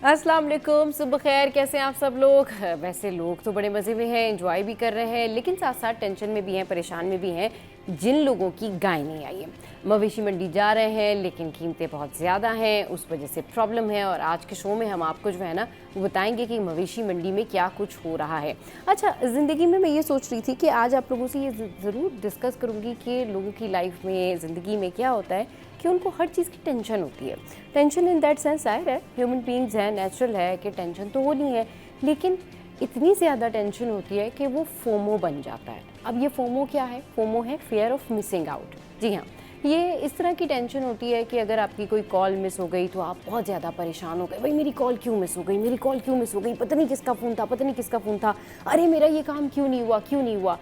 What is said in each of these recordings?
अस्सलाम वालेकुम, सुबह खैर। कैसे हैं आप सब लोग? वैसे लोग तो बड़े मज़े में हैं, एंजॉय भी कर रहे हैं, लेकिन साथ साथ टेंशन में भी हैं, परेशान में भी हैं। जिन लोगों की गाय नहीं आई है, मवेशी मंडी जा रहे हैं लेकिन कीमतें बहुत ज़्यादा हैं, उस वजह से प्रॉब्लम है। और आज के शो में हम आपको जो है ना वो बताएंगे कि मवेशी मंडी में क्या कुछ हो रहा है। अच्छा, ज़िंदगी में मैं ये सोच रही थी कि आज आप लोगों से ये ज़रूर डिस्कस करूँगी कि लोगों की लाइफ में, ज़िंदगी में क्या होता है कि उनको हर चीज़ की टेंशन होती है। टेंशन इन दैट सेंस ज़ाहिर है, ह्यूमन बीइंग्स हैं, नेचुरल है कि टेंशन तो होनी है, लेकिन इतनी ज़्यादा टेंशन होती है कि वो फोमो बन जाता है। अब ये फोमो क्या है? फोमो है फियर ऑफ मिसिंग आउट। जी हाँ, ये इस तरह की टेंशन होती है कि अगर आपकी कोई कॉल मिस हो गई तो आप बहुत ज़्यादा परेशान हो गए। भाई मेरी कॉल क्यों मिस हो गई, मेरी कॉल क्यों मिस हो गई, पता नहीं किसका फ़ोन था, पता नहीं किसका फ़ोन था, अरे मेरा ये काम क्यों नहीं हुआ, क्यों नहीं हुआ।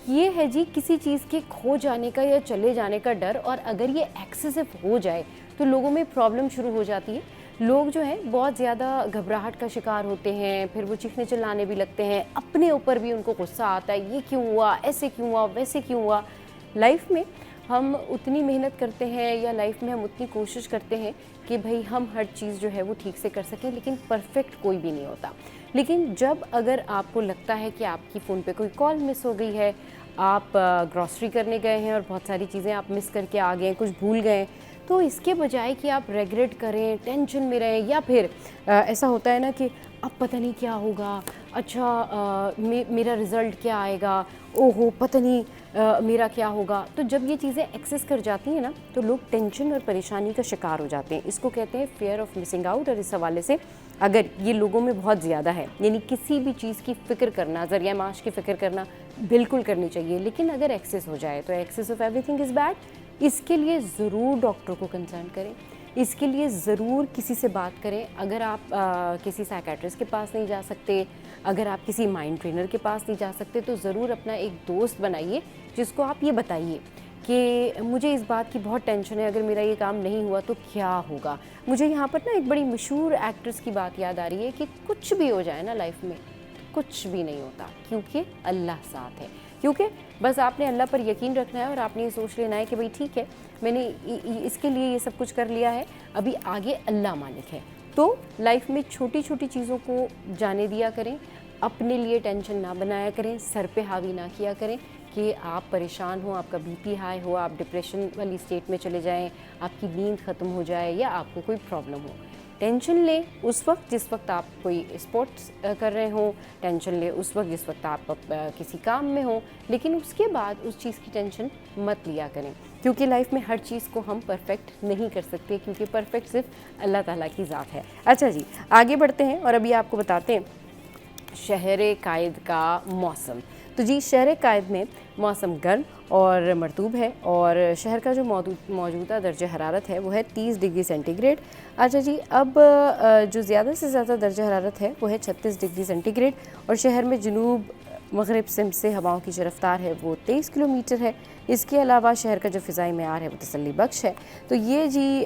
ये है जी किसी चीज़ के खो जाने का या चले जाने का डर। और अगर ये एक्सेसिव हो जाए तो लोगों में प्रॉब्लम शुरू हो जाती है। लोग जो है बहुत ज़्यादा घबराहट का शिकार होते हैं, फिर वो चीखने चिल्लाने भी लगते हैं, अपने ऊपर भी उनको गुस्सा आता है, ये क्यों हुआ, ऐसे क्यों हुआ, वैसे क्यों हुआ। लाइफ में हम उतनी मेहनत करते हैं या लाइफ में हम उतनी कोशिश करते हैं कि भाई हम हर चीज़ जो है वो ठीक से कर सकें, लेकिन परफेक्ट कोई भी नहीं होता। लेकिन जब अगर आपको लगता है कि आपकी फ़ोन पे कोई कॉल मिस हो गई है, आप ग्रॉसरी करने गए हैं और बहुत सारी चीज़ें आप मिस करके आ गए हैं, कुछ भूल गए हैं, तो इसके बजाय कि आप रेग्रेट करें, टेंशन में रहें, या फिर ऐसा होता है ना कि अब पता नहीं क्या होगा, अच्छा मेरा रिज़ल्ट क्या आएगा, ओहो पता नहीं मेरा क्या होगा। तो जब ये चीज़ें एक्सेस कर जाती हैं ना तो लोग टेंशन और परेशानी का शिकार हो जाते हैं। इसको कहते हैं फियर ऑफ मिसिंग आउट। और इस हवाले से अगर ये लोगों में बहुत ज़्यादा है, यानी किसी भी चीज़ की फ़िक्र करना, ज़रिया माश की फ़िक्र करना बिल्कुल करनी चाहिए, लेकिन अगर एक्सेस हो जाए तो excess of everything is bad. इसके लिए ज़रूर डॉक्टर को कंसर्न करें, इसके लिए ज़रूर किसी से बात करें। अगर आप किसी साइकेट्रिस्ट के पास नहीं जा सकते, अगर आप किसी माइंड ट्रेनर के पास नहीं जा सकते, तो ज़रूर अपना एक दोस्त बनाइए जिसको आप ये बताइए कि मुझे इस बात की बहुत टेंशन है, अगर मेरा ये काम नहीं हुआ तो क्या होगा। मुझे यहाँ पर ना एक बड़ी मशहूर एक्ट्रेस की बात याद आ रही है कि कुछ भी हो जाए ना लाइफ में, कुछ भी नहीं होता, क्योंकि अल्लाह साथ है। क्योंकि बस आपने अल्लाह पर यकीन रखना है और आपने ये सोच लेना है कि भाई ठीक है, मैंने इसके लिए ये सब कुछ कर लिया है, अभी आगे अल्लाह मालिक है। तो लाइफ में छोटी छोटी चीज़ों को जाने दिया करें, अपने लिए टेंशन ना बनाया करें, सर पे हावी ना किया करें कि आप परेशान हो, आपका बीपी हाई हो, आप डिप्रेशन वाली स्टेट में चले जाएं, आपकी नींद ख़त्म हो जाए या आपको कोई प्रॉब्लम हो। टेंशन लें उस वक्त जिस वक्त आप कोई स्पोर्ट्स कर रहे हो, टेंशन लें उस वक्त जिस वक्त आप किसी काम में हो, लेकिन उसके बाद उस चीज़ की टेंशन मत लिया करें, क्योंकि लाइफ में हर चीज़ को हम परफेक्ट नहीं कर सकते, क्योंकि परफेक्ट सिर्फ अल्लाह ताला की ज़ात है। अच्छा जी, आगे बढ़ते हैं और अभी आपको बताते हैं शहर कायद का मौसम। तो जी, शहर कायद में मौसम गर्म और मरतूब है और शहर का जो मौजूदा दर्जा हरारत है वो है 30 डिग्री सेंटीग्रेड। अच्छा जी, अब जो ज़्यादा से ज़्यादा दर्जा हरारत है वो है 36 डिग्री सेंटीग्रेड और शहर में जनूब मगरब सिमत से हवाओं की जो रफ्तार है वो 23 किलोमीटर है। इसके अलावा शहर का जो फ़िज़ाई मेयार है वो तसल्ली बख्श है। तो ये जी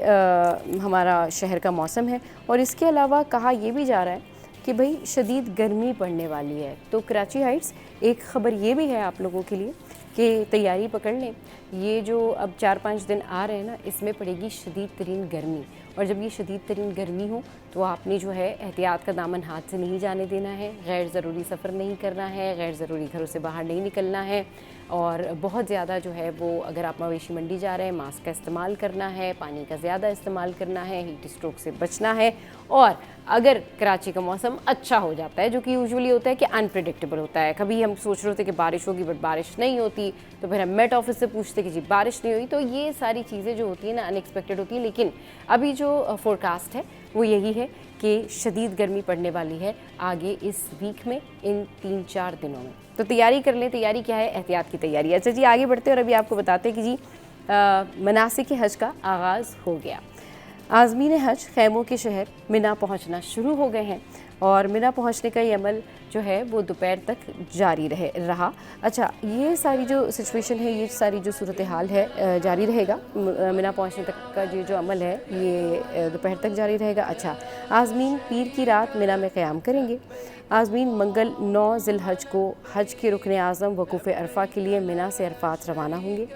हमारा शहर का मौसम है। और इसके अलावा कहा यह भी जा रहा है कि भाई शदीद गर्मी पड़ने वाली है। तो कराची हाइट्स एक ख़बर ये भी है आप लोगों के लिए कि तैयारी पकड़ लें, ये जो अब 4-5 दिन आ रहे हैं ना, इसमें पड़ेगी शदीद तरीन गर्मी। और जब ये शदीद तरीन गर्मी हो तो आपने जो है एहतियात का दामन हाथ से नहीं जाने देना है, गैर ज़रूरी सफ़र नहीं करना है, गैर ज़रूरी घरों से बाहर नहीं निकलना है। और बहुत ज़्यादा जो है वो, अगर आप मवेशी मंडी जा रहे हैं, मास्क का इस्तेमाल करना है, पानी का ज़्यादा इस्तेमाल करना है, हीट स्ट्रोक से बचना है। और अगर कराची का मौसम अच्छा हो जाता है, जो कि यूजुअली होता है कि अनप्रेडिक्टेबल होता है, कभी हम सोच रहे होते कि बारिश होगी बट बारिश नहीं होती, तो फिर हम मेट ऑफिस से पूछते कि जी बारिश नहीं हुई। तो ये सारी चीज़ें जो होती हैं ना, अनएक्सपेक्टेड होती है। लेकिन अभी जो फोरकास्ट है वो यही है कि शदीद गर्मी पड़ने वाली है आगे इस वीक में, इन 3-4 दिनों में। तो तैयारी कर लें। तैयारी क्या है? एहतियात की तैयारी। अच्छा जी, आगे बढ़ते हैं और अभी आपको बताते हैं कि जी मनासिक हज का आगाज़ हो गया। आज़मीन हज खैमों के शहर मिना पहुंचना शुरू हो गए हैं और मिना पहुंचने का ये अमल जो है वो दोपहर तक जारी रहा। अच्छा, ये सारी जो सिचुएशन है, ये सारी जो सूरत हाल है जारी रहेगा। मिना पहुंचने तक का ये जो अमल है ये दोपहर तक जारी रहेगा। अच्छा, आज़मीन पीर की रात मिना में क़याम करेंगे। आज़मीन मंगल 9 ज़िलहज को हज के रुकन आज़म वकूफ़ अरफा के लिए मिना से अरफात रवाना होंगे।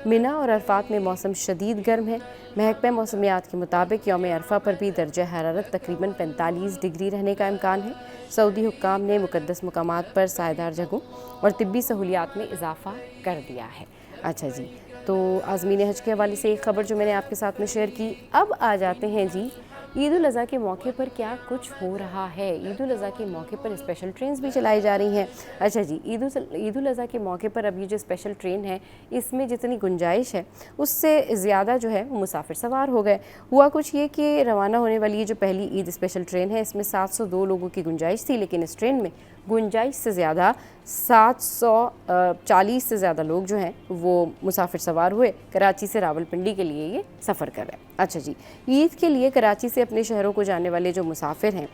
मिना और अरफात में मौसम शदीद गर्म है। महकमा मौसमियात के मुताबिक यौम अरफा पर भी दर्जा हरारत तकरीबन 45 डिग्री रहने का इम्कान है। सऊदी हुक्काम ने मुकद्दस मकामात पर सायदार जगहों और तिब्बी सहूलियात में इजाफा कर दिया है। अच्छा जी, तो आज़मीन हज के हवाले से एक ख़बर जो मैंने आपके साथ में शेयर की। अब आ जाते हैं जी ईद उल अज़हा के मौके पर क्या कुछ हो रहा है। ईद उल अज़हा के मौके पर स्पेशल ट्रेन्स भी चलाई जा रही हैं। अच्छा जी, ईद उल अज़हा के मौके पर अब ये जो स्पेशल ट्रेन है इसमें जितनी गुंजाइश है उससे ज़्यादा जो है वो मुसाफिर सवार हो गए। हुआ कुछ ये कि रवाना होने वाली ये जो पहली ईद स्पेशल ट्रेन है इसमें 702 लोगों की गुंजाइश थी, लेकिन इस ट्रेन में गुंजाइश से ज़्यादा 740 से ज़्यादा लोग जो हैं वो मुसाफिर सवार हुए। कराची से रावलपिंडी के लिए ये सफ़र कर रहे हैं। अच्छा जी, ईद के लिए कराची से अपने शहरों को जाने वाले जो मुसाफिर हैं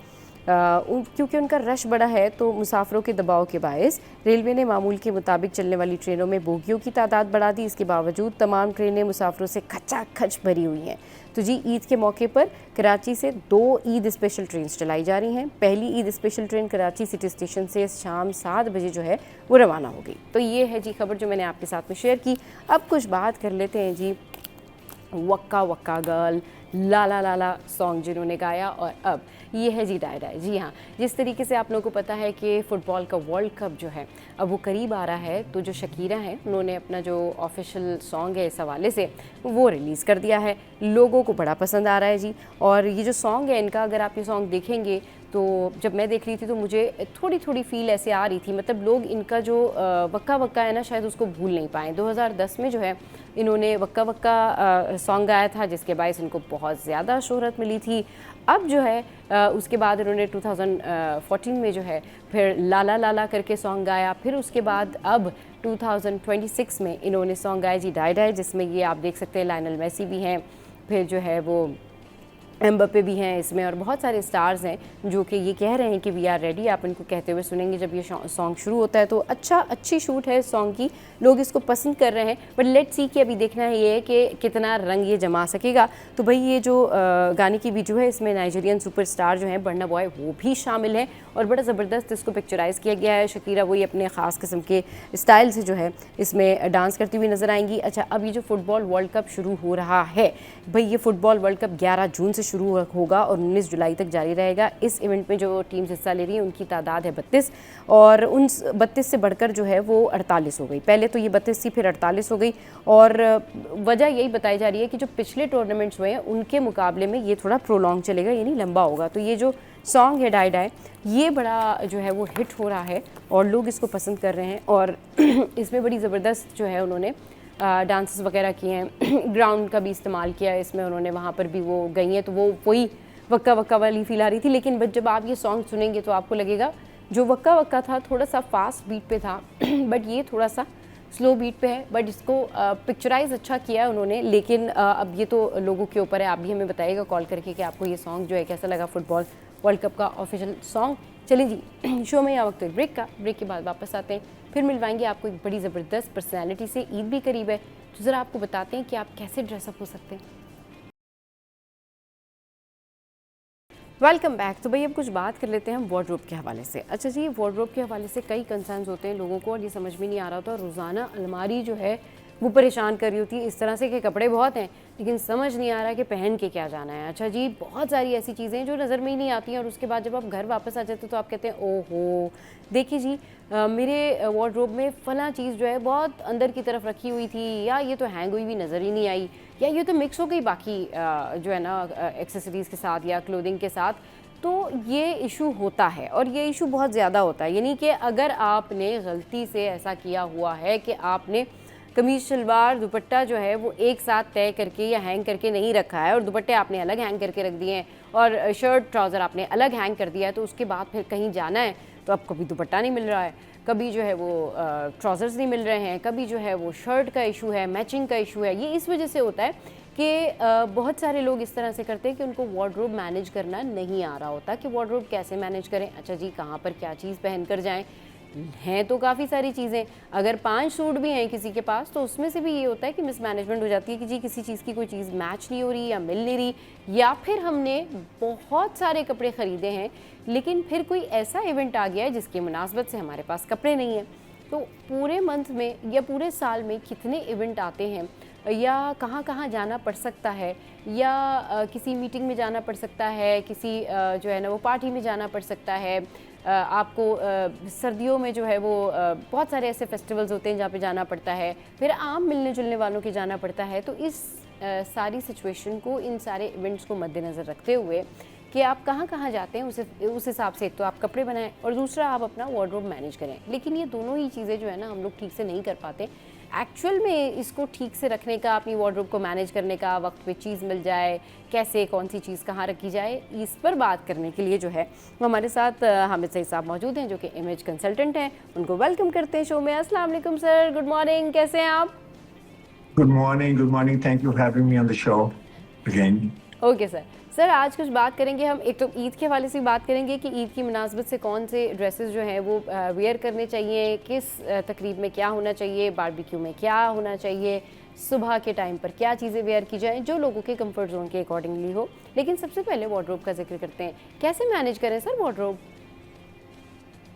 क्योंकि उनका रश बड़ा है तो मुसाफिरों के दबाव के बायस रेलवे ने मामूल के मुताबिक चलने वाली ट्रेनों में बोगियों की तादाद बढ़ा दी। इसके बावजूद तमाम ट्रेनें मुसाफिरों से खचाखच भरी हुई हैं। तो जी ईद के मौके पर कराची से 2 ईद स्पेशल ट्रेन चलाई जा रही हैं। पहली Eid special train Karachi city station से शाम 7 बजे जो है वो रवाना हो गई। तो ये है जी खबर जो मैंने आपके साथ में शेयर की। अब कुछ बात कर लेते हैं जी वक्का वक्का गर्ल लाला लाला सॉन्ग जिन्होंने गाया और अब ये है जी डाय डाय। जी हाँ, जिस तरीके से आप लोगों को पता है कि फ़ुटबॉल का वर्ल्ड कप जो है अब वो करीब आ रहा है, तो जो शकीरा हैं उन्होंने अपना जो ऑफिशियल सॉन्ग है इस हवाले से वो रिलीज़ कर दिया है। लोगों को बड़ा पसंद आ रहा है जी। और ये जो सॉन्ग है इनका, अगर आप ये सॉन्ग देखेंगे तो जब मैं देख रही थी तो मुझे थोड़ी थोड़ी फील ऐसे आ रही थी, मतलब लोग इनका जो वक्का वक्का है ना शायद उसको भूल नहीं पाए। 2010 में जो है इन्होंने वक्का वक्का सॉन्ग गाया था जिसके बायस इनको बहुत ज़्यादा शोहरत मिली थी। अब जो है उसके बाद इन्होंने 2014 में जो है फिर लाला लाला करके सॉन्ग गाया। फिर उसके बाद अब 2026 में इन्होंने सॉन्ग गाया जी डाय डाय, जिसमें ये आप देख सकते हैं लायनल मेसी भी हैं, फिर जो है वो एम्बापे भी हैं इसमें और बहुत सारे स्टार्स हैं जो कि ये कह रहे हैं कि वी आर रेडी। आप इनको कहते हुए सुनेंगे जब ये सॉन्ग शुरू होता है। तो अच्छी शूट है इस सॉन्ग की, लोग इसको पसंद कर रहे हैं। बट लेट्स सी कि अभी देखना है ये कि कितना रंग ये जमा सकेगा। तो भाई ये जो गाने की वीडियो है इसमें नाइजीरियन सुपरस्टार जो हैं बर्ना बॉय वो भी शामिल हैं और बड़ा ज़बरदस्त इसको पिक्चराइज़ किया गया है। शकीरा वही अपने ख़ास किस्म के स्टाइल से जो है इसमें डांस करती हुई नज़र आएंगी। अच्छा, अब ये जो फुटबॉल वर्ल्ड कप शुरू हो रहा है भाई, ये फुटबॉल वर्ल्ड कप 11 जून से शुरू होगा और 19 जुलाई तक जारी रहेगा। इस इवेंट में जो टीम्स हिस्सा ले रही हैं उनकी तादाद है 32 और उन 32 से बढ़कर जो है वो 48 हो गई। पहले तो ये 32 थी फिर 48 हो गई और वजह यही बताई जा रही है कि जो पिछले टूर्नामेंट्स हुए हैं उनके मुकाबले में ये थोड़ा प्रोलॉन्ग चलेगा, यानी लंबा होगा। तो ये जो सॉन्ग है डाय डाय ये बड़ा जो है वो हिट हो रहा है और लोग इसको पसंद कर रहे हैं और इसमें बड़ी ज़बरदस्त जो है उन्होंने डांसेस वगैरह किए हैं, ग्राउंड का भी इस्तेमाल किया है इसमें उन्होंने, वहाँ पर भी वो गई हैं तो वो वही वक्का वक्का वाली फील आ रही थी। लेकिन जब आप ये सॉन्ग सुनेंगे तो आपको लगेगा जो वक्का वक्का था थोड़ा सा फास्ट बीट पे था बट ये थोड़ा सा स्लो बीट पे है। बट इसको पिक्चराइज अच्छा किया है उन्होंने। लेकिन अब ये तो लोगों के ऊपर है, आप भी हमें बताइएगा कॉल करके कि आपको ये सॉन्ग जो है कैसा लगा, फुटबॉल वर्ल्ड कप का ऑफिशियल सॉन्ग। चलिए जी शो में यहाँ वक्त ब्रेक के बाद वापस आते हैं, फिर मिलवाएंगे आपको एक बड़ी ज़बरदस्त पर्सनैलिटी से। ईद भी करीब है तो ज़रा आपको बताते हैं कि आप कैसे ड्रेसअप हो सकते हैं। Welcome back. तो भाई अब कुछ बात कर लेते हैं हम वार्डरोब के हवाले से। अच्छा जी, वार्डरोब के हवाले से कई कंसर्न्स होते हैं लोगों को और ये समझ में नहीं आ रहा होता। रोज़ाना अलमारी जो है वो परेशान कर रही होती है इस तरह से कि कपड़े बहुत हैं लेकिन समझ नहीं आ रहा कि पहन के क्या जाना है। अच्छा जी, बहुत सारी ऐसी चीज़ें जो नज़र में ही नहीं आती हैं और उसके बाद जब आप घर वापस आ जाते तो आप कहते हैं ओहो देखिए जी मेरे वार्डरोब में फ़लाँ चीज़ जो है बहुत अंदर की तरफ रखी हुई थी, या ये तो हैंग हुई भी नज़र ही नहीं आई, या ये तो मिक्स हो गई बाकी जो है ना एक्सेसरीज़ के साथ या क्लोथिंग के साथ। तो ये इशू होता है और ये इशू बहुत ज़्यादा होता है। यानी कि अगर आपने गलती से ऐसा किया हुआ है कि आपने कमीज शलवार दुपट्टा जो है वो एक साथ तय करके या हैंग करके नहीं रखा है और दुपट्टे आपने अलग हैंग करके रख दिए हैं और शर्ट ट्राउज़र आपने अलग हैंग कर दिया है, तो उसके बाद फिर कहीं जाना है तो अब कभी दुपट्टा नहीं मिल रहा है, कभी जो है वो ट्राउज़र्स नहीं मिल रहे हैं, कभी जो है वो शर्ट का इशू है, मैचिंग का इशू है। ये इस वजह से होता है कि बहुत सारे लोग इस तरह से करते हैं कि उनको वार्डरोब मैनेज करना नहीं आ रहा होता कि वार्डरोब कैसे मैनेज करें। अच्छा जी, कहाँ पर क्या चीज़ पहन कर जाएँ, हैं तो काफ़ी सारी चीज़ें। अगर 5 सूट भी हैं किसी के पास तो उसमें से भी ये होता है कि मिसमैनेजमेंट हो जाती है कि जी किसी चीज़ की कोई चीज़ मैच नहीं हो रही या मिल नहीं रही, या फिर हमने बहुत सारे कपड़े ख़रीदे हैं लेकिन फिर कोई ऐसा इवेंट आ गया है जिसकी मुनासबत से हमारे पास कपड़े नहीं हैं। तो पूरे मंथ में या पूरे साल में कितने इवेंट आते हैं, या कहाँ कहाँ जाना पड़ सकता है, या किसी मीटिंग में जाना पड़ सकता है, किसी जो है ना वो पार्टी में जाना पड़ सकता है, आपको सर्दियों में जो है वो बहुत सारे ऐसे फेस्टिवल्स होते हैं जहाँ पे जाना पड़ता है, फिर आम मिलने जुलने वालों के जाना पड़ता है। तो इस सारी सिचुएशन को, इन सारे इवेंट्स को मद्देनज़र रखते हुए कि आप कहाँ कहाँ जाते हैं, उस हिसाब से एक तो आप कपड़े बनाएं और दूसरा आप अपना वार्डरोब मैनेज करें। लेकिन ये दोनों ही चीज़ें जो है ना हम लोग ठीक से नहीं कर पाते। एक्चुअल में इसको ठीक से रखने का, अपनी वार्डरोब को मैनेज करने का, वक्त पे चीज़ मिल जाए, कैसे कौन सी चीज़ कहाँ रखी जाए, इस पर बात करने के लिए जो है हमारे साथ हामिद सईद साहब मौजूद हैं, जो कि इमेज कंसल्टेंट हैं। उनको वेलकम करते हैं शो में। अस्सलाम वालेकुम सर, गुड मॉर्निंग, कैसे हैं आप? Good morning. Thank you for having me on the show again. Okay sir, आज कुछ बात करेंगे हम। एक तो ईद के हवाले से बात करेंगे कि ईद की मुनासबत से कौन से ड्रेसेस जो हैं वो वेयर करने चाहिए, किस तकरीब में क्या होना चाहिए, बारबेक्यू में क्या होना चाहिए, सुबह के टाइम पर क्या चीज़ें वेयर की जाएं जो लोगों के कंफर्ट जोन के अकॉर्डिंगली हो। लेकिन सबसे पहले वार्डरोब का जिक्र करते हैं। कैसे मैनेज करें सर वार्डरोब?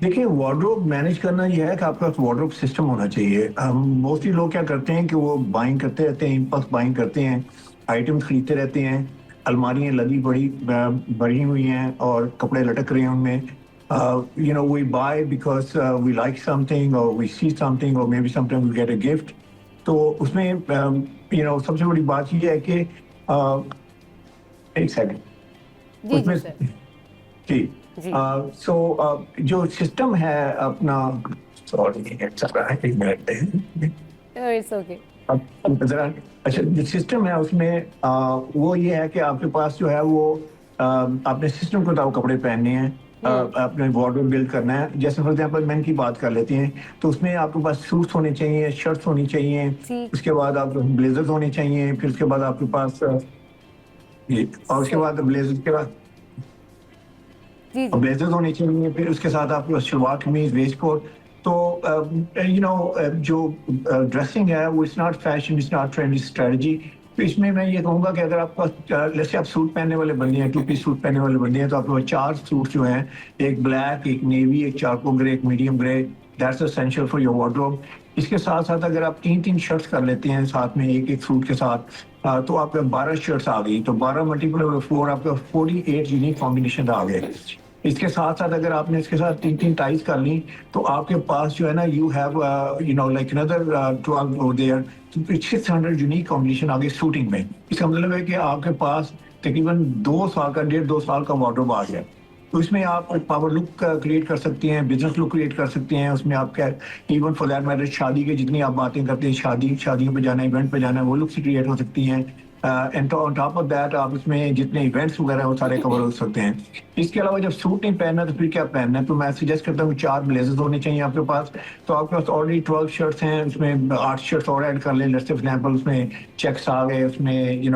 देखिए, वार्डरोब मैनेज करना यह है कि आपका वार्डरोब सिस्टम होना चाहिए। मोस्टली लोग क्या करते हैं कि वो बाइंग करते रहते हैं, इम्पल्स बाइंग करते हैं, आइटम खरीदते रहते हैं, अलमारियाँ लगी भरी हुई हैं और कपड़े लटक रहे हैं उनमें। We buy because we like something और वी सी समथिंग और maybe sometime we get a gift. तो उसमें सबसे बड़ी बात यह है कि एक सेकंड जी उसमें सर। जी जी जो सिस्टम है अपना, सॉरी एक मिनट इट्स ओके। जरा, अच्छा, जो सिस्टम है उसमें वो ये है कि आपके पास जो है वो आपने सिस्टम के मुताबिक कपड़े पहनने हैं। आपने वार्डरोब बिल्ड करना है। जैसे फॉर एग्जांपल मेन की बात कर लेते हैं, तो उसमें आपके पास सूट्स होने चाहिए, शर्ट्स होनी चाहिए, ठीक। उसके बाद आपके ब्लेजर्स होने चाहिए, फिर उसके बाद आपके पास ये, और उसके बाद ब्लेजर्स के बाद जी जी। ब्लेजर्स होने चाहिए, फिर उसके साथ आपके पास शलवार कमीज, वेस्ट कोट। तो जो ड्रेसिंग है वो it's not fashion, it's not trend, it's strategy. तो इसमें मैं ये कहूँगा कि अगर आपका जैसे आप सूट पहनने वाले बंदे हैं, 2 पीस सूट पहनने वाले बंदे हैं, तो आपके पास 4 सूट जो हैं, एक ब्लैक, एक नेवी, एक चारको ग्रे, एक medium grey, that's essential for your wardrobe. इसके साथ साथ अगर आप 3 शर्ट्स कर लेते हैं साथ में एक सूट के साथ, तो आपके 12 शर्ट्स आ गई। तो 12 मल्टीपल 4 आपका 48 यूनिक कॉम्बिनेशन आ गए। इसके साथ साथ अगर आपने इसके साथ 3 टाइज कर ली, तो आपके पास जो है ना, you have like another 12 over there, 600 unique combination आ गए शूटिंग में। इसका मतलब है कि आपके पास तकरीबन 2 साल का, 1.5-2 साल का वार्डरोब आ गया। तो इसमें आप पावर लुक क्रिएट कर सकते हैं, बिजनेस लुक क्रिएट कर सकते हैं। उसमें आप क्या, इवन फॉर दैट मैटर, शादी के जितनी आप बातें करते हैं, शादियों पे जाना, इवेंट पे जाना, वो लुक्स क्रिएट हो सकती हैं। And on top of that आप इसमें जितने इवेंट्स वगैरह वो सारे कवर हो सकते हैं। इसके अलावा जब सूट नहीं पहनना तो फिर क्या पहनना है? तो मैं सजेस्ट करता हूँ 4 ब्लेजर्स होने चाहिए आपके पास। तो आपके पास ऑलरेडी 12 शर्ट्स हैं, उसमें 8 शर्ट्स और ऐड कर लें। लेट्स से फॉर एग्जांपल उसमें चेक्स आ गए, उसमें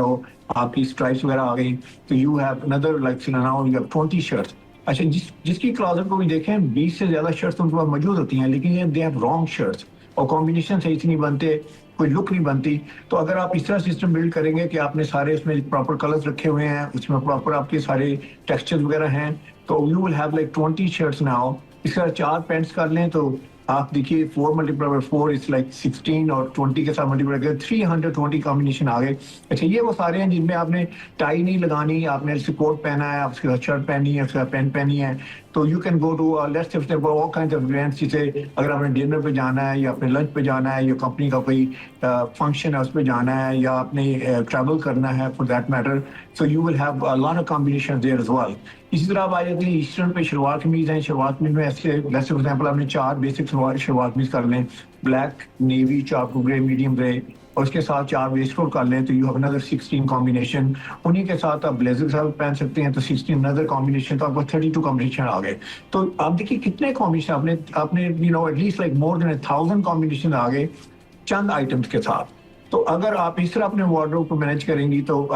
आपकी स्ट्राइप्स वगैरह आ गई, तो you have another like now you have 20 shirts. अच्छा, जिसकी क्लोजेट को भी देखें, 20 से ज्यादा शर्ट्स उनके पास मौजूद होती हैं, लेकिन ये दे हैव रॉन्ग शर्ट्स और कॉम्बिनेशन सही से नहीं बनते, कोई लुक नहीं बनती। तो अगर आप इस तरह सिस्टम बिल्ड करेंगे कि आपने सारे उसमें प्रॉपर कलर्स रखे हुए हैं, उसमें प्रॉपर आपके सारे टेक्सचर्स वगैरह हैं, तो you will have like 20 shirts now. इस तरह 4 पैंट्स कर लें तो आप देखिए 4 मल्टीप्लाई बाय 4 इज लाइक 16, और 20 के साथ मल्टीप्लाई करके 320 कॉम्बिनेशन आ गए। अच्छा, ये वो सारे हैं जिनमें आपने टाई नहीं लगानी, आपने कोट पहना है, उसके साथ शर्ट पहनी है, उसके साथ पैंट पहनी है, तो you can go to let's say all kinds of events. जैसे अगर आपने डिनर पे जाना है, या अपने लंच पे जाना है, या कंपनी का कोई फंक्शन है उस पर जाना है, या आपने ट्रैवल करना है for that matter, so you will have a lot of combination there as well. इसी तरह आप आ जाते हैं ईस्टर्न पे, शलवार कमीज हैं। शलवार कमीज में ऐसे जैसे फॉर एग्जांपल आपने 4 बेसिक शलवार कमीज कर लें, ब्लैक, नेवी, चारको ग्रे, मीडियम ग्रे, और उसके साथ 4 वेस्ट कोट कर लें, तो यू हैव अनदर 16 कॉम्बिनेशन। उन्हीं के साथ आप ब्लेजर साथ पहन सकते हैं, तो 16 अनदर कॉम्बिनेशन, तो आपको 32 कॉम्बिनेशन आ गए। तो आप देखिए कितने कॉम्बिनेशन आपने at least like more than 1000 combination आ गए चंद आइटम्स के साथ। तो अगर आप इस तरह अपने वार्डरोब को मैनेज करेंगी तो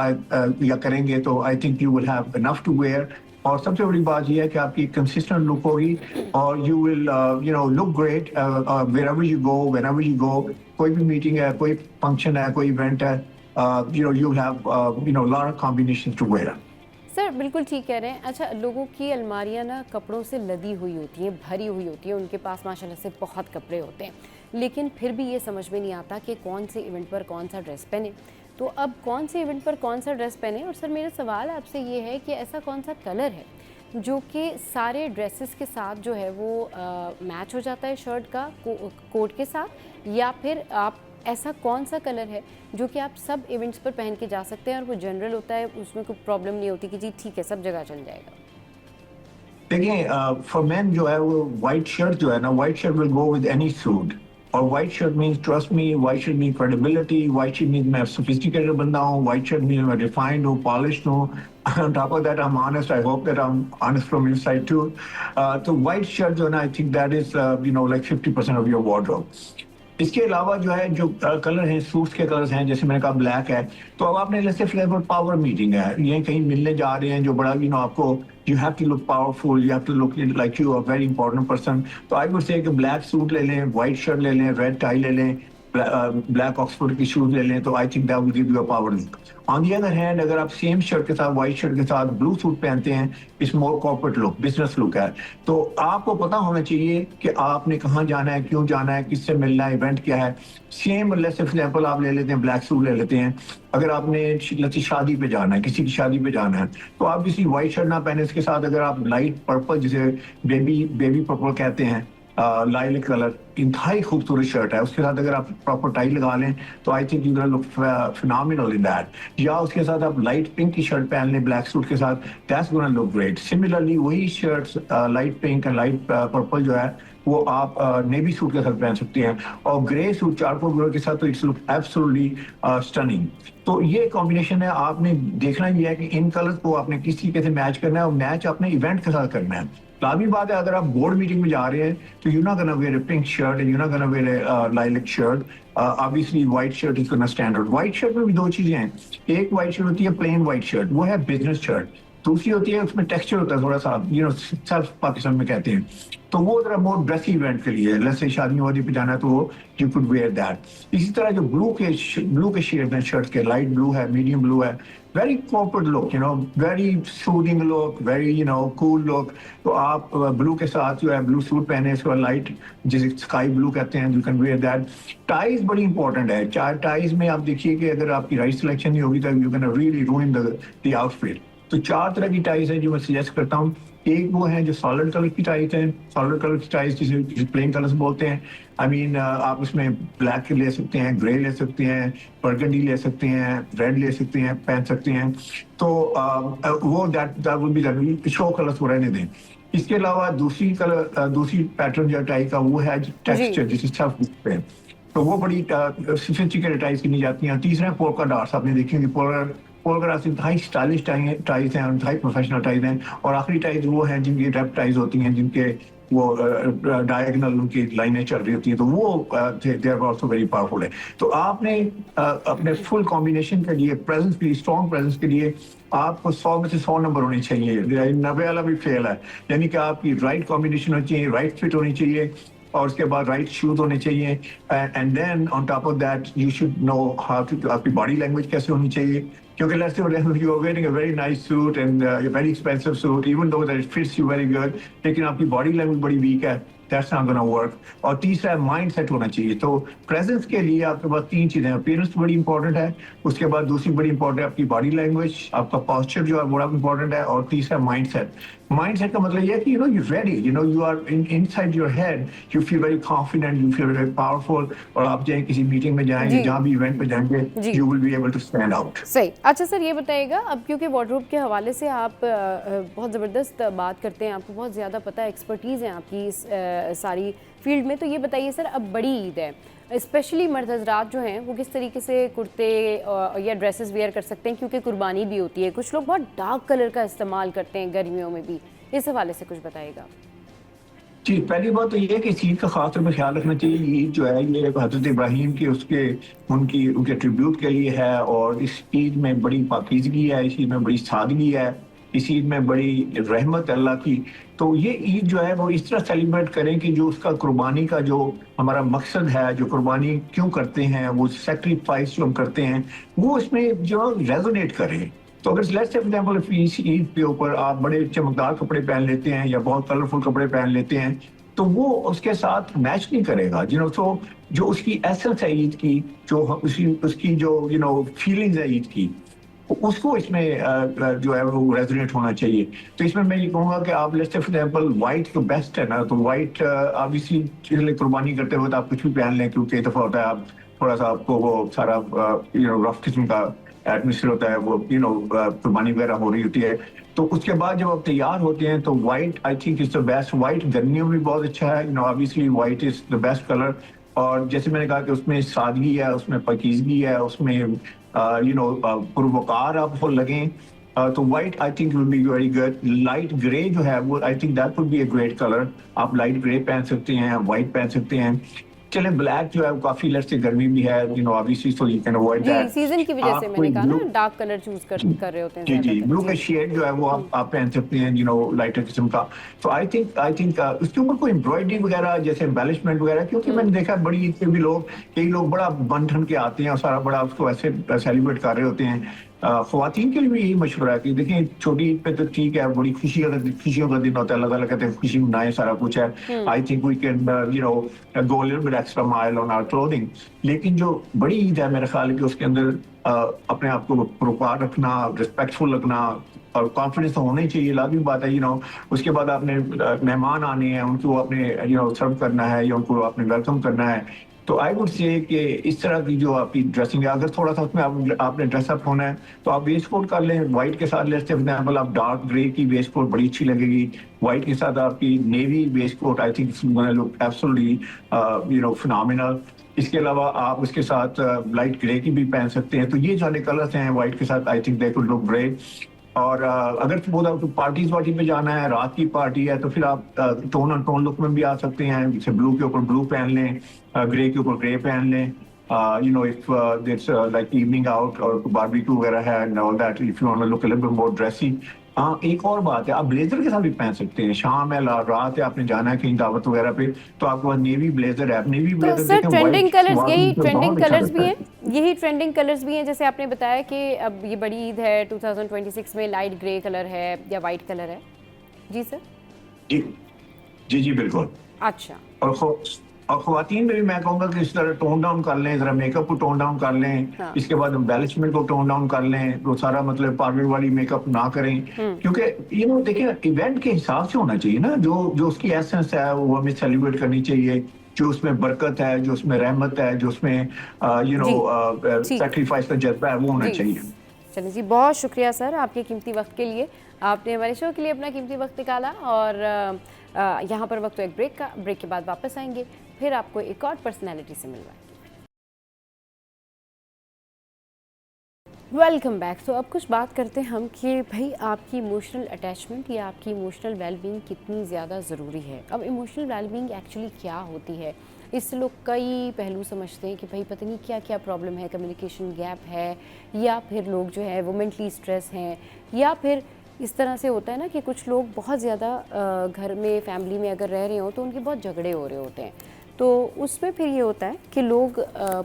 या करेंगे, तो I think you will have enough to wear. और सबसे बड़ी बात यह है कि आपकी कंसिस्टेंट लुक होगी, और you will look great wherever you go, whenever you go. कोई भी मीटिंग है, कोई फंक्शन है, कोई इवेंट है, you have lot of combinations to wear. Sir बिल्कुल ठीक कह रहे हैं। अच्छा, लोगों की अलमारियाँ ना कपड़ों से लदी हुई होती हैं, भरी हुई होती हैं, उनके पास माशाल्लाह से बहुत कपड़े होते हैं, लेकिन फिर भी ये समझ में नहीं आता कि कौन से इवेंट पर कौन सा ड्रेस पहने। तो अब कौन से इवेंट पर कौन सा ड्रेस पहने? और सर मेरा सवाल आपसे ये है कि ऐसा कौन सा कलर है जो कि सारे ड्रेसेस के साथ जो है वो मैच हो जाता है शर्ट का कोट के साथ, या फिर आप ऐसा कौन सा कलर है जो कि आप सब इवेंट्स पर पहन के जा सकते हैं और वो जनरल होता है, उसमें कोई प्रॉब्लम नहीं होती कि जी ठीक है सब जगह चल जाएगा? देखिए, फॉर मैन जो है वो वाइट शर्ट जो है ना, white shirt will go with any suit. और white shirt means trust me, white shirt mean credibility, white shirt mean मैं सोफिस्टिकेटेड बंदा हूँ, वाइट शर्ट मीन मैं रिफाइंड हूँ, पॉलिश्ड हूँ। On top of that, I'm honest. I hope that I'm honest from inside too. तो white shirt जो है ना, I think that is like 50% of your wardrobe. इसके अलावा जो है जो कलर हैं, सूट्स के कलर्स हैं, जैसे मैंने कहा ब्लैक है, तो अब आपने जैसे फ्लेवर पावर मीटिंग है, ये कहीं मिलने जा रहे हैं जो बड़ा आपको you have to look powerful, you have to look like you are very important person. तो आई वुड से कि ब्लैक सूट ले लें, व्हाइट शर्ट ले लें, रेड टाई ले लें, ब्लैक ऑक्सफोर्ड की शूज ले लें, तो I think that will give you a power look. On the other hand, अगर आप सेम शर्ट के साथ व्हाइट शर्ट के साथ ब्लू सूट पहनते हैं, it's more corporate look, business look है। तो आपको पता होना चाहिए कि आपने कहाँ जाना है, क्यों जाना है, किससे मिलना है, इवेंट क्या है। सेम लेट्स से एग्जांपल आप ले लेते हैं, ब्लैक सूट ले लेते हैं। अगर आपने लेट्स से शादी पे जाना है, किसी की शादी पे जाना है, तो आप किसी व्हाइट शर्ट ना पहने, इसके साथ अगर आप लाइट पर्पल, जिसे बेबी पर्पल कहते हैं, लाइलिक कलर, इंतहाई खूबसूरत शर्ट है, उसके साथ अगर आप प्रॉपर टाई लगा लें तो I think you gonna look phenomenal in that. या उसके साथ आप लाइट पिंक की शर्ट पहन लें ब्लैक सूट के साथ, that's gonna look great. Similarly वही shirts light pink and light purple जो है वो आप नेवी सूट के साथ पहन सकते हैं, और ग्रे सूट चारकोल ग्रे के साथ, तो इट्स लुक एब्सोल्युटली स्टनिंग। तो ये कॉम्बिनेशन है, आपने देखना ये है कि इन कलर्स को आपने किस तरीके से मैच करना है, और मैच अपने इवेंट के साथ करना है। लाजमी बात है, अगर आप बोर्ड मीटिंग में जा रहे हैं तो you not gonna wear a pink shirt, you not gonna wear a lilac shirt, obviously white shirt is gonna standard. White shirt में भी दो चीजें हैं, एक व्हाइट शर्ट होती है प्लेन व्हाइट शर्ट, वो है बिजनेस शर्ट। दूसरी होती है उसमें टेक्सचर होता है थोड़ा सा, सेल्फ पाकिस्तान में कहते हैं, तो वो जरा मोर ड्रेसी इवेंट के लिए, जैसे शादियों वादी पे जाना है तो यू कुड वेयर दैट। इसी तरह जो ब्लू के शेड हैं शर्ट के, लाइट ब्लू है, मीडियम ब्लू है, very corporate look, very soothing look, very cool look. तो आप ब्लू के साथ जो है ब्लू सूट पहने, इसको लाइट जिसे स्काई ब्लू कहते हैं, you can wear that. Ties बड़ी इंपॉर्टेंट है, चार टाइज में आप देखिए कि अगर आपकी राइट सिलेक्शन नहीं होगी तो you can really रूइन the outfit. तो चार तरह की टाइज है जो मैं सजेस्ट करता हूँ। एक वो है जो सॉलिड कलर की टाइज है, सॉलिड कलर की टाइज जिसे प्लेन कलर्स बोलते हैं। आई मीन आप उसमें ब्लैक ले सकते हैं, ग्रे ले सकते हैं, बर्गंडी ले सकते हैं, रेड ले सकते हैं, पहन सकते हैं। तो वो that will be show colours वो रहने दें। इसके अलावा दूसरी पैटर्न जो टाई का वो है टेक्सचर, जिसे सेल्फ पे, तो वो बड़ी सोफिस्टिकेटेड टाइज की नहीं जाती हैं। तीसरा है पोल्का डॉट्स, आपने देखी होंगी पोल्का डॉट्स इंतहाई स्टाइलिश टाइज हैं, इंतहाई प्रोफेशनल टाइज हैं। और आखिरी टाइज वो हैं जिनकी रैप टाइज होती हैं, जिनके वो डायगोनल उनकी लाइनें चल रही होती हैं, तो वो they are also very powerful है। तो आपने अपने फुल कॉम्बिनेशन के लिए, प्रेजेंस के लिए, स्ट्रॉन्ग प्रेजेंस के लिए आपको 100 में से 100 नंबर होने चाहिए, 90 वाला भी फेल है। यानी कि आपकी राइट कॉम्बिनेशन होनी चाहिए, राइट फिट होनी चाहिए, और उसके बाद राइट शूज होने चाहिए। And then on top of that you should know how to, आपकी बॉडी लैंग्वेज कैसे होनी चाहिए, क्योंकि let's say you are wearing a very nice suit and very expensive suit, even though that it fits you very good, लेकिन आपकी body language बड़ी weak है, that's not gonna work. और तीसरा माइंड सेट होना चाहिए। तो प्रेजेंस के लिए आपके पास तीन चीजें हैं, अपीयरेंस बड़ी इंपॉर्टेंट है, उसके बाद दूसरी बड़ी इंपॉर्टेंट है आपकी बॉडी लैंग्वेज, आपका पोस्चर जो है बड़ा इंपॉर्टेंट है, और तीसरा माइंड सेट। माइंड सेट का मतलब ये है कि you ready, you are inside your head, you feel very confident, you feel very powerful, और आप चाहे किसी मीटिंग में जाएंगे, जहां भी इवेंट में जाएंगे, you will be able to stand out. सही। अच्छा सर ये बताइएगा, अब क्योंकि वार्डरोब के हवाले से आप बहुत ज़बरदस्त बात करते हैं, आपको बहुत ज़्यादा पता है, एक्सपर्टीज़ है आपकी इस सारी फील्ड में, तो ये बताइए सर, अब बड़ी ईद है, स्पेशली मर्द हजरात जो हैं वो किस तरीके से कुर्ते या ड्रेसेस वेयर कर सकते हैं, क्योंकि कुर्बानी भी होती है, कुछ लोग बहुत डार्क कलर का इस्तेमाल करते हैं गर्मियों में भी, इस हवाले से कुछ बताइएगा। जी, पहली बात तो ये है कि इस ईद का खास तौर पर ख्याल रखना चाहिए। ईद जो है ये हजरत इब्राहीम की उनके ट्रिब्यूट के लिए है, और इस ईद में बड़ी पाकीज़गी है, इस ईद में बड़ी सादगी है, इस ईद में बड़ी रहमत अल्लाह की। तो ये ईद जो है वो इस तरह सेलिब्रेट करें कि जो उसका कुर्बानी का जो हमारा मकसद है, जो कुर्बानी क्यों करते हैं, वो सेक्रीफाइस जो हम करते हैं, वो इसमें जो रेजोनेट करे। तो अगर लेट्स से फॉर एग्जांपल इस ईद के ऊपर आप बड़े चमकदार कपड़े पहन लेते हैं या बहुत कलरफुल कपड़े पहन लेते हैं, तो वो उसके साथ मैच नहीं करेगा, तो जो उसकी एसेंस है ईद की, जो उसकी उसकी जो फीलिंग्स है ईद की, उसको इसमें जो है वो रेजोनेट होना चाहिए। तो इसमें मैं ये कहूँगा कि आप let's say for example white तो बेस्ट है ना, तो व्हाइट ऑब्वियसली के लिए कुर्बानी करते हुए तो आप कुछ भी पहन लें, क्योंकि एक दफ़ा होता है आप थोड़ा सा आपको वो सारा रफ किस्म का एटमोसफियर होता है, वो कुर्बानी वगैरह हो रही होती है। तो उसके बाद जब आप तैयार होते हैं तो white I think is the best. White गर्मियों में भी बहुत अच्छा है, obviously white is the best colour. और जैसे मैंने कहा कि उसमें सादगी है, उसमें पाकीज़गी है, उसमें पुरवकार आपको लगें, तो white I think will be very good. Light grey जो है वो I think that would be a great colour. आप लाइट ग्रे पहन सकते हैं, व्हाइट पहन सकते हैं। चले ब्लैक जो है वो काफी लेट्स से गर्मी भी है, obviously, so you can avoid जी, दैट। सीजन की वजह से आप मैंने कोई कहा ब्लू, ना, डार्क कलर चूज कर रहे होते हैं जी जी, ज्यादातर। ब्लू का जी। शेड जो है वो आप पहन सकते हैं, लाइटर किस्म का। तो आई थिंक उसके ऊपर कोई एम्ब्रॉयडरी वगैरह जैसे एम्बेलिशमेंट वगैरह, क्योंकि मैंने देखा है बड़ी ईद पे भी कई लोग बड़ा बन ठन के आते हैं और सारा बड़ा उसको ऐसे सेलिब्रेट कर रहे होते हैं। ख्वातीन के लिए भी यही मशवरा है कि देखिए छोटी ईद पे तो ठीक है, बड़ी खुशियों का दिन होता है, अल्लाह ताला कहते हैं खुशी मनाएं, सारा कुछ है। I think we can go little bit extra mile on our clothing. लेकिन जो बड़ी ईद है मेरे ख्याल है कि उसके अंदर अपने आप को प्रोपार रखना, रिस्पेक्टफुल रखना और कॉन्फिडेंस तो होना ही चाहिए, लाजमी बात है। उसके बाद आपने मेहमान आने हैं, उनको आपने सर्व करना है या उनको आपने वेलकम करना है। तो आई वुड से कि इस तरह की जो आपकी ड्रेसिंग है, अगर थोड़ा सा उसमें आपने ड्रेसअप होना है तो आप वेस्ट कोट कर लें व्हाइट के साथ। लेट्स से फॉर एग्जांपल आप डार्क ग्रे की वेस्ट कोट बड़ी अच्छी लगेगी, व्हाइट के साथ आपकी navy waistcoat I think it's gonna look absolutely phenomenal. इसके अलावा आप उसके साथ लाइट ग्रे की भी पहन सकते हैं। तो ये सारे कलर्स हैं व्हाइट के साथ, I think they could look great. और अगर तो पार्टीज वार्टी पे जाना है, रात की पार्टी है, तो फिर आप टोन ऑन टोन लुक में भी आ सकते हैं, जैसे ब्लू के ऊपर ब्लू पहन लें, ग्रे के ऊपर ग्रे पहन लें। If it's like evening out और बारबेक्यू वगैरह है and all that, if you want to look a little bit more dressy. हाँ, एक और बात है, आप ब्लेजर के साथ भी पहन सकते हैं। शाम है, रात है, आपने जाना है कहीं दावत वगैरह पे, तो आपके पास नेवी ब्लेजर है, नेवी तो ब्लेजर सर देखें ट्रेंडिंग व्हाइट कलर्स, वाला यही तो ट्रेंडिंग बहुत अच्छा कलर्स भी लगता हैं, है। यही ट्रेंडिंग कलर्स भी हैं। जैसे आपने बताया कि अब ये बड़ी ईद है 2026 में, लाइट ग्रे कलर है या वाइट कलर है। जी सर। जी जी जी बिल्कुल। अच्छा। और ख्वातीन में भी मैं कहूंगा कि इस तरह टोन डाउन कर लें, जरा मेकअप को टोन डाउन कर लें, हाँ। इसके बाद एम्बेलिशमेंट को टोन डाउन कर लें, तो सारा मतलब पार्लर वाली मेकअप ना करें। क्योंकि देखिए इवेंट के हिसाब से होना चाहिए ना, जो जो उसकी एसेंस है वो हमें सेलिब्रेट करनी चाहिए। जो उसमें बरकत है, जो उसमें रहमत है, जो उसमें जी। ठीक। सेक्रीफाइस का जज्बा है, वो होना जी। चाहिए। चलिए जी, बहुत शुक्रिया सर आपके कीमती वक्त के लिए। आपने हमारे शो के लिए अपना कीमती वक्त निकाला। और यहाँ पर वक्त तो एक ब्रेक का, ब्रेक के बाद वापस आएंगे, फिर आपको एक और पर्सनैलिटी से मिलवाएंगे। Welcome back. तो अब कुछ बात करते हैं हम कि भाई आपकी इमोशनल अटैचमेंट या आपकी इमोशनल वेलबींग कितनी ज़्यादा ज़रूरी है। अब इमोशनल वेलबींग एक्चुअली क्या होती है, इससे लोग कई पहलू समझते हैं कि भाई पता नहीं क्या क्या प्रॉब्लम है, कम्युनिकेशन गैप है, या फिर लोग जो है वो मेंटली स्ट्रेस हैं, या फिर इस तरह से होता है ना कि कुछ लोग बहुत ज़्यादा घर में फैमिली में अगर रह रहे हो तो उनके बहुत झगड़े हो रहे होते हैं। तो उसमें फिर ये होता है कि लोग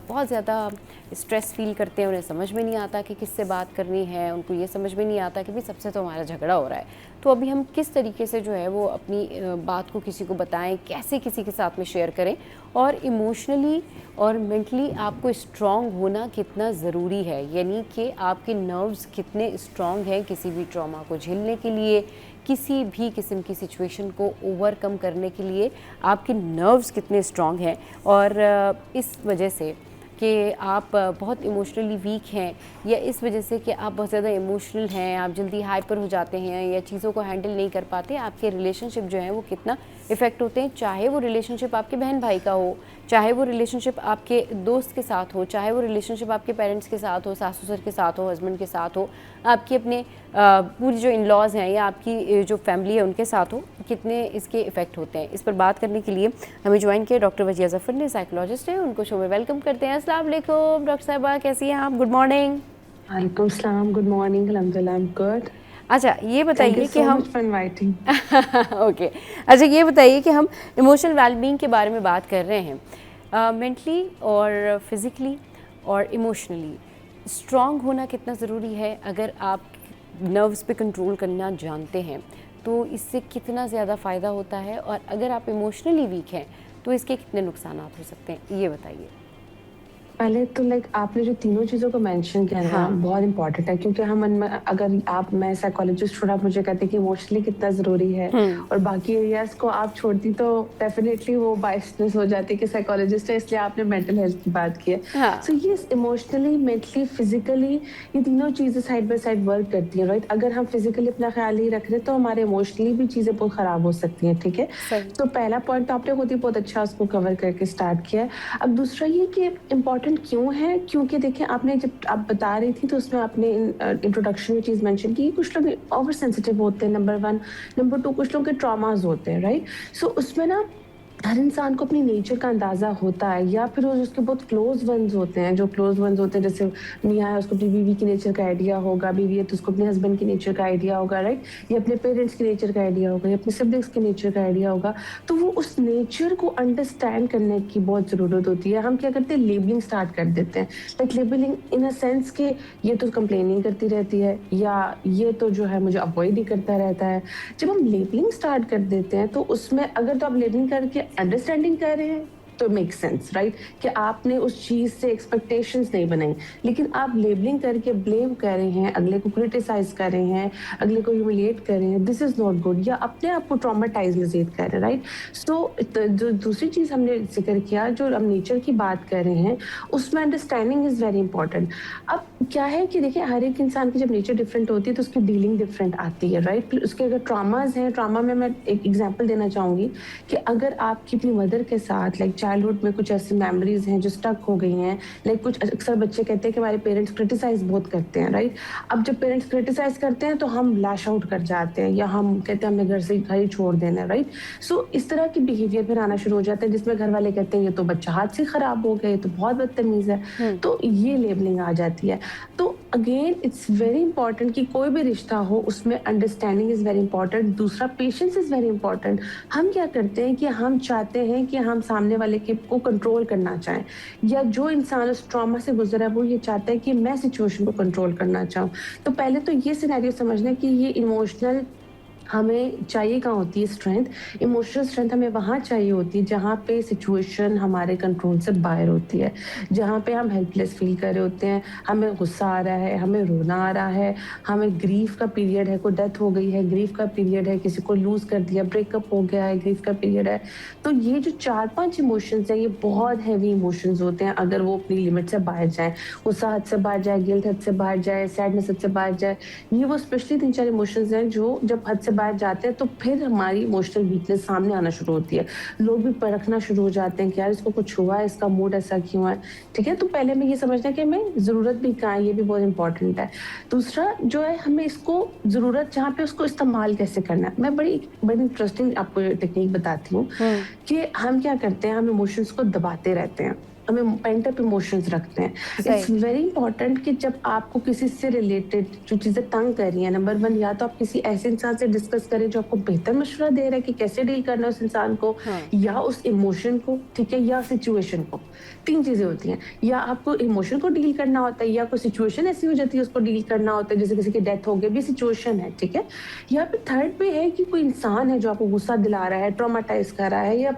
बहुत ज़्यादा स्ट्रेस फील करते हैं, उन्हें समझ में नहीं आता कि किससे बात करनी है, उनको ये समझ में नहीं आता कि भाई सबसे तो हमारा झगड़ा हो रहा है। तो अभी हम किस तरीके से जो है वो अपनी बात को किसी को बताएं, कैसे किसी के साथ में शेयर करें, और इमोशनली और मेंटली आपको स्ट्रॉन्ग होना कितना ज़रूरी है, यानी कि आपके नर्व्स कितने स्ट्रॉन्ग हैं किसी भी ट्रॉमा को झेलने के लिए, किसी भी किस्म की सिचुएशन को ओवरकम करने के लिए आपके नर्व्स कितने स्ट्रॉन्ग हैं। और इस वजह से कि आप बहुत इमोशनली वीक हैं, या इस वजह से कि आप बहुत ज़्यादा इमोशनल हैं, आप जल्दी हाइपर हो जाते हैं या चीज़ों को हैंडल नहीं कर पाते, आपके रिलेशनशिप जो हैं वो कितना इफ़ेक्ट होते हैं। चाहे वो रिलेशनशिप आपके बहन भाई का हो, चाहे वो रिलेशनशिप आपके दोस्त के साथ हो, चाहे वो रिलेशनशिप आपके पेरेंट्स के साथ हो, सास ससुर के साथ हो, हस्बैंड के साथ हो, आपकी अपने पूरी जो इन लॉज हैं या आपकी जो फैमिली है उनके साथ हो, कितने इसके इफ़ेक्ट होते हैं। इस पर बात करने के लिए हमें ज्वाइन किया डॉक्टर वजिया ज़फ़र ने, साइकोलॉजिस्ट है, उनको शो में वेलकम करते हैं। अस्सलाम वालेकुम डॉक्टर साहिबा, कैसी हैं आप? Good morning. वालेकुम सलाम, गुड मॉर्निंग, अल्हम्दुलिल्लाह आई एम गुड। अच्छा ये बताइए कि हम इनवाइटिंग ओके अच्छा ये बताइए कि हम इमोशनल वेलबींग के बारे में बात कर रहे हैं। मेंटली और फिज़िकली और इमोशनली स्ट्रॉन्ग होना कितना ज़रूरी है। अगर आप नर्व्स पे कंट्रोल करना जानते हैं तो इससे कितना ज़्यादा फ़ायदा होता है, और अगर आप इमोशनली वीक हैं तो इसके कितने नुकसान हो सकते हैं, ये बताइए। पहले तो आपने जो तीनों चीज़ों को मेंशन किया ना, हाँ। बहुत इंपॉर्टेंट है, क्योंकि अगर आप मैं साइकोलॉजिस्ट थोड़ा मुझे कहते हैं कि इमोशनली कितना ज़रूरी है और बाकी एरियाज़ को आप छोड़ती तो डेफिनेटली वो बायसनेस हो जाती है कि साइकोलॉजिस्ट है इसलिए आपने मेंटल हेल्थ की बात की है। हाँ। सो ये इमोशनली, मेंटली, फिजिकली ये तीनों चीज़ें साइड बाय साइड वर्क करती हैं, राइट? अगर हम फिजिकली अपना ख्याल नहीं रख रहे तो हमारे इमोशनली भी चीज़ें बहुत ख़राब हो सकती हैं, ठीक है? सही। तो पहला पॉइंट तो आपने खुद ही बहुत अच्छा उसको कवर करके स्टार्ट किया है। अब दूसरा ये कि इम्पोर्टेंट क्यों है, क्योंकि देखिए आपने जब आप बता रही थी तो उसमें आपने इंट्रोडक्शन में चीज़ मेंशन की, कुछ लोग ओवर सेंसिटिव होते हैं, नंबर 1। नंबर 2, कुछ लोगों के ट्रॉमास होते हैं, राइट? सो उसमें ना हर इंसान को अपनी नेचर का अंदाज़ा होता है, या फिर वो उसके बहुत क्लोज वंस होते हैं, जो क्लोज वंस होते हैं, जैसे मियाँ है उसको अपनी बीवी की नेचर का आइडिया होगा, बीवी है तो उसको अपने हस्बैंड की नेचर का आइडिया होगा, राइट? या अपने पेरेंट्स की नेचर का आइडिया होगा, या अपने सिबलिंग्स के नेचर का आइडिया होगा। तो वो उस नेचर को अंडरस्टैंड करने की बहुत ज़रूरत होती है। हम क्या करते हैं, लेबलिंग स्टार्ट कर देते हैं, लेबलिंग इन अ सेंस कि ये तो कंप्लेनिंग करती रहती है, या ये तो जो है मुझे अवॉइड ही करता रहता है। जब हम लेबलिंग स्टार्ट कर देते हैं तो उसमें अगर तो आप लेबलिंग करके अंडरस्टैंडिंग कर रहे हैं तो मेक सेंस, राइट? कि आपने उस चीज़ से एक्सपेक्टेशंस नहीं बनाई, लेकिन आप लेबलिंग करके ब्लेम कर रहे हैं, अगले को क्रिटिसाइज कर रहे हैं, अगले को ह्यूमिलिएट कर रहे हैं, दिस इज नॉट गुड, या अपने आप को ट्रॉमेटाइज मजीद कर रहे हैं, राइट? सो जो दूसरी चीज़ हमने जिक्र किया, जो हम नेचर की बात कर रहे हैं, उसमें अंडरस्टैंडिंग इज़ वेरी इंपॉर्टेंट। अब क्या है कि देखिए हर एक इंसान की जब नेचर डिफरेंट होती है तो उसकी डीलिंग डिफरेंट आती है, राइट? फिर उसके अगर ट्रामाज हैं, ट्रामा में मैं एक एग्जांपल देना चाहूँगी कि अगर आपकी अपनी मदर के साथ चाइल्डहुड में कुछ ऐसी मेमोरीज हैं जो स्टक हो गई हैं, कुछ अक्सर बच्चे कहते हैं कि हमारे पेरेंट्स क्रिटिसाइज बहुत करते हैं, राइट? अब जब पेरेंट्स क्रिटिसाइज करते हैं तो हम लैश आउट कर जाते हैं, या हम कहते हैं हमने घर से घर ही छोड़ देना है, राइट? सो इस तरह की बिहेवियर फिर आना शुरू हो जाते हैं जिसमें घर वाले कहते हैं ये तो बच्चा हाथ से खराब हो गया, ये तो बहुत बदतमीज है, तो ये लेबलिंग आ जाती है। तो अगेन इट्स वेरी इंपॉर्टेंट कि कोई भी रिश्ता हो उसमें अंडरस्टैंडिंग इज वेरी इंपॉर्टेंट, दूसरा पेशेंस इज वेरी इंपॉर्टेंट। हम क्या करते हैं कि हम चाहते हैं कि हम सामने वाले के को कंट्रोल करना चाहें, या जो इंसान उस ट्रॉमा से गुजरा है वो ये चाहता है कि मैं सिचुएशन को कंट्रोल करना चाहूँ। तो पहले तो ये सिनेरियो समझना कि ये इमोशनल हमें चाहिए कहाँ होती है स्ट्रेंथ, इमोशनल स्ट्रेंथ हमें वहाँ चाहिए होती है जहाँ पे सिचुएशन हमारे कंट्रोल से बाहर होती है, जहाँ पे हम हेल्पलेस फील कर रहे होते हैं, हमें गुस्सा आ रहा है, हमें रोना आ रहा है, हमें ग्रीफ का पीरियड है, कोई डेथ हो गई है, ग्रीफ का पीरियड है, किसी को लूज कर दिया, ब्रेकअप हो गया है, ग्रीफ का पीरियड है। तो ये जो 4-5 इमोशंस हैं ये बहुत हैवी इमोशंस होते हैं अगर वो अपनी लिमिट से बाहर जाए, गुस्सा हद से बाहर जाए, गिल्ट हद से बाहर जाए, सैडनेस हद से बाहर जाए। ये वो स्पेशली 3-4 इमोशंस हैं जो जब हद से बाहर जाते हैं तो फिर हमारी इमोशनल वीकनेस सामने आना शुरू होती है। लोग भी परखना शुरू हो जाते हैं कि यार इसको कुछ हुआ है, इसका मूड ऐसा क्यों है, ठीक है? तो पहले हमें ये समझना कि हमें ज़रूरत भी कहाँ है, ये भी बहुत इंपॉर्टेंट है। दूसरा जो है हमें इसको ज़रूरत जहाँ पे उसको इस्तेमाल कैसे करना है, मैं बड़ी इंटरेस्टिंग आपको टेक्निक बताती हूँ कि हम क्या करते हैं, हम इमोशंस को दबाते रहते हैं, हमें पेंट अप इमोशंस रखते हैं। इट्स वेरी इंपॉर्टेंट कि जब आपको किसी से रिलेटेड जो चीज़ें तंग कर रही हैं, नंबर 1 या तो आप किसी ऐसे इंसान से डिस्कस करें जो आपको बेहतर मशवरा दे रहा है कि कैसे डील करना है उस इंसान को, या उस इमोशन को, ठीक है, या सिचुएशन को। 3 चीज़ें होती हैं, या आपको इमोशन को डील करना होता है, या कोई सिचुएशन ऐसी हो जाती है उसको डील करना होता है, जैसे किसी की डेथ हो गई भी सिचुएशन है, ठीक है? या फिर थर्ड पे है कि कोई इंसान है जो आपको गुस्सा दिला रहा है, ट्रॉमाटाइज कर रहा है, या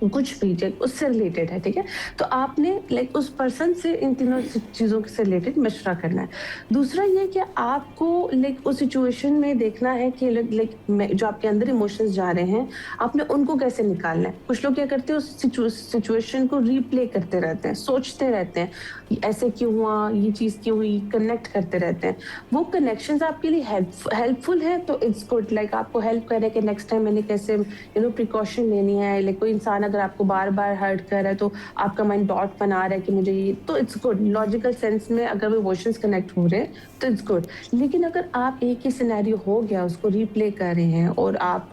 कुछ भी उससे रिलेटेड है, ठीक है? तो आपने उस पर्सन से इन तीनों चीज़ों से रिलेटेड मशवरा करना है। दूसरा ये कि आपको उस सिचुएशन में देखना है कि जो आपके अंदर इमोशंस जा रहे हैं आपने उनको कैसे निकालना है। कुछ लोग क्या करते हैं उस सिचुएशन को रीप्ले करते रहते हैं, सोचते रहते हैं ऐसे क्यों हुआ, ये चीज़ क्यों हुई, कनेक्ट करते रहते हैं। वो कनेक्शंस आपके लिए हेल्पफुल है तो इट्स गुड, आपको हेल्प करे कि नेक्स्ट टाइम मैंने कैसे प्रिकॉशन लेनी है। कोई इंसान अगर आपको बार बार हर्ट कर रहा है तो आपका माइंड डॉट बना रहा है कि मुझे ये, तो इट्स गुड। लॉजिकल सेंस में अगर वो इमोशंस कनेक्ट हो रहे हैं तो इट्स गुड। लेकिन अगर आप एक ही सिनेरियो हो गया उसको रीप्ले कर रहे हैं और आप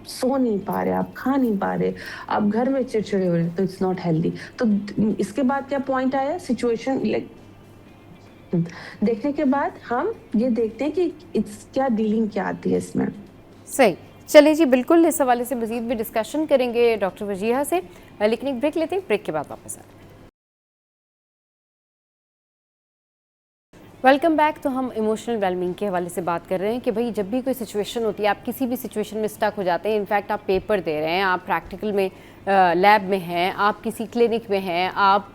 सो नहीं पा रहे, आप खा नहीं पा रहे, आप घर में चिड़चिड़े हो रहे, तो इट्स नॉट हेल्दी। तो इसके बाद क्या पॉइंट आया, सिचुएशन देखने के बाद हम ये देखते हैं कि इट्स क्या डीलिंग क्या आती है इसमें। सही, चलिए जी, बिल्कुल इस हवाले से मजीद भी डिस्कशन करेंगे डॉक्टर वजीहा से, लेकिन एक ब्रेक लेते हैं, ब्रेक के बाद वापस आते हैं। Welcome back. तो हम इमोशनल वेलबींग के हवाले से बात कर रहे हैं कि भाई जब भी कोई सिचुएशन होती है, आप किसी भी सिचुएशन में स्टक हो जाते हैं, इनफैक्ट आप पेपर दे रहे हैं, आप प्रैक्टिकल में लैब में हैं, आप किसी क्लिनिक में हैं, आप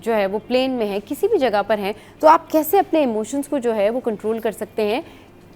जो है वो प्लेन में हैं, किसी भी जगह पर हैं, तो आप कैसे अपने इमोशंस को जो है वो कंट्रोल कर सकते हैं?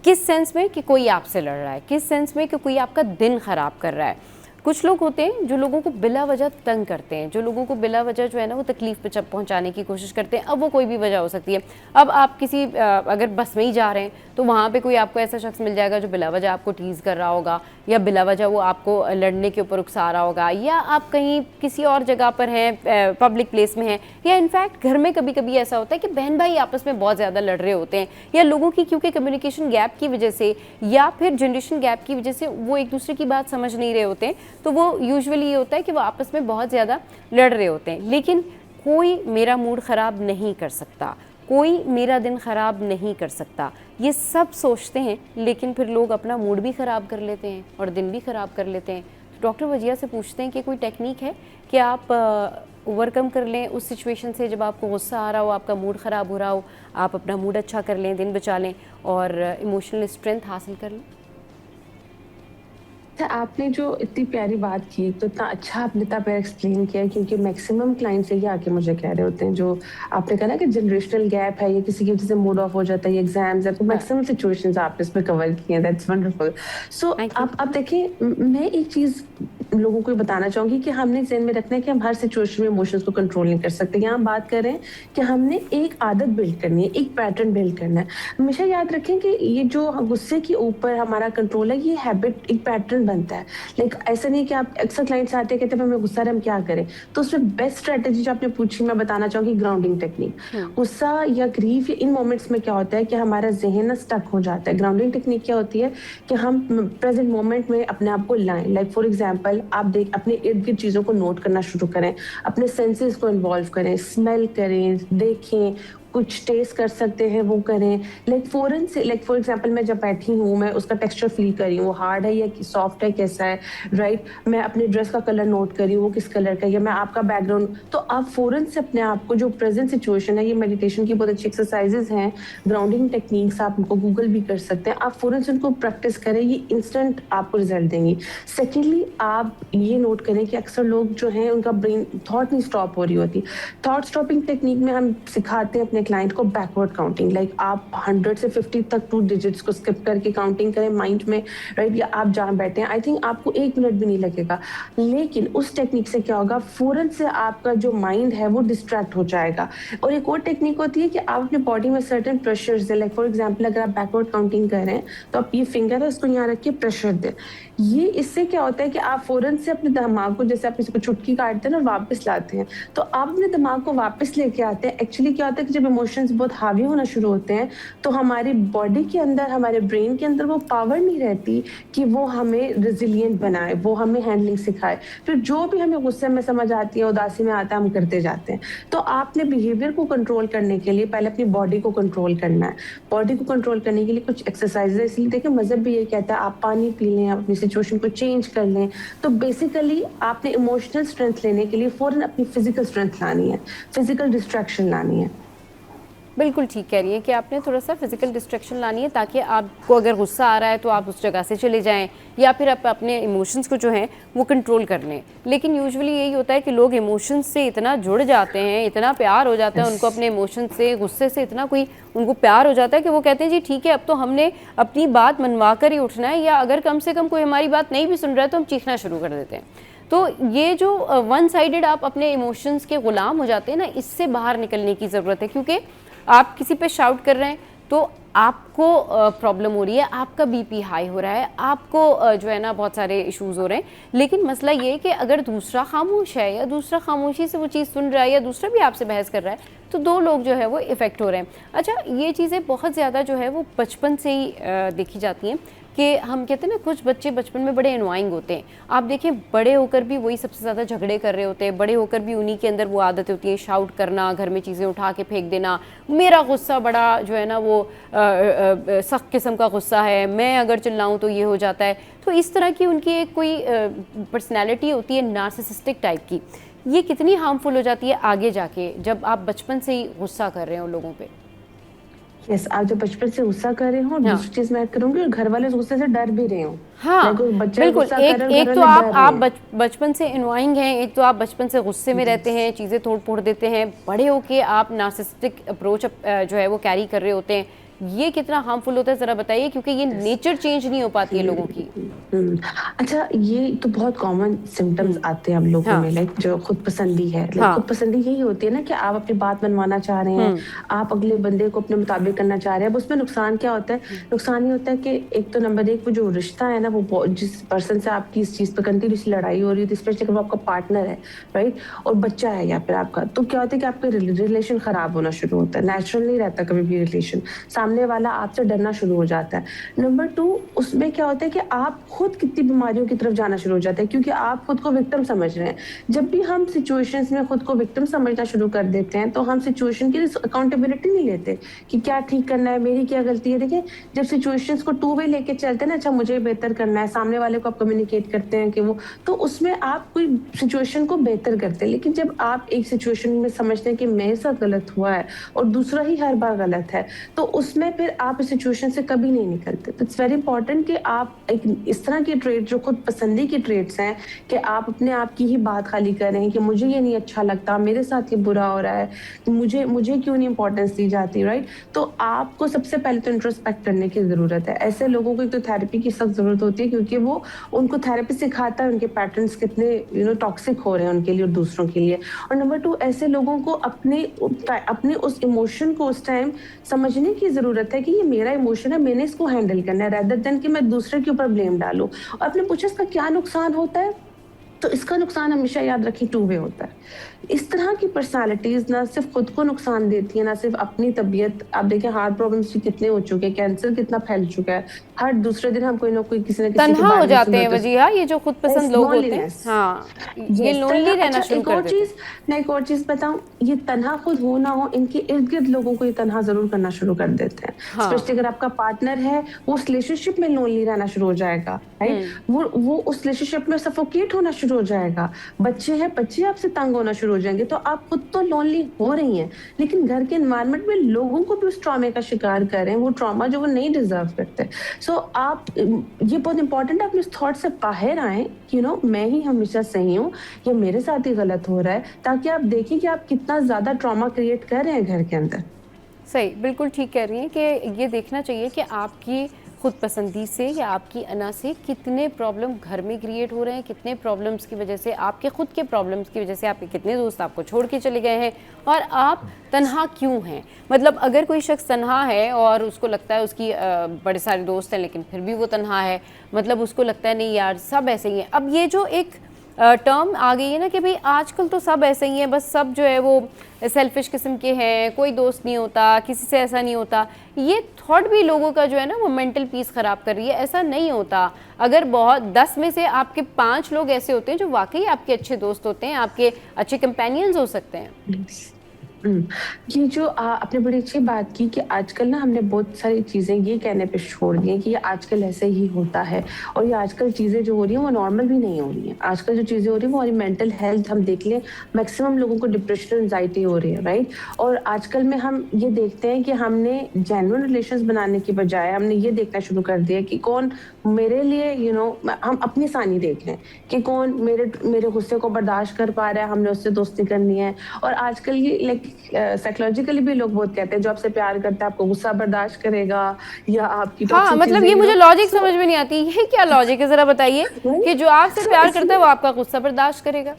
किस सेंस में कि कोई आपसे लड़ रहा है, किस सेंस में कि कोई आपका दिन ख़राब कर रहा है। कुछ लोग होते हैं जो लोगों को बिला वजह तंग करते हैं, जो लोगों को बिला वजह जो है ना वो तकलीफ पे पहुंचाने की कोशिश करते हैं। अब वो कोई भी वजह हो सकती है। अब आप किसी अगर बस में ही जा रहे हैं तो वहाँ पे कोई आपको ऐसा शख्स मिल जाएगा जो बिला वजह आपको टीज़ कर रहा होगा, या बिला वजह वो आपको लड़ने के ऊपर उकसा रहा होगा, या आप कहीं किसी और जगह पर हैं, पब्लिक प्लेस में हैं, या इनफैक्ट घर में कभी कभी ऐसा होता है कि बहन भाई आपस में बहुत ज़्यादा लड़ रहे होते हैं, या लोगों की क्योंकि कम्युनिकेशन गैप की वजह से या फिर जनरेशन गैप की वजह से वो एक दूसरे की बात समझ नहीं रहे होते हैं, तो वो यूजुअली ये होता है कि वो आपस में बहुत ज़्यादा लड़ रहे होते हैं। लेकिन कोई मेरा मूड ख़राब नहीं कर सकता, कोई मेरा दिन ख़राब नहीं कर सकता, ये सब सोचते हैं, लेकिन फिर लोग अपना मूड भी ख़राब कर लेते हैं और दिन भी ख़राब कर लेते हैं। डॉक्टर वजिया से पूछते हैं कि कोई टेक्निक है कि आप ओवरकम कर लें उस सिचुएशन से, जब आपको गुस्सा आ रहा हो, आपका मूड ख़राब हो रहा हो, आप अपना मूड अच्छा कर लें, दिन बचा लें और इमोशनल स्ट्रेंथ हासिल कर लें? अच्छा, आपने जो इतनी प्यारी बात की, तो इतना अच्छा आपने इतना प्यार एक्सप्लेन किया, क्योंकि मैक्सिमम क्लाइंट्स यही आके मुझे कह रहे होते हैं, जो आपने कहा ना कि जनरेशनल गैप है, या किसी की वजह से मूड ऑफ हो जाता है, एग्जाम्स है, तो मैक्सिमम सिचुएशंस आपने इसमें कवर किए हैं। That's wonderful. So Thank you. आप देखिए, मैं एक चीज़ लोगों को बताना चाहूँगी कि हमने ज़हन में रखना है कि हम हर सिचुएशन में इमोशंस को कंट्रोल नहीं कर सकते। यहाँ हम बात कर रहे हैं कि हमने एक आदत बिल्ड करनी है, एक पैटर्न बिल्ड करना है। हमेशा याद रखें कि ये जो गुस्से के ऊपर हमारा कंट्रोल है, ये हैबिट, एक पैटर्न बनता है। लाइक ऐसा नहीं कि आप, अक्सर क्लाइंट्स आते हैं कहते हैं हमें गुस्सा है, हम क्या करें? तो उसमें बेस्ट स्ट्रेटेजी जो आपने पूछी, मैं बताना चाहूँगी ग्राउंडिंग टेक्निक। गुस्सा या ग्रीफ इन मोमेंट्स में क्या होता है कि हमारा ज़हन स्टक हो जाता है। ग्राउंडिंग टेक्निक क्या होती है कि हम प्रेजेंट मोमेंट में अपने आप को लाएं। लाइक फॉर एग्जांपल, आप अपने इर्द गिर्द चीज़ों को नोट करना शुरू करें, अपने सेंसेस को इन्वॉल्व करें, स्मेल करें, देखें, कुछ टेस्ट कर सकते हैं वो करें। लाइक फ़ौरन से, लाइक फॉर एग्जांपल, मैं जब बैठी हूँ, मैं उसका टेक्सचर फील कर रही हूँ, वो हार्ड है या सॉफ्ट है, कैसा है, राइट? मैं अपने ड्रेस का कलर नोट कर रही हूँ, वो किस कलर का है, या मैं आपका बैकग्राउंड। तो आप फ़ौरन से अपने आप को, जो प्रेजेंट सिचुएशन है, ये मेडिटेशन की बहुत अच्छी एक्सरसाइजेज हैं, ग्राउंडिंग टेक्निक्स, आप उनको गूगल भी कर सकते हैं। आप फ़ौरन से उनको प्रैक्टिस करें, ये इंस्टेंट आपको रिजल्ट देंगी। सेकेंडली, आप ये नोट करें कि अक्सर लोग जो हैं, उनका ब्रेन थॉट नहीं स्टॉप हो रही होती। थॉट स्टॉपिंग टेक्निक में हम सिखाते हैं अपने क्लाइंट को बैकवर्ड काउंटिंग। लाइक आप 100 से 50 तक 2 डिजिट्स को स्किप करके काउंटिंग करें माइंड में, राइट? या आप जहाँ बैठे हैं, आई थिंक आपको 1 मिनट भी नहीं लगेगा। लेकिन उस टेक्निक से क्या होगा, फौरन से आपका जो माइंड है वो डिस्ट्रैक्ट हो जाएगा। और एक और टेक्निक होती है कि आप अपने बॉडी में सर्टेन प्रेशर्स दें। लाइक फॉर एग्जाम्पल, अगर आप बैकवर्ड काउंटिंग कर रहे हैं, तो आप ये फिंगर है, इसको यहाँ रख के प्रेशर दें। ये इससे क्या होता है कि आप फौरन से अपने दिमाग को, जैसे आप किसी को चुटकी काटते हैं ना, वापस लाते हैं, तो आप अपने दिमाग को वापस लेके आते हैं। एक्चुअली क्या होता है कि जब इमोशंस बहुत हावी होना शुरू होते हैं, तो हमारी बॉडी के अंदर, हमारे ब्रेन के अंदर वो पावर नहीं रहती कि वो हमें रिजिलियंट बनाए, वो हमें हैंडलिंग सिखाए। फिर जो भी हमें गुस्से में समझ आती है, उदासी में आता है, हम करते जाते हैं। तो आपने बिहेवियर को कंट्रोल करने के लिए पहले अपनी बॉडी को कंट्रोल करना है। बॉडी को कंट्रोल करने के लिए कुछ एक्सरसाइज है। इसलिए देखिए, मजहब भी ये कहता है आप पानी पी लें, अपनी सिचुएशन को चेंज कर लें। तो बेसिकली आपने इमोशनल स्ट्रेंथ लेने के लिए फौरन अपनी फिजिकल स्ट्रेंथ लानी है, फिजिकल डिस्ट्रैक्शन लानी है। बिल्कुल ठीक कह रही हैं कि आपने थोड़ा सा फिजिकल डिस्ट्रैक्शन लानी है, ताकि आपको अगर गुस्सा आ रहा है तो आप उस जगह से चले जाएं, या फिर आप अपने इमोशंस को जो हैं वो कंट्रोल कर लें। लेकिन यूजुअली यही होता है कि लोग इमोशंस से इतना जुड़ जाते हैं, इतना प्यार हो जाता है उनको अपने इमोशंस से, गुस्से से इतना कोई उनको प्यार हो जाता है कि वो कहते हैं जी ठीक है, अब तो हमने अपनी बात मनवा कर ही उठना है, या अगर कम से कम कोई हमारी बात नहीं भी सुन रहा है तो हम चीखना शुरू कर देते हैं। तो ये जो वन साइडेड आप अपने इमोशंस के गुलाम हो जाते हैं ना, इससे बाहर निकलने की ज़रूरत है। क्योंकि आप किसी पे शाउट कर रहे हैं तो आपको प्रॉब्लम हो रही है, आपका बीपी हाई हो रहा है, आपको जो है ना बहुत सारे इश्यूज़ हो रहे हैं। लेकिन मसला ये है कि अगर दूसरा खामोश है, या दूसरा खामोशी से वो चीज़ सुन रहा है, या दूसरा भी आपसे बहस कर रहा है, तो 2 लोग जो है वो इफ़ेक्ट हो रहे हैं। अच्छा, ये चीज़ें बहुत ज़्यादा जो है वो बचपन से ही देखी जाती हैं कि हम कहते हैं ना, कुछ बच्चे बचपन में बड़े एनवाइंग होते हैं। आप देखें, बड़े होकर भी वही सबसे ज़्यादा झगड़े कर रहे होते हैं, बड़े होकर भी उन्हीं के अंदर वो आदतें होती हैं, शाउट करना, घर में चीज़ें उठा के फेंक देना। मेरा गुस्सा बड़ा जो है ना वो सख्त किस्म का गुस्सा है, मैं अगर चिल्लाऊँ तो ये हो जाता है। तो इस तरह की उनकी एक कोई पर्सनैलिटी होती है नार्सिसिस्टिक टाइप की। ये कितनी हार्मफुल हो जाती है आगे जाके, जब आप बचपन से ही गुस्सा कर रहे हो लोगों पर? यस, आप जब बचपन से गुस्सा कर रहे हो और हाँ दूसरी चीज मैं ऐड करूंगी और घर वाले उस गुस्से से डर भी रहे हो। हाँ, कोई बच्चा बिल्कुल। गुस्सा कर एक रहा है और घर एक तो वाले आप डर रहे आप हैं। बचपन से एनोइंग हैं, एक तो आप बचपन से गुस्से में रहते हैं, चीज़ें तोड़-फोड़ देते हैं, बड़े होके आप नार्सिसिस्टिक अप्रोच जो है वो कैरी कर रहे होते हैं। ये कितना हार्मफुल होता है ज़रा बताइए, क्योंकि ये नेचर चेंज नहीं हो पाती है लोगों की। हम्म, अच्छा, ये तो बहुत कॉमन सिम्टम्स हुँ, आते हैं हम लोगों में, हाँ, लाइक जो खुद पसंदी है, लाइक हाँ, खुद पसंदी यही होती है ना कि आप अपनी बात मनवाना चाह रहे हैं, हुँ, आप अगले बंदे को अपने मुताबिक करना चाह रहे हैं। अब उसमें नुकसान क्या होता है? हुँ, नुकसान ये होता है कि एक तो नंबर एक, वो जो रिश्ता है ना, जिस पर्सन से आपकी इस चीज पर कंटिन्यूसली लड़ाई हो रही है, स्पेशली अगर वो आपका पार्टनर है, राइट, और बच्चा है या फिर आपका, तो क्या होता है कि आपका रिलेशन खराब होना शुरू होता है। नेचुरल नहीं रहता कभी भी रिलेशन, सामने वाला आपसे डरना शुरू हो जाता है। नंबर टू, उसमें क्या होता है कि आप खुद कितनी बीमारियों की तरफ जाना शुरू हो जाते हैं, क्योंकि आप खुद को विक्टिम समझ रहे हैं। जब भी हम सिचुएशंस में खुद को विक्टिम समझना शुरू कर देते हैं, तो हम सिचुएशन की अकाउंटेबिलिटी नहीं लेते कि क्या ठीक करना है, मेरी क्या गलती है। देखिए, जब सिचुएशंस को टू वे लेके चलते हैं ना, अच्छा मुझे बेहतर करना है, सामने वाले को आप कम्युनिकेट करते हैं कि वो, तो उसमें आप कोई सिचुएशन को बेहतर करते हैं। लेकिन जब आप एक सिचुएशन में समझते हैं कि मेरे साथ गलत हुआ है और दूसरा ही हर बार गलत है, तो उसमें फिर आप इस सिचुएशन से कभी नहीं निकलते। तो इट्स वेरी इंपॉर्टेंट कि आप एक इस तरह की ट्रेड, जो खुद पसंदी की ट्रेड्स हैं, कि आप अपने आप की ही बात खाली कर रहे हैं कि मुझे ये नहीं अच्छा लगता, मेरे साथ ये बुरा हो रहा है, मुझे मुझे क्यों नहीं इंपॉर्टेंस दी जाती, राइट। तो आपको सबसे पहले तो इंट्रोस्पेक्ट करने की जरूरत है। ऐसे लोगों को एक तो थेरेपी की सख्त जरूरत होती है, क्योंकि वो, उनको थेरेपी सिखाता है उनके पैटर्न्स कितने टॉक्सिक हो रहे हैं उनके लिए और दूसरों के लिए। और नंबर टू, ऐसे लोगों को अपने उस इमोशन को उस टाइम समझने की जरूरत है कि ये मेरा इमोशन है, मैंने इसको हैंडल करना है, रेदर देन कि मैं दूसरे के ऊपर ब्लेम डालूं। और आपने पूछा इसका क्या नुकसान होता है, तो इसका नुकसान हमेशा याद रखें टू वे होता है। इस तरह की पर्सनालिटीज ना सिर्फ खुद को नुकसान देती है, ना सिर्फ अपनी तबीयत। आप देखें हार्ट प्रॉब्लम्स भी कितने हो चुके हैं, कैंसर कितना फैल चुका है, हर दूसरे दिन हम कोई ना कोई किसी ना किसी के तन्हा हो बारे में जाते सुन हैं रहे वजीहा, ये जो खुद पसंद लोग होते हैं। लोनलीनेस। हाँ, ये यस, लोनली तन्हा। रहना अच्छा, शुरू एक कर और देते हैं। चीज, मैं एक और चीज बताऊं, ये तन्हा खुद हो ना हो, इनके इर्द गिर्द लोगों को ये तन्हा जरूर करना शुरू कर देते हैं। हाँ, स्पेशली अगर आपका पार्टनर है, वो उस रिलेशनशिप में लोनली रहना शुरू हो जाएगा, राइट। हुँ, वो उस रिलेशनशिप में सफोकेट होना शुरू हो जाएगा। बच्चे हैं, बच्चे आपसे तंग होना शुरू हो जाएंगे। तो आप खुद तो लोनली हो रही हैं, लेकिन घर के एनवायरनमेंट में लोगों को भी उस ट्रॉमे का शिकार कर रहे हैं, वो ट्रॉमा जो वो नहीं डिजर्व करते। सो आप, ये बहुत इंपॉर्टेंट है, अपने इस थॉट से बाहर आए कि मैं ही हमेशा सही हूँ, या मेरे साथ ही गलत हो रहा है, ताकि आप देखें कि आप कितना ज्यादा ट्रॉमा क्रिएट कर रहे हैं घर के अंदर। सही, बिल्कुल ठीक कह रही हैं कि ये देखना चाहिए कि आपकी खुद पसंदी से या आपकी अना से कितने प्रॉब्लम घर में क्रिएट हो रहे हैं, कितने प्रॉब्लम्स की वजह से, आपके खुद के प्रॉब्लम्स की वजह से आपके कितने दोस्त आपको छोड़ के चले गए हैं, और आप तन्हा क्यों हैं। मतलब अगर कोई शख्स तन्हा है और उसको लगता है उसकी बड़े सारे दोस्त हैं लेकिन फिर भी वो तन्हा है, मतलब उसको लगता है नहीं यार सब ऐसे ही हैं। अब ये जो एक टर्म आ गई है ना कि भाई आजकल तो सब ऐसे ही हैं, बस सब जो है वो सेल्फिश किस्म के हैं, कोई दोस्त नहीं होता, किसी से ऐसा नहीं होता, ये थॉट भी लोगों का जो है ना वो मेंटल पीस ख़राब कर रही है। ऐसा नहीं होता। अगर बहुत 10 में से आपके 5 लोग ऐसे होते हैं जो वाकई आपके अच्छे दोस्त होते हैं, आपके अच्छे कंपेनियंस हो सकते हैं। हम्म, ये जो आपने बड़ी अच्छी बात की कि आजकल ना हमने बहुत सारी चीजें ये कहने पे छोड़ दी हैं कि ये आजकल ऐसे ही होता है, और ये आजकल चीजें जो हो रही हैं वो नॉर्मल भी नहीं हो रही हैं। आजकल जो चीजें हो रही हैं वो हमारी मेंटल हेल्थ, हम देख लें, मैक्सिमम लोगों को डिप्रेशन, एंजाइटी हो रही है, राइट। और आजकल में हम ये देखते हैं कि हमने जेन्युइन रिलेशंस बनाने की बजाय हमने ये देखना शुरू कर दिया कि कौन मेरे लिए हम अपनी सानी देख लें कि कौन मेरे मेरे गुस्से को बर्दाश्त कर पा रहा है, हमने उससे दोस्ती करनी है। और आजकल ये लाइक साइकोलॉजिकली भी लोग बहुत कहते हैं जो आपसे प्यार करता है आपको गुस्सा बर्दाश्त करेगा, या आपकी हाँ, टॉक्सिक मतलब चीजें, ये मुझे लॉजिक समझ में नहीं आती, ये क्या लॉजिक है ज़रा बताइए कि जो आपसे सो प्यार करता है वो इसलिए आपका गुस्सा बर्दाश्त करेगा।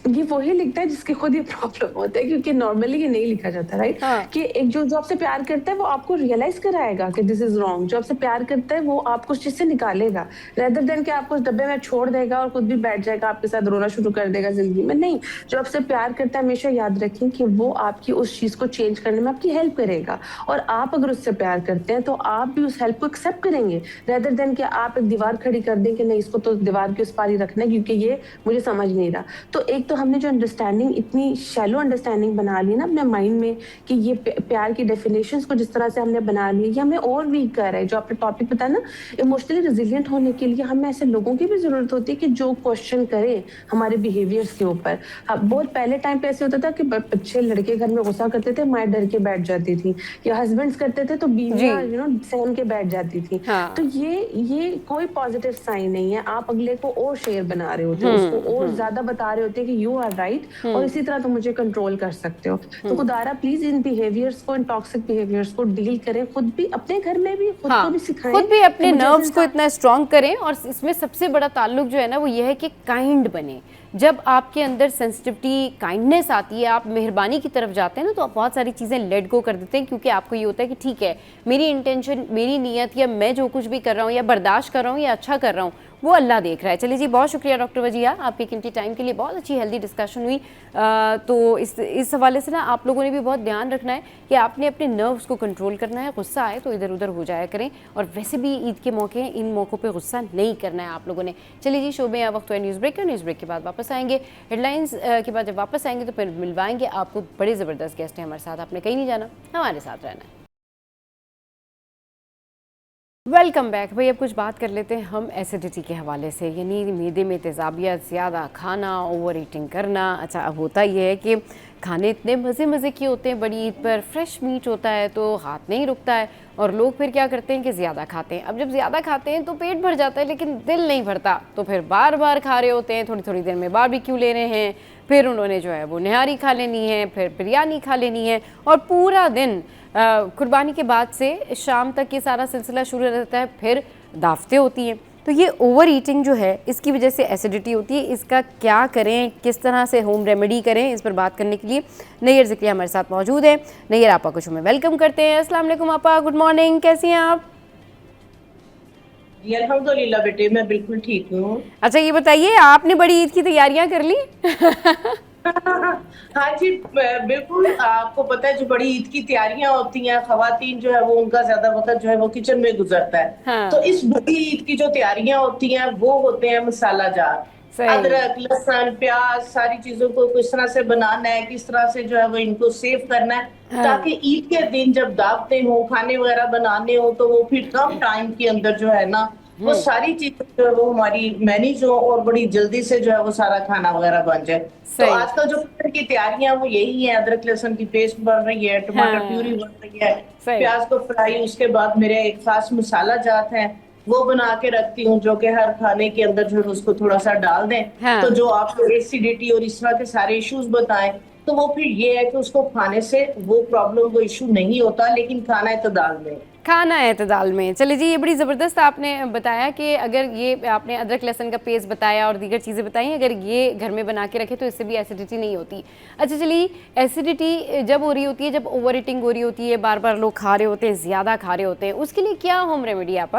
ये वही लिखता है जिसके खुद ये प्रॉब्लम होता है, क्योंकि नॉर्मली ये नहीं लिखा जाता, राइट। हाँ, कि एक जो आपसे प्यार करता है वो आपको रियलाइज कराएगा कि दिस इज रॉन्ग। जो आपसे प्यार करता है वो आपको उस चीज से निकालेगा, रेदर देन कि आपको उस डब्बे में छोड़ देगा और खुद भी बैठ जाएगा आपके साथ रोना शुरू कर देगा जिंदगी में। नहीं, जो आपसे प्यार करता है हमेशा याद रखें कि वो आपकी उस चीज को चेंज करने में आपकी हेल्प करेगा। और आप अगर उससे प्यार करते हैं तो आप भी उस हेल्प को एक्सेप्ट करेंगे, रेदर देन कि आप एक दीवार खड़ी कर दें कि नहीं, इसको तो दीवार के उस पार ही रखना है क्योंकि ये मुझे समझ नहीं रहा। तो एक तो तो हमने जो अंडरस्टैंडिंग, इतनी शैलो अंडरस्टैंडिंग बना ली ना अपने माइंड में कि ये प्यार की डेफिनेशंस को जिस तरह से हमने बना ली, ये हमें और वीक कर रहा है। जो आपने टॉपिक बताया ना, इमोशनली रेजिलिएंट होने के लिए हमें ऐसे लोगों की भी जरूरत होती है कि जो क्वेश्चन करें हमारे बिहेवियर्स के ऊपर। बहुत पहले टाइम पे ऐसे होता था कि बच्चे लड़के घर में गुस्सा करते थे, माँ डर के बैठ जाती थी, या हस्बैंड्स करते थे तो बीवियां सहम के बैठ जाती थी। तो ये कोई पॉजिटिव साइन नहीं है। आप अगले को और शेयर बना रहे होते हो, उसको और ज्यादा बता रहे होते हैं कि यू आर राइट, और इसी तरह तुम मुझे कंट्रोल कर सकते हो। तो खुदारा प्लीज इन बिहेवियर्स को, इन टॉक्सिक बिहेवियर्स को डील करें, खुद भी अपने घर में भी खुद को भी सिखाएं, खुद भी अपने नर्व्स को इतना स्ट्रांग करें। और इसमें सबसे बड़ा ताल्लुक जो है ना वो ये है कि काइंड बने। जब आपके अंदर सेंसिटिविटी, काइंडनेस आती है, आप मेहरबानी की तरफ जाते हैं ना, तो आप बहुत सारी चीज़ें लेट गो कर देते हैं, क्योंकि आपको ये होता है कि ठीक है, मेरी इंटेंशन, मेरी नीयत, या मैं जो कुछ भी कर रहा हूँ या बर्दाश्त कर रहा हूँ या अच्छा कर रहा हूँ, वो अल्लाह देख रहा है। चलिए जी, बहुत शुक्रिया डॉक्टर वजिया, आपके कीमती टाइम के लिए। बहुत अच्छी हेल्दी डिस्कशन हुई। तो इस हवाले से ना आप लोगों ने भी बहुत ध्यान रखना है कि आपने अपने नर्व्स को कंट्रोल करना है। गुस्सा आए तो इधर उधर हो जाया करें, और वैसे भी ईद के मौके हैं, इन मौक़ों पे गुस्सा नहीं करना है आप लोगों ने। चलिए जी, शो में या वक्त हुआ न्यूज़ ब्रेक का। न्यूज़ ब्रेक के बाद वापस आएंगे, हेडलाइंस के बाद जब वापस आएंगे तो फिर मिलवाएंगे आपको बड़े ज़बरदस्त गेस्ट हैं हमारे साथ। आपने कहीं नहीं जाना, हमारे साथ रहना है। Welcome back. भाई अब कुछ बात कर लेते हैं हम एसिडिटी के हवाले से, यानी मैदे में तेज़ाबियत, ज़्यादा खाना, ओवर ईटिंग करना। अच्छा, अब होता ये है कि खाने इतने मज़े मज़े के होते हैं बड़ी ईद पर, फ्रेश मीट होता है तो हाथ नहीं रुकता है, और लोग फिर क्या करते हैं कि ज़्यादा खाते हैं। अब जब ज़्यादा खाते हैं तो पेट भर जाता है लेकिन दिल नहीं भरता, तो फिर बार बार खा रहे होते हैं। थोड़ी थोड़ी देर में बारबेक्यू ले रहे हैं, फिर उन्होंने जो है वो निहारी खा लेनी है, फिर बिरयानी खा लेनी है, और पूरा दिन कुर्बानी के बाद से शाम तक ये सारा सिलसिला शुरू रहता है। फिर दावतें होती हैं। तो ये ओवर ईटिंग जो है, इसकी वजह से एसिडिटी होती है। इसका क्या करें, किस तरह से होम रेमेडी करें, इस पर बात करने के लिए नैयर ज़िक्रिया हमारे साथ मौजूद है। नैयर आपा को शो में वेलकम करते हैं। अस्सलाम वालेकुम आपा, गुड मॉर्निंग, कैसी हैं आप? जी अल्हम्दुलिल्लाह बेटे, मैं बिल्कुल ठीक हूँ। अच्छा, ये बताइए, आपने बड़ी ईद की तैयारियां कर ली? हाँ जी, बिल्कुल। आपको पता है, जो बड़ी ईद की तैयारियां होती हैं, खवातीन जो है वो, उनका ज्यादा वक्त जो है वो किचन में गुजरता है। हाँ। तो इस बड़ी ईद की जो तैयारियां होती हैं वो होते हैं मसाला जार। अदरक, लहसुन, प्याज, सारी चीजों को किस तरह से बनाना है, किस तरह से जो है वो इनको सेव करना है, ताकि ईद के दिन जब दावतें हो, खाने वगैरह बनाने हो, तो वो फिर कम टाइम के अंदर जो है ना वो सारी चीजें जो है वो हमारी मैनेज हो, और बड़ी जल्दी से जो है वो सारा खाना वगैरह बन जाए। तो आजकल जो की तैयारियां वो यही है, अदरक लहसुन की पेस्ट बन रही है, टमाटर प्यूरी बन रही है, प्याज को फ्राई, उसके बाद मेरे एक खास मसाला जात है वो बना के रखती हूँ, जो कि हर खाने के अंदर जो है उसको थोड़ा सा डाल दें। तो जो आपको एसिडिटी और इस तरह के सारे इश्यूज बताएं, तो वो फिर ये है कि उसको खाने से वो प्रॉब्लम, वो इशू नहीं होता, लेकिन खाना इत्तेदाल में, खाना एतदाल में। चलिए जी, ये बड़ी ज़बरदस्त आपने बताया कि अगर ये आपने अदरक लहसुन का पेस्ट बताया और दीगर चीज़ें बताई, अगर ये घर में बना के रखे तो इससे भी एसिडिटी नहीं होती। अच्छा चलिए, एसिडिटी जब हो रही होती है, जब ओवर ईटिंग हो रही होती है, बार बार लोग खा रहे होते हैं, ज़्यादा खा रहे होते हैं, उसके लिए क्या होम रेमेडी आप?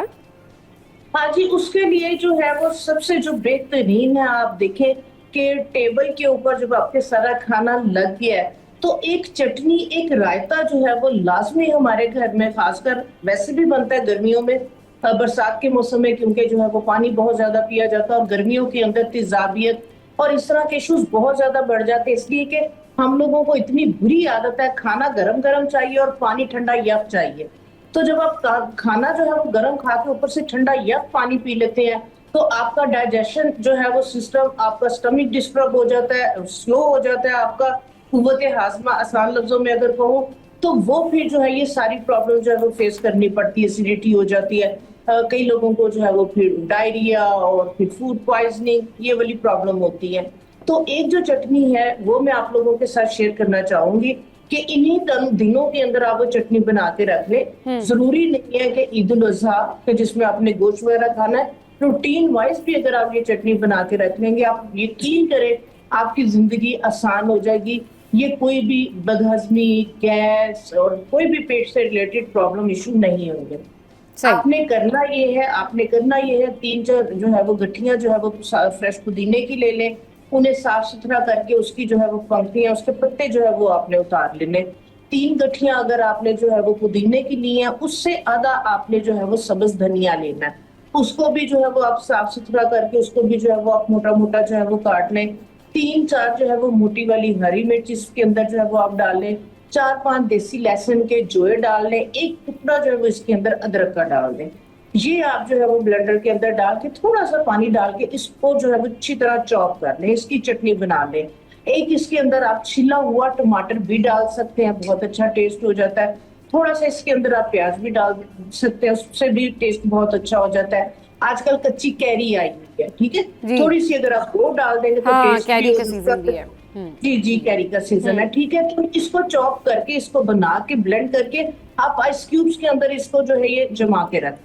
हाँ जी, उसके लिए जो है वो सबसे जो बेहतरीन है, आप देखें कि टेबल के ऊपर जब आपके सारा खाना लग गया है, तो एक चटनी, एक रायता जो है वो लाजमी हमारे घर में, खासकर वैसे भी बनता है गर्मियों में, बरसात के मौसम में, क्योंकि जो है वो पानी बहुत ज्यादा पिया जाता है, और गर्मियों के अंदर तेजाबियत और इस तरह के इश्यूज बहुत ज्यादा बढ़ जाते हैं, इसलिए कि हम लोगों को इतनी बुरी आदत है, खाना गरम गरम चाहिए और पानी ठंडा यफ चाहिए। तो जब आप खाना जो है वो गर्म खा के ऊपर से ठंडा यफ पानी पी लेते हैं, तो आपका डाइजेशन जो है वो सिस्टम, आपका स्टमक डिस्टर्ब हो जाता है, स्लो हो जाता है, आपका कुव्वत हाजमा, आसान लफ्जों में अगर कहूँ, तो वो फिर जो है ये सारी प्रॉब्लम जो है वो फेस करनी पड़ती है, एसिडिटी हो जाती है, कई लोगों को जो है वो फिर डायरिया और फिर फूड पॉइजनिंग, ये वाली प्रॉब्लम होती है। तो एक जो चटनी है वो मैं आप लोगों के साथ शेयर करना चाहूंगी कि इन्हीं दिनों के अंदर आप वो चटनी बना के रख ले। जरूरी नहीं है कि ईद उल अजहा के जिसमें आपने गोश्त वगैरह खाना है, रूटीन वाइज भी अगर आप ये चटनी बना के रख लेंगे, आप यकीन करें आपकी जिंदगी आसान हो जाएगी। ये कोई भी बदहजमी, गैस और कोई भी पेट से रिलेटेड प्रॉब्लम इशू नहीं होंगे। आपने करना ये है 3-4 जो है वो गठियां जो है वो फ्रेश पुदीने की ले लें, उन्हें साफ सुथरा करके उसकी जो है वो पंखुड़ियां, उसके पत्ते जो है वो आपने उतार लेने। 3 गठियां अगर आपने जो है वो पुदीने की ली है, उससे आधा आपने जो है वो सब्ज धनिया लेना है, उसको भी जो है वो आप साफ सुथरा करके उसको भी जो है वो आप मोटा मोटा जो है वो काट लें। 3-4 जो है वो मोटी वाली हरी मिर्च इसके अंदर जो है वो आप डाल लें, 4-5 देसी लहसुन के जोए डाल लें, एक टुकड़ा जो है वो इसके अंदर अदरक का डाल दें। ये आप जो है वो ब्लेंडर के अंदर डाल के थोड़ा सा पानी डाल के इसको जो है वो अच्छी तरह चॉप कर लें, इसकी चटनी बना लें। एक इसके अंदर आप छिला हुआ टमाटर भी डाल सकते हैं, बहुत अच्छा टेस्ट हो जाता है। थोड़ा सा इसके अंदर आप प्याज भी डाल सकते हैं, उससे भी टेस्ट बहुत अच्छा हो जाता है। आजकल कच्ची कैरी आई हुई है, ठीक है, जी। थोड़ी सी अगर आप वो डाल देंगे तो हाँ, टेस्ट कैरी भी का उसका- सीजन भी है। जी जी, कैरी का सीजन है, ठीक है। तो इसको चॉप करके, इसको बना के, ब्लेंड करके आप आइस क्यूब्स के अंदर इसको जो है ये जमा के रखें।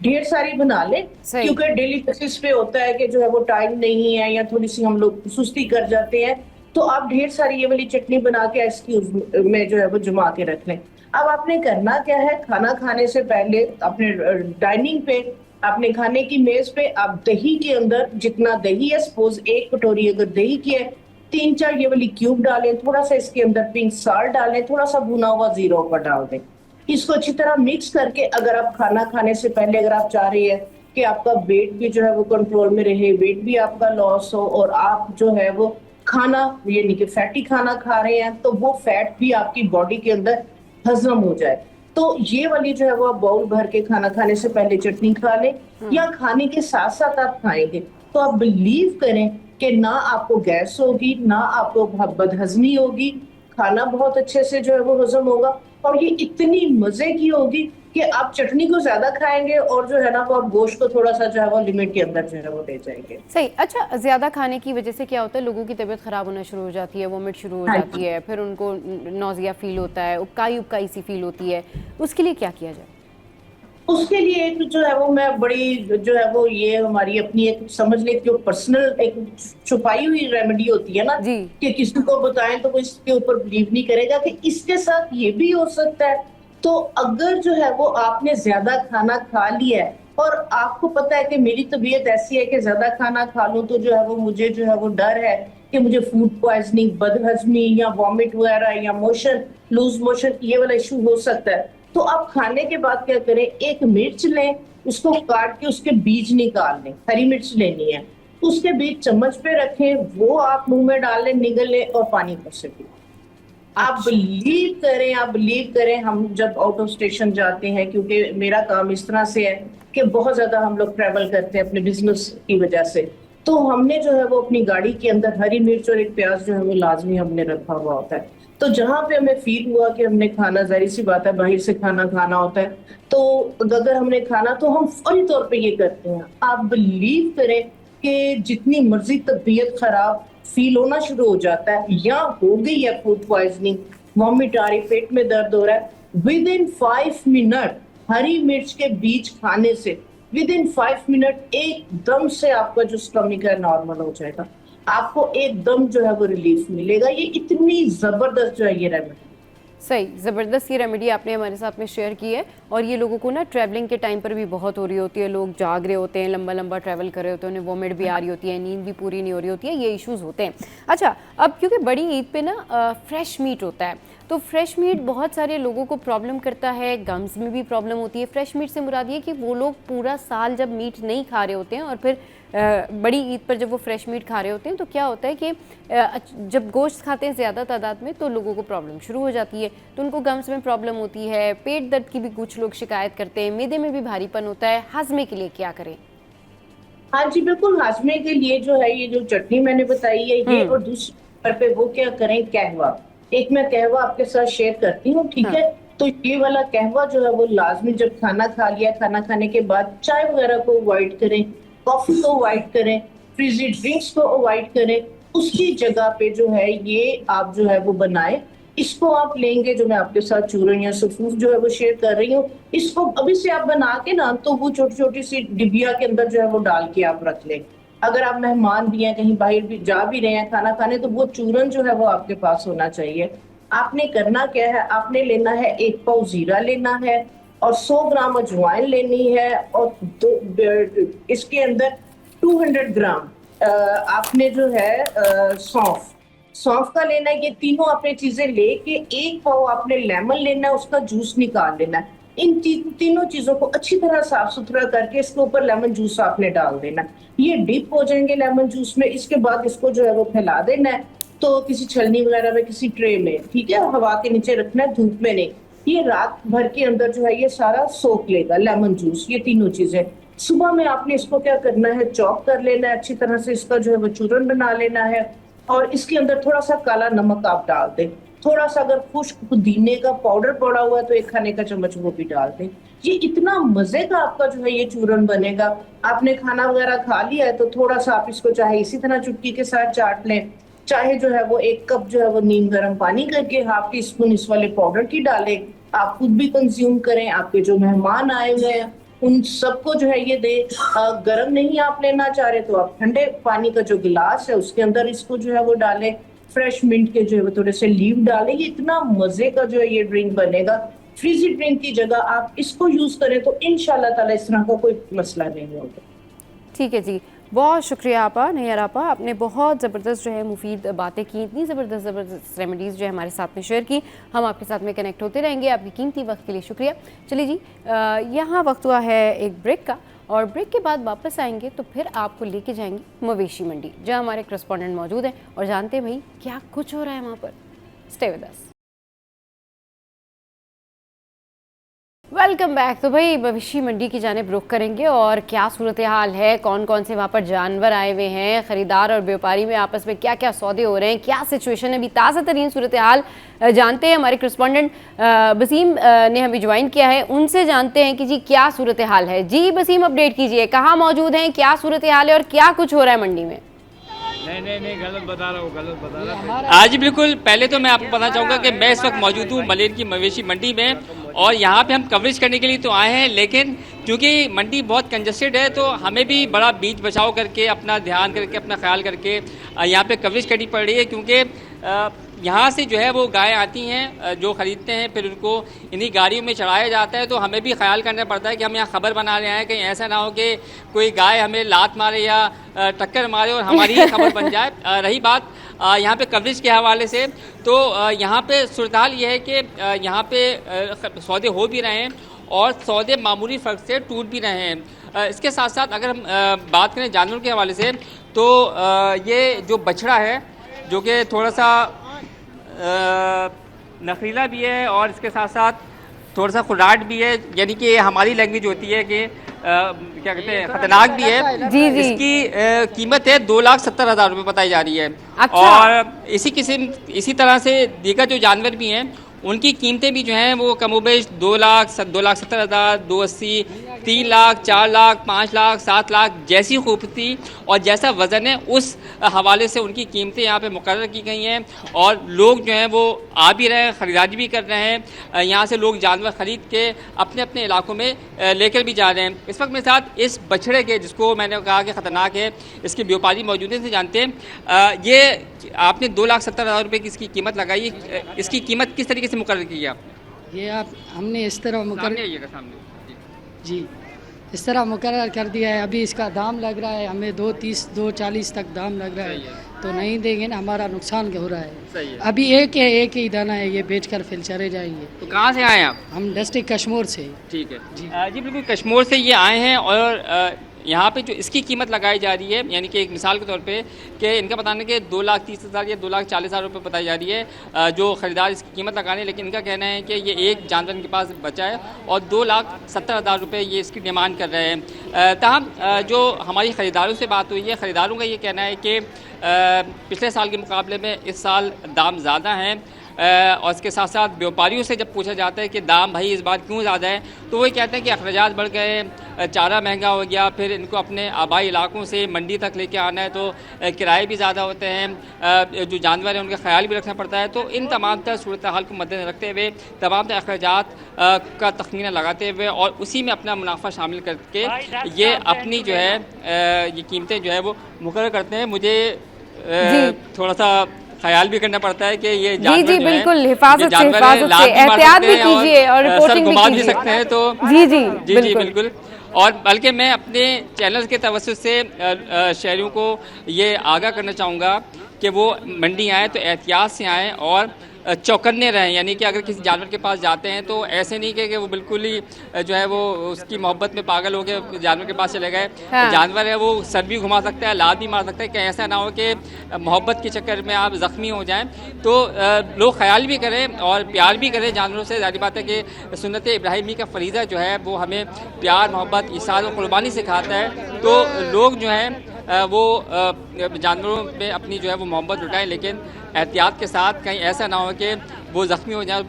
ढेर सारी बना ले, सही। क्योंकि डेली बेसिस पे होता है कि जो है वो टाइम नहीं है या थोड़ी सी हम लोग सुस्ती कर जाते हैं, तो आप ढेर सारी ये वाली चटनी बना के आइस क्यूब में जो है वो जमा के रख लें। अब आपने करना क्या है, खाना खाने से पहले अपने डाइनिंग पे, अपने खाने की मेज पे आप दही के अंदर, जितना दही है, सपोज 1 कटोरी अगर दही की है, 3-4 ये वाली क्यूब डालें, थोड़ा सा इसके अंदर पिंक साल्ट डालें, थोड़ा सा भुना हुआ जीरा ऊपर डाल दें। इसको अच्छी तरह मिक्स करके, अगर आप खाना खाने से पहले अगर आप चाह रही है कि आपका वेट भी जो है वो कंट्रोल में रहे, वेट भी आपका लॉस हो, और आप जो है वो खाना, ये नहीं कि फैटी खाना खा रहे हैं, तो वो फैट भी आपकी बॉडी के अंदर हजम हो जाए, तो ये वाली जो है वो आप बाउल भर के खाना खाने से पहले चटनी खा लें, या खाने के साथ साथ आप खाएंगे तो आप बिलीव करें कि ना आपको गैस होगी, ना आपको बदहजमी होगी, खाना बहुत अच्छे से जो है वो हजम होगा, और ये इतनी मजे की होगी कि आप चटनी को ज्यादा खाएंगे, और जो है ना वो आप गोश्त को थोड़ा सा जो है वो लिमिट के अंदर जो है वो ले जाएंगे। सही। अच्छा, ज़्यादा खाने की वजह से क्या होता है, लोगों की तबीयत ख़राब होना शुरू हो जाती है, वोमिट शुरू हो हाँ जाती है, फिर उनको नौजिया फील होता है, उबकाई उबकाई सी फील होती है, उसके लिए क्या किया जाए? उसके लिए एक जो है वो मैं बड़ी जो है वो ये हमारी अपनी एक समझ ले जो पर्सनल एक छुपाई हुई रेमेडी होती है ना, जी। कि किसी को बताएं तो वो इसके ऊपर बिलीव नहीं करेगा कि इसके साथ ये भी हो सकता है। तो अगर जो है वो आपने ज्यादा खाना खा लिया है और आपको पता है कि मेरी तबीयत ऐसी है कि ज्यादा खाना खा लूं तो जो है वो मुझे जो है वो डर है कि मुझे फूड पॉइजनिंग, बदहजमी या वॉमिट वगैरह या मोशन, लूज मोशन, ये वाला इशू हो सकता है, तो आप खाने के बाद क्या करें, एक मिर्च लें, उसको काट के उसके बीज निकाल लें, हरी मिर्च लेनी है, उसके बीज चम्मच पे रखें, वो आप मुंह में डाल लें, निगल लें और पानी भर से पिए। आप बिलीव करें, आप बिलीव करें, हम जब आउट ऑफ स्टेशन जाते हैं, क्योंकि मेरा काम इस तरह से है कि बहुत ज्यादा हम लोग ट्रैवल करते हैं अपने बिजनेस की वजह से, तो हमने जो है वो अपनी गाड़ी के अंदर हरी मिर्च और एक प्याज जो है वो लाजमी हमने रखा हुआ होता है। तो जहां पे हमें फील हुआ कि हमने खाना, जाहिर सी बात है बाहर से खाना खाना होता है, तो अगर हमने खाना तो हम फौरी तौर पे ये करते हैं। आप बिलीव करें कि जितनी मर्जी तबीयत खराब फील होना शुरू हो जाता है या हो गई है फूड पॉइजनिंग, वॉमिट आ रही, पेट में दर्द हो रहा है, विद इन 5 मिनट हरी मिर्च के बीज खाने से, विद इन 5 मिनट एकदम से आपका जो स्टमक है नॉर्मल हो जाएगा, आपको एकदम जो है वो रिलीफ मिलेगा। ये इतनी जबरदस्त जो है ये रेमेडी। सही, ज़बरदस्त ये रेमेडी आपने हमारे साथ में शेयर की है, और ये लोगों को ना ट्रैवलिंग के टाइम पर भी बहुत हो रही होती है, लोग जाग रहे होते हैं, लंबा लंबा ट्रैवल कर रहे होते हैं, उन्हें वॉमिट भी आ रही होती है, नींद भी पूरी नहीं हो रही होती है, ये इश्यूज़ होते हैं। अच्छा, अब क्योंकि बड़ी ईद पे ना फ्रेश मीट होता है, तो फ्रेश मीट बहुत सारे लोगों को प्रॉब्लम करता है, गम्स में भी प्रॉब्लम होती है। फ्रेश मीट से मुराद ये कि वो लोग पूरा साल जब मीट नहीं खा रहे होते हैं और फिर बड़ी ईद पर जब वो फ्रेश मीट खा रहे होते हैं, तो क्या होता है कि जब गोश्त खाते हैं ज़्यादा तादाद में तो लोगों को प्रॉब्लम शुरू हो जाती है, तो उनको गम्स में प्रॉब्लम होती है, पेट दर्द की भी कुछ लोग शिकायत करते हैं, मैदे में भी भारीपन होता है। हाजमे के लिए क्या करें? हाँ जी बिल्कुल, हाजमे के लिए जो है ये जो चटनी मैंने बताई है ये, और दूसरे नंबर पे वो क्या करें, कहवा। एक मैं कहवा आपके साथ शेयर करती हूँ, ठीक है। तो ये वाला कहवा जो है वो लाजमी, जब खाना खा लिया, खाना खाने के बाद चाय वगैरह को अवॉइड करें, कॉफी को अवॉइड करें, फ्रीजी ड्रिंक्स को अवॉइड करें, उसकी जगह पे जो है ये आप जो है वो बनाएं। इसको आप लेंगे, जो मैं आपके साथ चूरन या सफूफ जो है वो शेयर कर रही हूँ, इसको अभी से आप बना के ना, तो वो छोटी छोटी सी डिबिया के अंदर जो है वो डाल के आप रख लें। अगर आप मेहमान भी हैं, कहीं बाहर भी जा भी रहे हैं खाना खाने, तो वो चूरन जो है वो आपके पास होना चाहिए। आपने करना क्या है, आपने लेना है 1 पाव जीरा लेना है, और 100 ग्राम अजवाइन लेनी है, और इसके अंदर 200 ग्राम आपने जो है सौंफ का लेना है। ये तीनों आपने चीजें लेके 1 पाव आपने लेमन लेना है, उसका जूस निकाल लेना है। इन तीनों चीजों को अच्छी तरह साफ सुथरा करके इसके ऊपर लेमन जूस आपने डाल देना। ये डिप हो जाएंगे लेमन जूस में, इसके बाद इसको जो है वो फैला देना है, तो किसी छलनी वगैरह में, किसी ट्रे में, ठीक है, हवा के नीचे रखना है, धूप में नहीं। ये रात भर के अंदर जो है ये सारा सोख लेगा लेमन जूस, ये तीनों चीजें। सुबह में आपने इसको क्या करना है, चॉप कर लेना है अच्छी तरह से, इसका जो है वो चूरन बना लेना है, और इसके अंदर थोड़ा सा काला नमक आप डाल दें, थोड़ा सा अगर खुश्क पुदीने का पाउडर पड़ा हुआ है तो 1 खाने का चम्मच वो भी डाल दें। ये इतना मजे का आपका जो है ये चूरन बनेगा। आपने खाना वगैरह खा लिया है तो थोड़ा सा आप इसको चाहे इसी तरह चुटकी के साथ चाट लें, चाहे जो है वो 1 कप जो है वो नीम गर्म पानी करके ½ टीस्पून इस वाले पाउडर की डालें, आप खुद भी कंज्यूम करें, आपके जो मेहमान आए हुए हैं उन सबको जो है ये दे। गर्म नहीं आप लेना चाह रहे तो आप ठंडे पानी का जो गिलास है उसके अंदर इसको जो है वो डालें, फ्रेश मिंट के जो है वो थोड़े से लीव डालें। ये इतना मजे का जो है ये ड्रिंक बनेगा। फ्रीजी ड्रिंक की जगह आप इसको यूज करें तो इंशाल्लाह ताला इस तरह का कोई मसला नहीं होगा। ठीक है जी, बहुत शुक्रिया आपा, नैयर आपा, आपने बहुत ज़बरदस्त जो है मुफीद बातें की, इतनी ज़बरदस्त रेमेडीज़ जो है हमारे साथ में शेयर की। हम आपके साथ में कनेक्ट होते रहेंगे, आपकी कीमती वक्त के लिए शुक्रिया। चलिए जी, यहाँ वक्त हुआ है एक ब्रेक का, और ब्रेक के बाद वापस आएंगे तो फिर आपको लेके जाएंगे मवेशी मंडी, जहाँ हमारे करस्पॉन्डेंट मौजूद हैं और जानते हैं भाई क्या कुछ हो रहा है वहाँ पर। Stay with us. Welcome back. तो भाई मवेशी मंडी की जानिब रुख करेंगे और क्या सूरत हाल है, कौन कौन से वहाँ पर जानवर आए हुए हैं, ख़रीदार और व्यापारी में आपस में क्या क्या सौदे हो रहे हैं, क्या सिचुएशन है, अभी ताज़ा तरीन सूरत हाल जानते हैं। हमारे करस्पॉन्डेंट बसीम ने हमें ज्वाइन किया है, उनसे जानते हैं कि जी क्या सूरत हाल है। जी बसीम, अपडेट कीजिए, कहाँ मौजूद हैं, क्या सूरत हाल है और क्या कुछ हो रहा है मंडी में। नहीं गलत बता रहा हूँ। आज बिल्कुल पहले तो मैं आपको बताना चाहूँगा कि मैं इस वक्त मौजूद हूँ मलेर की मवेशी मंडी में, और यहाँ पे हम कवरेज करने के लिए तो आए हैं, लेकिन क्योंकि मंडी बहुत कंजस्टेड है तो हमें भी बड़ा बीच बचाव करके, अपना ध्यान करके, अपना ख्याल करके यहाँ पे कवरेज करनी पड़ रही है, क्योंकि यहाँ से जो है वो गाय आती हैं जो ख़रीदते हैं, फिर उनको इन्हीं गाड़ियों में चढ़ाया जाता है। तो हमें भी ख्याल करना पड़ता है कि हम यहाँ ख़बर बना रहे हैं, कहीं ऐसा ना हो कि कोई गाय हमें लात मारे या टक्कर मारे और हमारी ही खबर बन जाए। रही बात यहाँ पे कवरेज के हवाले से, तो यहाँ पे सूरत हाल ये है कि यहाँ पे सौदे हो भी रहे हैं और सौदे मामूली फ़र्क से टूट भी रहे हैं। इसके साथ साथ अगर हम बात करें जानवरों के हवाले से, तो ये जो बछड़ा है जो कि थोड़ा सा नखरीला भी है और इसके साथ साथ थोड़ा सा खुराट भी है, यानी कि हमारी लैंग्वेज होती है कि क्या कहते हैं, खतरनाक भी है। जी जी। इसकी कीमत है 2,70,000 रुपये बताई जा रही है। अच्छा। और इसी तरह से दीगर जो जानवर भी हैं उनकी कीमतें भी जो हैं वो कमोबेश 2,70,000, 2,80,000, 3 लाख, 4 लाख, 5 लाख, 7 लाख, जैसी खूबसूरती और जैसा वज़न है उस हवाले से उनकी कीमतें यहाँ पे मुकर्रर की गई हैं। और लोग जो हैं वो आ भी रहे हैं, ख़रीदारी भी कर रहे हैं। यहाँ से लोग जानवर ख़रीद के अपने अपने इलाकों में लेकर भी जा रहे हैं। इस वक्त मेरे साथ इस बछड़े के, जिसको मैंने कहा कि ख़तरनाक है, इसके व्यापारी मौजूद हैं, से जानते हैं। ये आपने 2,70,000 रुपये की इसकी कीमत लगाई, इसकी कीमत किस तरीके से मुकर्रर की आप? ये हमने इस तरह मुकर्रर जी इस तरह मुकर्रर कर दिया है। अभी इसका दाम लग रहा है हमें 2,30, 2,40 तक दाम लग रहा है, तो नहीं देंगे ना, हमारा नुकसान हो रहा है। सही है। अभी एक ही दाना है, ये बेच कर फिर चले जाएंगे। तो कहाँ से आए आप? हम डिस्ट्रिक्ट कश्मीर से। ठीक है जी। जी बिल्कुल, कश्मीर से ये आए हैं। और यहाँ पे जो इसकी कीमत लगाई जा रही है, यानी कि एक मिसाल के तौर पे कि इनका बताना है कि 2,30,000 या 2,40,000 रुपये बताई जा रही है जो ख़रीदार इसकी कीमत लगा रहे हैं, लेकिन इनका कहना है कि ये एक जानवर इनके पास बचा है और 2,70,000 रुपये ये इसकी डिमांड कर रहे हैं। ताहम जो हमारी ख़रीदारों से बात हुई है, ख़रीदारों का ये कहना है कि पिछले साल के मुकाबले में इस साल दाम ज़्यादा हैं। और इसके साथ साथ व्यापारियों से जब पूछा जाता है कि दाम भाई इस बार क्यों ज़्यादा है, तो वही कहते हैं कि अखराजात बढ़ गए, चारा महंगा हो गया, फिर इनको अपने आबाई इलाकों से मंडी तक लेके आना है तो किराए भी ज़्यादा होते हैं, जो जानवर हैं उनका ख्याल भी रखना पड़ता है। तो इन तमाम तर सूरत हाल को मद्देनज़र रखते हुए, तमाम तर अखराजात का तखमीना लगाते हुए और उसी में अपना मुनाफा शामिल करके ये अपनी जो है ये कीमतें जो है वो मुकर्रर करते हैं। मुझे थोड़ा सा ख्याल भी करना पड़ता है कि ये जानवर जी बिल्कुल, हिफाजत से एहतियात भी कीजिए और रिपोर्टिंग भी कीजिए सकते हैं। तो जी बिल्कुल। और बल्कि मैं अपने चैनल के तवज्जुह से शहरियों को ये आगाह करना चाहूँगा कि वो मंडी आए तो एहतियात से आएँ और चौकन्ने रहें, यानी कि अगर किसी जानवर के पास जाते हैं तो ऐसे नहीं कि वो बिल्कुल ही जो है वो उसकी मोहब्बत में पागल हो गए जानवर के पास चले गए। हाँ। जानवर है वो सर भी घुमा सकता है, लात भी मार सकता है, कहीं ऐसा ना हो कि मोहब्बत के चक्कर में आप ज़ख्मी हो जाएं। तो लोग ख्याल भी करें और प्यार भी करें जानवरों से। ज़ाहिर बात है कि सुन्नत इब्राहिमी का फरीज़ा जो है वो हमें प्यार, मोहब्बत, इसार और कुर्बानी सिखाता है। तो लोग जो हैं वो जानवरों में अपनी जो है वो मोहब्बत लुटाएं, लेकिन एहतियात के साथ, कहीं ऐसा ना हो कि वो ज़ख्मी हो जाए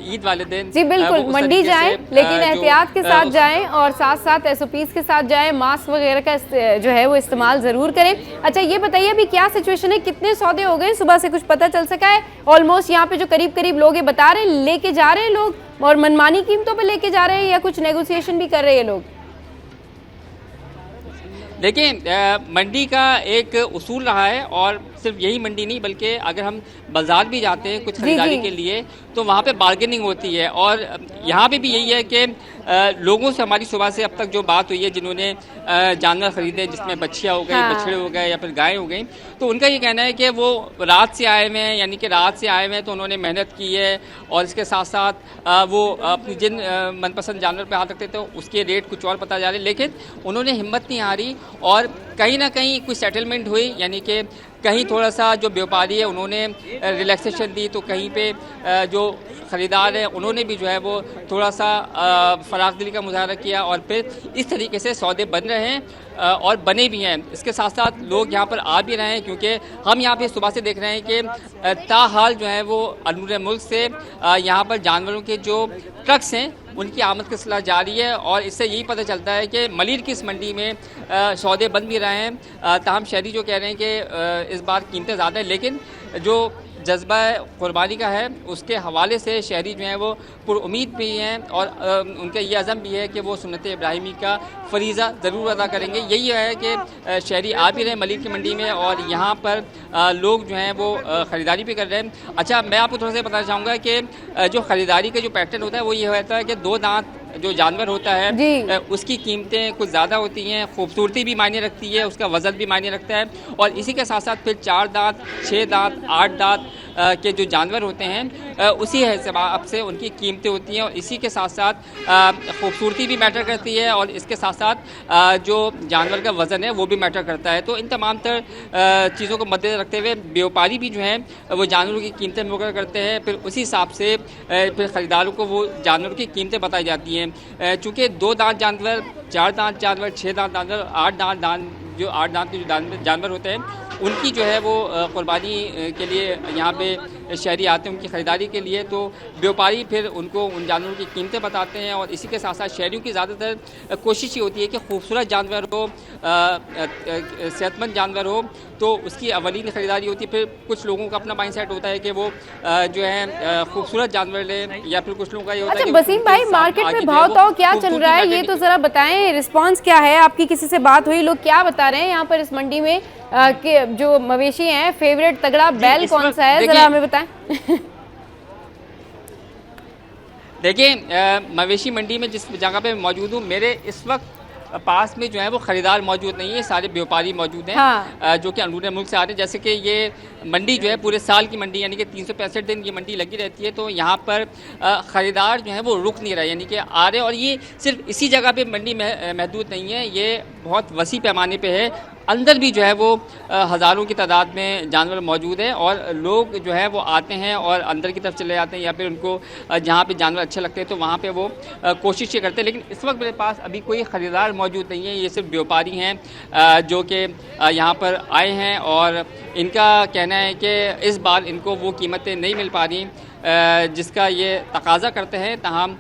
ईद वाले दिन। जी बिल्कुल, मंडी जाएं लेकिन एहतियात के साथ जाएं और साथ साथ SOPs के साथ जाएं, मास्क वगैरह का जो है वो इस्तेमाल ज़रूर करें। अच्छा ये बताइए अभी क्या सिचुएशन है, कितने सौदे हो गए सुबह से, कुछ पता चल सका है? ऑलमोस्ट यहाँ पे जो करीब करीब लोग ये बता रहे हैं लेके जा रहे हैं लोग और मनमानी कीमतों पर लेके जा रहे हैं या कुछ नेगोशिएशन भी कर रहे हैं लोग? देखिए मंडी का एक उसूल रहा है, और सिर्फ यही मंडी नहीं बल्कि अगर हम बाज़ार भी जाते हैं कुछ खरीदारी के लिए तो वहाँ पे बार्गेनिंग होती है। और यहाँ पे भी यही है कि लोगों से हमारी सुबह से अब तक जो बात हुई है जिन्होंने जानवर ख़रीदे, जिसमें बच्चियाँ हो गई, बछड़े हो गए या फिर गायें हो गई, तो उनका ये कहना है कि वो रात से आए हुए हैं, यानी कि रात से आए हुए हैं तो उन्होंने मेहनत की है और इसके साथ साथ वो अपनी जिन मनपसंद जानवर पर हाथ रखते थे उसके रेट कुछ और पता जा रहे, लेकिन उन्होंने हिम्मत नहीं हारी और कहीं ना कहीं कोई सेटलमेंट हुई। यानी कि कहीं थोड़ा सा जो व्यापारी है उन्होंने रिलैक्सेशन दी, तो कहीं पे जो ख़रीदार है उन्होंने भी जो है वो थोड़ा सा फराख दिली का मुजाहरा किया और फिर इस तरीके से सौदे बन रहे हैं और बने भी हैं। इसके साथ साथ लोग यहाँ पर आ भी रहे हैं क्योंकि हम यहाँ पे सुबह से देख रहे हैं कि ताहाल जो है वो अंदरूनी मुल्क से यहाँ पर जानवरों के जो ट्रक्स हैं उनकी आमद का सिलसिला जारी है। और इससे यही पता चलता है कि मलिर की इस मंडी में सौदे बन भी रहे हैं। ताहम शहरी जो कह रहे हैं कि इस बार कीमतें ज़्यादा हैं, लेकिन जो जज्बा कुर्बानी का है उसके हवाले से शहरी जो हैं वो पुरुमीद भी हैं और उनका ये अज़म भी है कि वो सुन्नत इब्राहिमी का फरीज़ा ज़रूर अदा करेंगे। यही है कि शहरी आ भी रहे हैं मलिर की मंडी में और यहाँ पर लोग जो हैं वो ख़रीदारी भी कर रहे हैं। अच्छा मैं आपको थोड़ा सा बताना चाहूँगा कि जो ख़रीदारी का जो पैटर्न होता है वो ये होता है कि 2 दांत जो जानवर होता है उसकी कीमतें कुछ ज़्यादा होती हैं, खूबसूरती भी मायने रखती है, उसका वज़न भी मायने रखता है। और इसी के साथ साथ फिर 4 दांत, 6 दांत, 8 दांत के जो जानवर होते हैं उसी हिसाब से उनकी कीमतें होती हैं। और इसी के साथ साथ खूबसूरती भी मैटर करती है और इसके साथ साथ जो जानवर का वज़न है वो भी मैटर करता है। तो इन तमाम तर चीज़ों को मद्देनज़र रखते हुए व्यापारी भी जो हैं वो जानवरों की कीमतें मुकर्रर करते हैं, फिर उसी हिसाब से फिर ख़रीदारों को वो जानवरों की कीमतें बताई जाती हैं। चूँकि 2 दांत जानवर, 4 दांत जानवर, 6 दांत जानवर, 8 दांत जो 8 दांत के जो जानवर होते हैं उनकी जो है वो कुर्बानी के लिए यहाँ पे शहरी आते हैं उनकी ख़रीदारी के लिए। तो व्यापारी फिर उनको उन जानवरों की कीमतें बताते हैं और इसी के साथ साथ शहरियों की ज़्यादातर कोशिश ये होती है कि खूबसूरत जानवर हो, सेहतमंद जानवर हो, तो उसकी अवलीन ख़रीदारी होती है। फिर कुछ लोगों का अपना माइंड सेट होता है कि वो जो है खूबसूरत जानवर लें, या फिर कुछ लोगों का ये होता है। अच्छा वसीम भाई, मार्केट में भाव ताव क्या चल रहा है ये तो ज़रा बताएं, रिस्पांस क्या है? आपकी किसी से बात हुई, लोग क्या बता रहे हैं यहाँ पर इस मंडी में कि जो मवेशी हैं फेवरेट तगड़ा बैल कौन सा है, ज़रा हमें बताएं। देखिए मवेशी मंडी में जिस जगह पे मौजूद हूँ, मेरे इस वक्त पास में जो है वो ख़रीदार मौजूद नहीं है, सारे व्यापारी मौजूद हैं। हाँ। जो कि अंदरूनी मुल्क से आ रहे हैं। जैसे कि ये मंडी जो है पूरे साल की मंडी, यानी कि 365 दिन ये मंडी लगी रहती है, तो यहाँ पर ख़रीदार जो है वो रुक नहीं रहे, यानी कि आ रहे। और ये सिर्फ इसी जगह पे मंडी महदूद नहीं है, ये बहुत वसी पैमाने पे है। अंदर भी जो है वो हज़ारों की तादाद में जानवर मौजूद है और लोग जो है वो आते हैं और अंदर की तरफ चले जाते हैं, या फिर उनको जहाँ पे जानवर अच्छे लगते हैं तो वहाँ पे वो कोशिश करते हैं। लेकिन इस वक्त मेरे पास अभी कोई ख़रीदार मौजूद नहीं है, ये सिर्फ व्यापारी हैं जो कि यहाँ पर आए हैं और इनका कहना है कि इस बार इनको वो कीमतें नहीं मिल पा रही जिसका ये तकाज़ा करते हैं। तमाम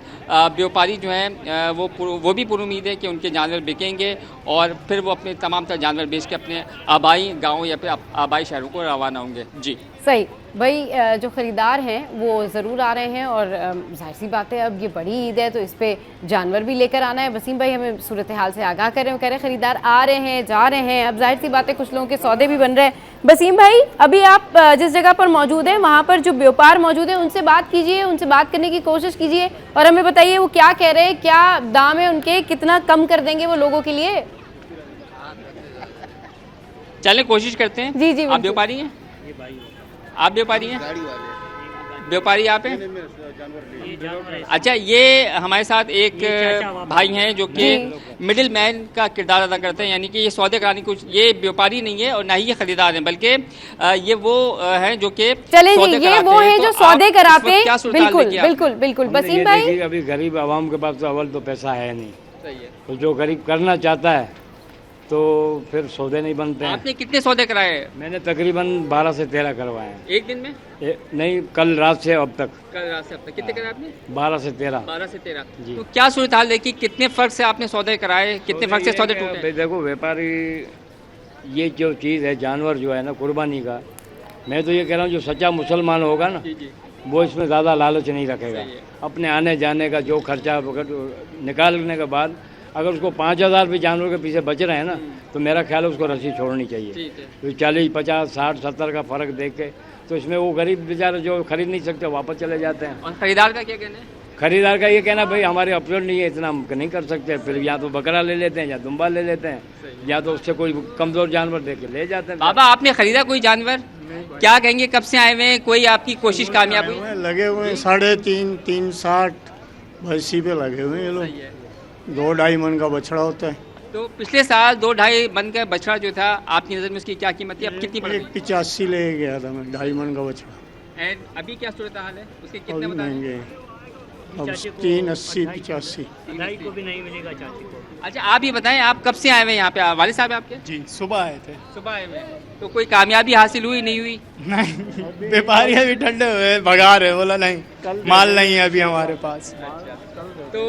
व्यापारी जो हैं वो भी पुरुमीद है कि उनके जानवर बिकेंगे और फिर वो अपने तमाम तरह जानवर बेच के अपने आबाई गाँव या फिर आबाई शहरों को रवाना होंगे। जी सही भाई, जो ख़रीदार हैं वो ज़रूर आ रहे हैं और जाहिर सी बात है अब ये बड़ी ईद है तो इस पर जानवर भी लेकर आना है। वसीम भाई हमें सूरत हाल से आगाह कर रहे हैं, कह रहे हैं ख़रीदार आ रहे हैं, जा रहे हैं, अब जाहिर सी बात है कुछ लोगों के सौदे भी बन रहे हैं। वसीम भाई अभी आप जिस जगह पर मौजूद हैं वहाँ पर जो व्यापार मौजूद है उनसे बात कीजिए, उनसे बात करने की कोशिश कीजिए और हमें बताइए वो क्या कह रहे हैं, क्या दाम है उनके, कितना कम कर देंगे वो लोगों के लिए। चलें कोशिश करते हैं। जी जी, आप व्यापारी हैं? आप व्यापारी हैं? व्यापारी आप हैं? अच्छा, ये हमारे साथ एक भाई हैं जो कि मिडिल मैन का किरदार अदा करते हैं, यानी कि ये सौदे कराने कुछ, ये व्यापारी नहीं है और ना ही ये खरीदार हैं, बल्कि ये वो हैं जो कि चले सौदे जी, ये कराते वो हैं। है तो जो आप सौदे इस कराते वक्त हैं। क्या सूरत हाल बिल्कुल देखी आप? बिल्कुल बिल्कुल। हमने वसीम ये भाई, देखी, अभी गरीब आवाम के पास तो अव्वल तो पैसा है नहीं, सही है। तो जो गरीब करना चाहता है तो फिर सौदे नहीं बनते हैं। आपने कितने सौदे कराए हैं मैंने तकरीबन 12 से 13 करवाए हैं। एक दिन में? नहीं, कल रात से अब तक कल रात से अब तक कितने कराए आपने? 12 से 13। 12 से 13। जी। तो क्या सूरत हाल देखी, कितने फर्क से आपने सौदे कराए, कितने फर्क से सौदे टूटे? भाई देखो, व्यापारी ये जो चीज़ है, जानवर जो है ना कुर्बानी का, मैं तो ये कह रहा हूँ जो सच्चा मुसलमान होगा ना जी जी, वो इसमें ज़्यादा लालच नहीं रखेगा। सही है। अपने आने जाने का जो खर्चा निकालने के बाद अगर उसको 5,000 भी जानवर के पीछे बच रहे हैं ना, तो मेरा ख्याल है उसको रसीद छोड़नी चाहिए। ठीक है। तो 40, 50, 60, 70 का फ़र्क देख के, तो इसमें वो गरीब बेचारे जो खरीद नहीं सकते वापस चले जाते हैं। और खरीदार का क्या कहना है? खरीदार का ये कहना, भाई हमारे अफसर नहीं है, इतना हम नहीं कर सकते, फिर या तो बकरा ले लेते हैं या दुम्बा ले लेते हैं, या तो उससे कोई कमज़ोर जानवर दे के ले जाते हैं। बाबा, आपने खरीदा कोई जानवर? क्या कहेंगे, कब से आए हुए हैं, कोई आपकी कोशिश कामयाब हुई? लगे हुए हैं 3.5, 360 भैंसी पे लगे हुए हैं ये लोग। 2-2.5 मन का बछड़ा होता है। तो पिछले साल 2-2.5 मन का बछड़ा जो था, आपकी नज़र में उसकी क्या कीमत थी, अब कितनी पड़ एक गई? 85 ले गया था मैं, 2.5 मन का बछड़ा। एंड अभी क्या सूरत हाल है, उसके कितने अभी बता रहे हैं? महंगे हैं। अब 380, 85। को भी नहीं मिलेगा चाची को। अच्छा, आप ये बताएं, आप कब से आए हुए हैं यहाँ पे? वालिद साहब आपके? जी, सुबह आए थे। सुबह आए हुए हैं। तो कोई कामयाबी हासिल हुई, नहीं हुई? नहीं, व्यापारी अभी ठंडे हुए भगा रहे, बोला नहीं माल नहीं है अभी हमारे पास। तो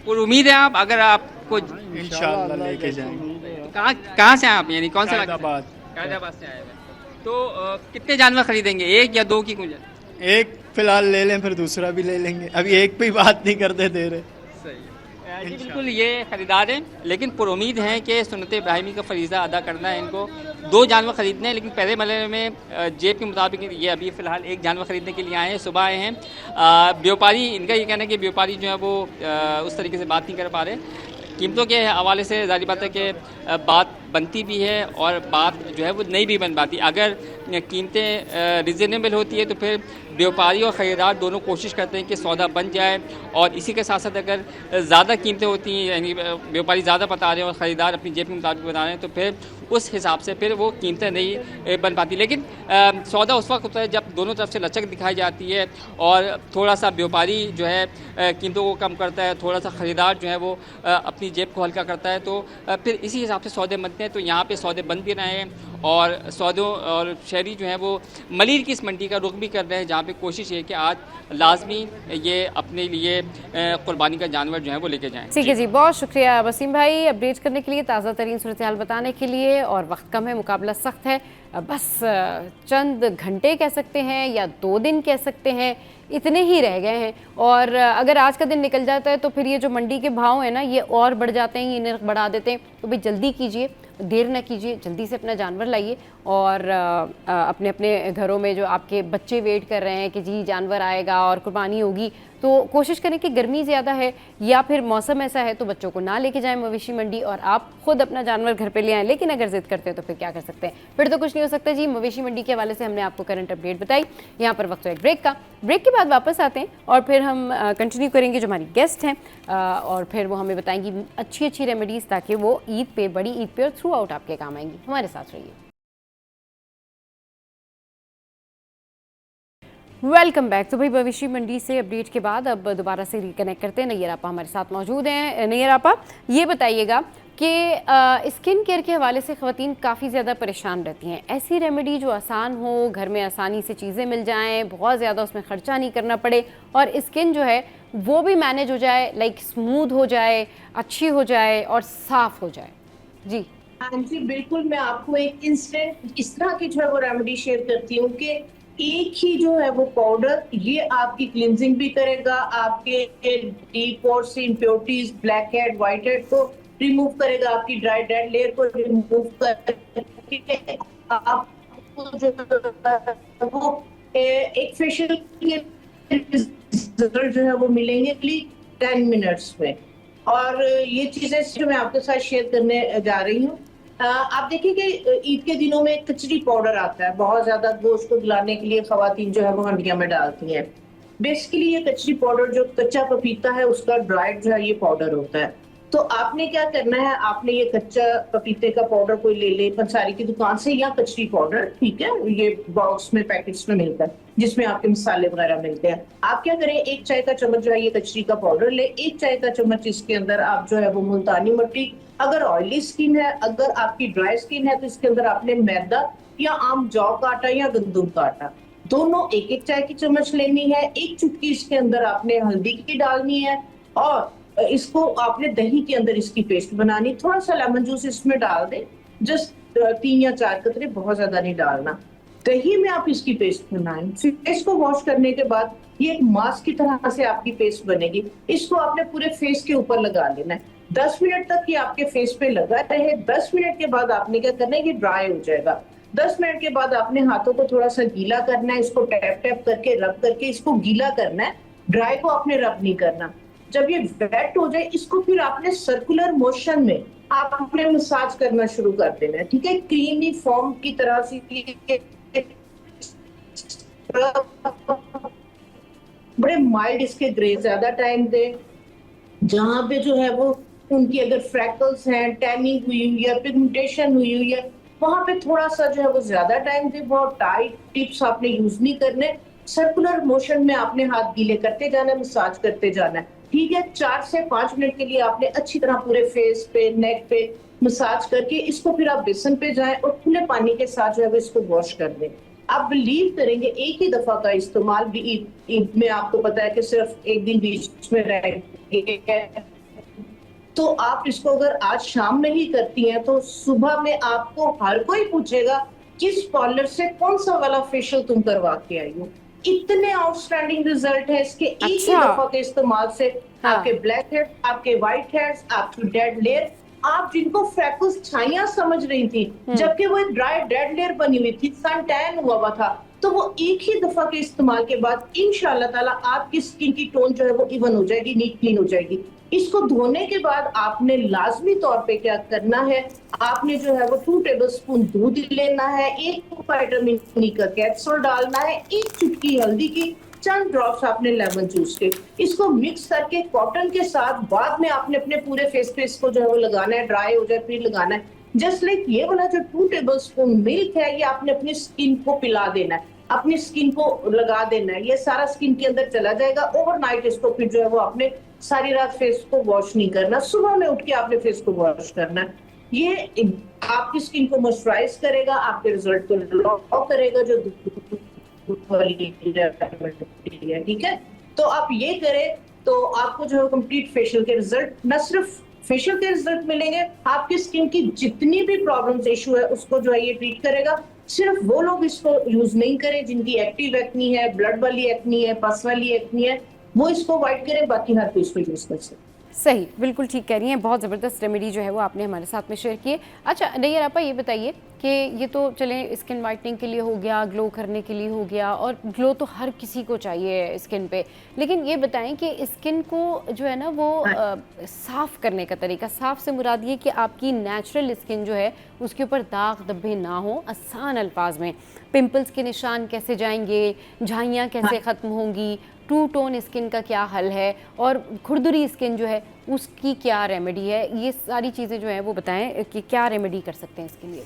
और उम्मीद है आप, अगर आपको इंशाल्लाह लेके जाएंगे। कहाँ से हैं आप, यानी कौन सा इलाका? कायदाबाद। कायदाबाद से आए हुए हैं। तो कितने जानवर खरीदेंगे, एक या दो की कुंजा? एक फिलहाल ले लें, फिर दूसरा भी ले लेंगे, अभी एक पे ही बात नहीं करते दे रहे। सही है। जी बिल्कुल, ये खरीदार हैं, लेकिन पुरुमीद हैं कि सुन्नत इब्राहिमी का फरीज़ा अदा करना है इनको। 2 जानवर खरीदने हैं, लेकिन पहले मरहले में जेब के मुताबिक ये अभी फ़िलहाल एक जानवर खरीदने के लिए आए हैं, सुबह आए हैं। व्यापारी, इनका ये कहना है कि व्यापारी जो है वो उस तरीके से बात नहीं कर पा रहे। कीमतों के हवाले से जाहिर बात है कि बात बनती भी है और बात जो है वो नहीं भी बन पाती। अगर कीमतें रिजनेबल होती है तो फिर व्यापारी और ख़रीदार दोनों कोशिश करते हैं कि सौदा बन जाए, और इसी के साथ साथ अगर ज़्यादा कीमतें होती हैं, यानी व्यापारी ज़्यादा बता रहे हैं और ख़रीदार अपनी जेब के मुताबिक बता रहे हैं, तो फिर उस हिसाब से फिर वो कीमतें नहीं बन पाती। लेकिन सौदा उस वक्त होता है जब दोनों तरफ से लचक दिखाई जाती है और थोड़ा सा व्यापारी जो है कीमतों को कम करता है, थोड़ा सा ख़रीदार जो है वो अपनी जेब को हल्का करता है, तो फिर इसी हिसाब से सौदे बनते हैं। तो यहाँ पे सौदे बन भी रहे हैं और सौदों और शहरी जो है वो मलिर की इस मंडी का रुख भी कर रहे हैं, जहाँ पे कोशिश है कि आज लाजमी ये अपने लिए कुर्बानी का जानवर जो है वो लेके जाएं। ठीक है जी, बहुत शुक्रिया वसीम भाई अपडेट करने के लिए, ताज़ा तरीन सूरत हाल बताने के लिए। और वक्त कम है, मुकाबला सख्त है, बस चंद घंटे कह सकते हैं या 2 दिन कह सकते हैं, इतने ही रह गए हैं। और अगर आज का दिन निकल जाता है तो फिर ये जो मंडी के भाव हैं ना, ये और बढ़ जाते हैं, ये नर्ख बढ़ा देते हैं। तो भाई जल्दी कीजिए, देर न कीजिए, जल्दी से अपना जानवर लाइए। और अपने अपने घरों में जो आपके बच्चे वेट कर रहे हैं कि जी जानवर आएगा और कुर्बानी होगी, तो कोशिश करें कि गर्मी ज़्यादा है या फिर मौसम ऐसा है तो बच्चों को ना लेके जाएं मवेशी मंडी, और आप खुद अपना जानवर घर पे ले आएँ। लेकिन अगर जिद करते हैं तो फिर क्या कर सकते हैं, फिर तो कुछ नहीं हो सकता जी। मवेशी मंडी के हवाले से हमने आपको करंट अपडेट बताई। यहाँ पर वक्त है एक ब्रेक का, ब्रेक के बाद वापस आते हैं और फिर हम कंटिन्यू करेंगे जो हमारी गेस्ट हैं, और फिर वो हमें बताएंगी अच्छी अच्छी रेमेडीज़, ताकि वो ईद पे, बड़ी ईद पे और थ्रू आउट आपके काम आएंगी। हमारे साथ रहिए। Welcome back. तो भाई मवेशी मंडी से अपडेट के बाद अब दोबारा से रिकनेक्ट करते हैं। नैयर आपा हमारे साथ मौजूद हैं। नैयर आपा, ये बताइएगा कि स्किन केयर के हवाले से ख़वातीन काफ़ी ज़्यादा परेशान रहती हैं। ऐसी रेमेडी जो आसान हो, घर में आसानी से चीज़ें मिल जाएं, बहुत ज़्यादा उसमें ख़र्चा नहीं करना पड़े और स्किन जो है वो भी मैनेज हो जाए, लाइक स्मूथ हो जाए, अच्छी हो जाए और साफ़ हो जाए। जी हाँ जी, बिल्कुल। मैं आपको एक इंस्टेंट इस तरह की जो है वो रेमेडी शेयर करती हूँ कि एक ही जो है वो पाउडर, ये आपकी क्लिनजिंग भी करेगा, आपके डीप पोर्स से impurities, black head, white head को रिमूव करेगा, आपकी ड्राई डेड लेयर को रिमूव करके आपको जो है वो एक फेशियल रिजल्ट जो है वो मिलेंगे 10 मिनट्स में। और ये चीजें जो मैं आपके साथ शेयर करने जा रही हूँ, आप देखिए कि ईद के दिनों में कचरी पाउडर आता है, बहुत ज्यादा गोश्त को गलाने के लिए खवातीन जो है वो हंडिया में डालती हैं। बेसिकली ये कचरी पाउडर जो कच्चा पपीता है उसका ड्राइड जो है ये पाउडर होता है। तो आपने क्या करना है, आपने ये कच्चा पपीते का पाउडर कोई ले ले पंसारी की दुकान से, या कचरी पाउडर, ठीक है, ये बॉक्स में पैकेट्स में मिलता है जिसमें आपके मसाले वगैरह मिलते हैं। आप क्या करें, 1 चाय का चम्मच जो है ये कचरी का पाउडर ले, 1 चाय का चम्मच इसके अंदर आप जो है वो मुल्तानी मिट्टी, अगर ऑयली स्किन है, अगर आपकी ड्राई स्किन है तो इसके अंदर आपने मैदा या आम जौ का आटा या गंदम का आटा, दोनों 1-1 चाय की चम्मच लेनी है। 1 चुटकी इसके अंदर आपने हल्दी की डालनी है और इसको आपने दही के अंदर इसकी पेस्ट बनानी, थोड़ा सा लेमन जूस इसमें डाल दें, जस्ट 3 या 4 कतरे, बहुत ज्यादा नहीं डालना। दही में आप इसकी पेस्ट बनाएं। फिर इसको वॉश करने के बाद ये एक मास्क की तरह से आपकी पेस्ट बनेगी। इसको आपने पूरे फेस के ऊपर लगा लेना है। 10 मिनट तक ये आपके फेस पे लगा रहे। 10 मिनट के बाद आपने क्या करना है, ये ड्राई हो जाएगा। 10 मिनट के बाद आपने हाथों को थोड़ा सा गीला करना है, इसको टैप टैप करके रब करके इसको गीला करना है, ड्राई को आपने रब नहीं करना। जब ये वेट हो जाए इसको फिर आपने सर्कुलर मोशन में आपने मसाज करना शुरू कर देना है, ठीक है, क्रीमी फॉर्म की तरह से। बड़े माइल्ड इसके ग्रे, ज्यादा टाइम दे, जहां पे जो है वो उनकी अगर फ्रैकल्स हैं, टैनिंग हुई हुई है, पिगमेंटेशन हुई हुई है, वहां पे थोड़ा सा जो है वो ज्यादा टाइम दे। बहुत टाइट टिप्स आपने यूज नहीं करने, सर्कुलर मोशन में आपने हाथ गीले करते जाना है, मसाज करते जाना है, ठीक है। 4 से 5 मिनट के लिए आपने अच्छी तरह पूरे फेस पे, नेक पे मसाज करके इसको फिर आप बेसन पे जाएं और खुले पानी के साथ जो है वो इसको वॉश कर दें। आप बिलीव करेंगे, एक ही दफा का इस्तेमाल भी ईद में आपको पता है कि सिर्फ एक दिन बीच में रह गया, तो आप इसको अगर आज शाम में ही करती हैं तो सुबह में आपको हर कोई पूछेगा किस पार्लर से कौन सा वाला फेशियल तुम करवा के आई हो। इतने आउटस्टैंडिंग रिजल्ट है इसके एक ही दफा के इस्तेमाल से। आपके ब्लैक हेड्स, आपके व्हाइट हेड्स, आपकी डेड लेयर, आप जिनको फ्रैकल्स छाइयां समझ रही थी जबकि वो एक ड्राई डेड लेयर बनी हुई थी, सन टैन हुआ था, तो वो एक ही दफा के इस्तेमाल के बाद इंशाल्लाह ताला आपकी स्किन की टोन जो है वो इवन हो जाएगी, नीट क्लीन हो जाएगी। इसको धोने के बाद आपने लाजमी तौर पे क्या करना है, आपने जो है वो 2 टेबलस्पून दूध लेना है, 1 विटामिन ई का कैप्सूल डालना है, 1 चुटकी हल्दी की, चंद ड्रॉप्स आपने लेमन जूस के, इसको मिक्स करके कॉटन के साथ बाद में आपने अपने पूरे फेस पे इसको जो है वो लगाना है, ड्राई हो जाए फिर लगाना है। जस्ट लाइक ये वाला जो 2 टेबलस्पून मिल्क है ये आपने अपनी स्किन को पिला देना है, अपनी स्किन को लगा देना है, ये सारा स्किन के अंदर चला जाएगा। ओवरनाइट इसको फिर जो है वो आपने सारी रात फेस को वॉश नहीं करना, सुबह में उठ के आपने फेस को वॉश करना है। ये आपकी स्किन को मॉइस्चराइज करेगा, आपके रिजल्ट को लॉक करेगा जो है, ठीक है। तो आप ये करें तो आपको जो है कंप्लीट फेशियल के रिजल्ट, न सिर्फ फेशियल के रिजल्ट मिलेंगे, आपकी स्किन की जितनी भी प्रॉब्लम्स इशू है उसको जो है ये ट्रीट करेगा। सिर्फ वो लोग इसको यूज नहीं करें जिनकी एक्टिव एक्नी है, ब्लड वाली एक्नी है, पस वाली एक्नी है, वो इसको अवॉइड करें, बाकी हर कोई इसको यूज कर सकते। सही, बिल्कुल ठीक कह रही हैं। बहुत ज़बरदस्त रेमेडी जो है वो आपने हमारे साथ में शेयर की है। अच्छा नैयर आपा, ये बताइए कि ये तो चलें स्किन वाइटनिंग के लिए हो गया, ग्लो करने के लिए हो गया, और ग्लो तो हर किसी को चाहिए स्किन पे, लेकिन ये बताएं कि स्किन को जो है ना वो साफ़ करने का तरीका, साफ़ से मुराद ये कि आपकी नेचुरल स्किन जो है उसके ऊपर दाग धब्बे ना हो, आसान अल्फाज में पिंपल्स के निशान कैसे जाएंगे, झाइयाँ कैसे ख़त्म होंगी, टू टोन स्किन का क्या हल है, और खुरदुरी स्किन जो है उसकी क्या रेमेडी है, ये सारी चीज़ें जो है वो बताएं कि क्या रेमेडी कर सकते हैं इसके लिए।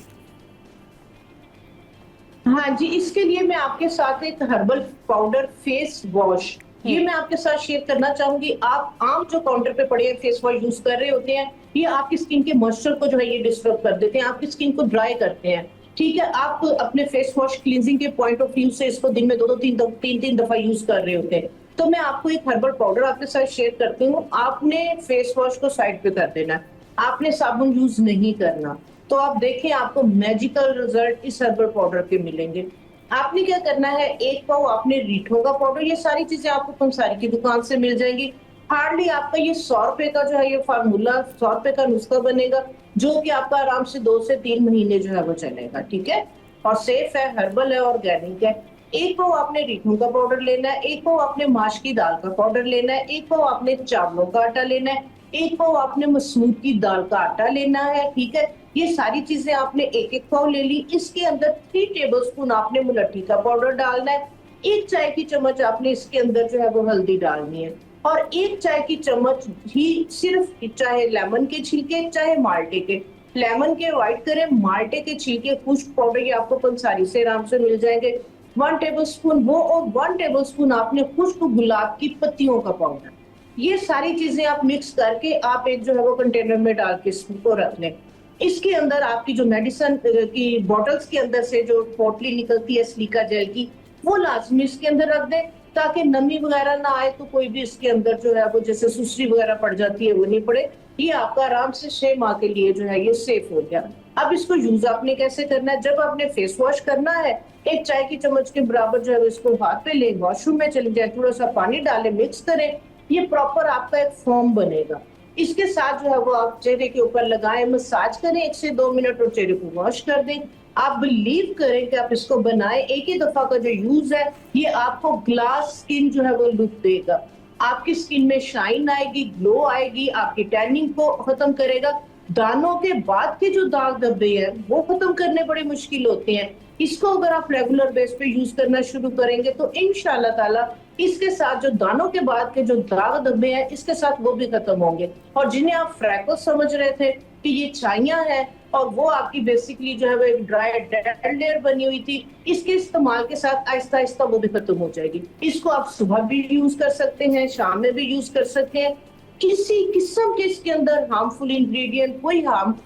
हाँ जी, इसके लिए मैं आपके साथ एक हर्बल पाउडर फेस वॉश ये मैं आपके साथ शेयर करना चाहूंगी। आप आम जो काउंटर पे पड़े फेस वॉश यूज कर रहे होते हैं, ये आपकी स्किन के मॉइस्चर को जो है ये डिस्टर्ब कर देते हैं, आपकी स्किन को ड्राई करते हैं, ठीक है। आप अपने फेस वॉश क्लींजिंग के पॉइंट ऑफ व्यू से इसको दिन में 2-3 दफा यूज कर रहे होते हैं, तो मैं आपको एक हर्बल पाउडर आपके साथ शेयर करती हूँ। आपने फेस वॉश को साइड पे कर देना है, आपने साबुन यूज नहीं करना, तो आप देखें आपको मैजिकल रिजल्ट इस हर्बल पाउडर के मिलेंगे। आपने क्या करना है, 1 पाव आपने रीठों का पाउडर, ये सारी चीजें आपको पंसारी की दुकान से मिल जाएंगी। हार्डली आपका ये 100 रुपए का जो है ये फार्मूला 100 रुपए का नुस्खा बनेगा, जो कि आपका आराम से 2 से 3 महीने जो है वो चलेगा, ठीक है, और सेफ है, हर्बल है, ऑर्गेनिक है। 1 पाव आपने रीठों का पाउडर लेना है, 1 पाव आपने माश की दाल का पाउडर लेना है, 1 पाव आपने चावलों का आटा लेना है, 1 पाव आपने मसूर की दाल का आटा लेना है, ठीक है। ये सारी चीजें आपने 1-1 पाव ले ली। इसके अंदर 3 टेबलस्पून आपने मुलट्ठी का पाउडर डालना है। 1 चाय की चम्मच आपने इसके अंदर जो है वो हल्दी डालनी है और 1 चाय की चम्मच घी, सिर्फ चाहे लेमन के छिलके चाहे माल्टे के, लेमन के अवॉइड करें, माल्टे के छिलके खुश्क पाउडर ये आपको पंसारी से आराम से मिल जाएंगे। 1 टेबलस्पून वो और 1 टेबलस्पून आपने खुश्क गुलाब की पत्तियों का पाउडर। ये सारी चीजें आप मिक्स करके आप एक जो है वो कंटेनर में डाल के इसको रख लें। इसके अंदर आपकी जो मेडिसिन की बॉटल्स के अंदर से जो पोटली निकलती है सिलिका जेल की, वो लाजमी इसके अंदर रख दें ताकि नमी वगैरह ना आए, तो कोई भी इसके अंदर जो है वो जैसे सुसरी वगैरह पड़ जाती है वो नहीं पड़े। ये आपका आराम से 6 माह के लिए जो है ये सेफ हो गया। अब इसको यूज आपने कैसे करना है, जब आपने फेस वॉश करना है 1 चाय की चम्मच के बराबर जो है इसको हाथ पे ले, वॉशरूम में चले जाए, थोड़ा सा पानी डालें, मिक्स करें, ये प्रॉपर आपका एक फॉर्म बनेगा। इसके साथ जो है वो आप चेहरे के ऊपर लगाएं, मसाज करें 1 से 2 मिनट और चेहरे को वॉश कर दें। आप बिलीव करें कि आप इसको बनाएं, एक ही दफा का जो यूज है ये आपको ग्लास स्किन जो है वो लुक देगा। आपकी स्किन में शाइन आएगी, ग्लो आएगी, आपकी टैनिंग को खत्म करेगा। दानों के बाद के जो दाग धब्बे हैं वो खत्म करने बड़े मुश्किल होते हैं। इसको अगर आप रेगुलर बेस पे यूज करना शुरू करेंगे तो इंशाल्लाह ताला इसके साथ जो दानों के बाद के जो दाग धब्बे हैं इसके साथ वो भी खत्म होंगे। और जिन्हें आप फ्रैकल्स समझ रहे थे कि ये छाइयां हैं और वो आपकी बेसिकली जो है वो एक ड्राई डेड लेयर बनी हुई थी, इसके इस्तेमाल के साथ आहिस्ता आहिस्ता वो भी खत्म हो जाएगी। इसको आप सुबह भी यूज कर सकते हैं, शाम में भी यूज कर सकते हैं। किसी किस्म के इसके अंदर हार्मफुल इंग्रेडिएंट, कोई हार्मफुल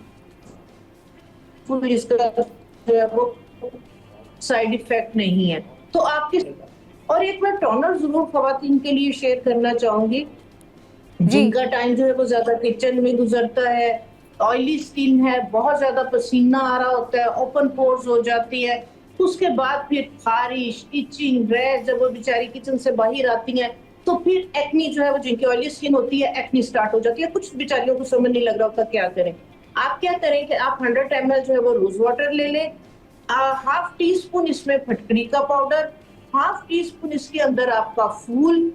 इसका जो है वो साइड इफेक्ट नहीं है। तो आपके और एक मैं टोनर जरूर खवातीन के लिए शेयर करना चाहूंगी जिनका टाइम जो है वो ज्यादा किचन में गुजरता है, ऑयली स्किन है, बहुत ज्यादा पसीना आ रहा होता है, ओपन पोर्स हो जाती है, उसके बाद फिर खारिश, इचिंग, रैश, जब वो बेचारी किचन से बाहर आती हैं तो फिर एक्नी जो है वो, जिनकी ऑयली स्किन होती है, एक्नी स्टार्ट हो जाती है। कुछ बेचारियों को समझ नहीं लग रहा होता क्या करें। आप क्या करें कि आप 100 ml जो है वो रोज वाटर ले लें, हाफ टी स्पून इसमें फटकरी का पाउडर, हाफ टी स्पून इसके अंदर आपका फूल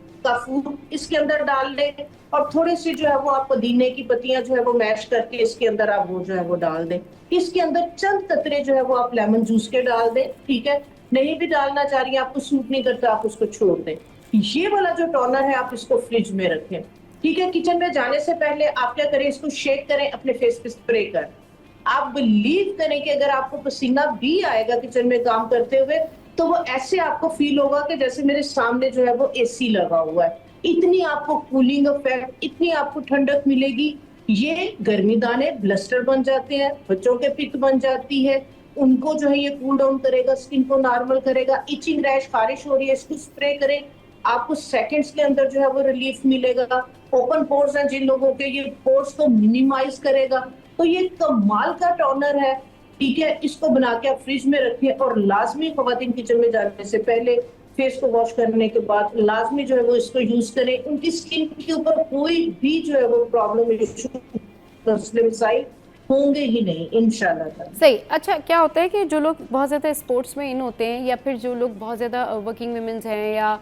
इसके अंदर डाल लें और थोड़ी सी जो है वो आप पुदीने की पत्तियां जो है वो मैश करके इसके अंदर आप वो जो है वो डाल दें। इसके अंदर चंद कतरे जो है वो आप लेमन जूस के डाल दें, ठीक है। नहीं भी डालना चाह रही है, आपको सूट नहीं करता, आप उसको छोड़ दें। ये वाला जो टोनर है आप इसको फ्रिज में रखें, ठीक है। किचन में जाने से पहले आप क्या करें, इसको शेक करें, अपने फेस पे स्प्रे कर। आप बिलीव करें कि अगर आपको पसीना भी आएगा किचन में काम करते हुए तो वो ऐसे आपको फील होगा कि जैसे मेरे सामने जो है वो एसी लगा हुआ है। इतनी आपको कूलिंग इफेक्ट, इतनी आपको ठंडक मिलेगी। ये गर्मी दाने ब्लस्टर बन जाते हैं, बच्चों के पित्त बन जाती है, उनको जो है ये कूल डाउन करेगा, स्किन को नॉर्मल करेगा। इचिंग, रैश, खारिश हो रही है, इसको स्प्रे करें, आपको सेकंड्स के अंदर जो है वो रिलीफ मिलेगा। ओपन पोर्स हैं जिन लोगों के, ये पोर्स को मिनिमाइज करेगा। तो ये कमाल का टोनर है, ठीक है। इसको बना के आप फ्रिज में रखें और लाजमी खवातीन किचन में जाने से पहले, फेस को वॉश करने के बाद लाजमी जो है वो इसको यूज करें। उनकी स्किन के ऊपर कोई भी जो है वो प्रॉब्लम इशू होंगे ही नहीं इंशाल्लाह। सही। अच्छा, क्या होता है कि जो लोग बहुत ज़्यादा स्पोर्ट्स में इन होते हैं या फिर जो लोग बहुत ज़्यादा वर्किंग वुमेन्स हैं या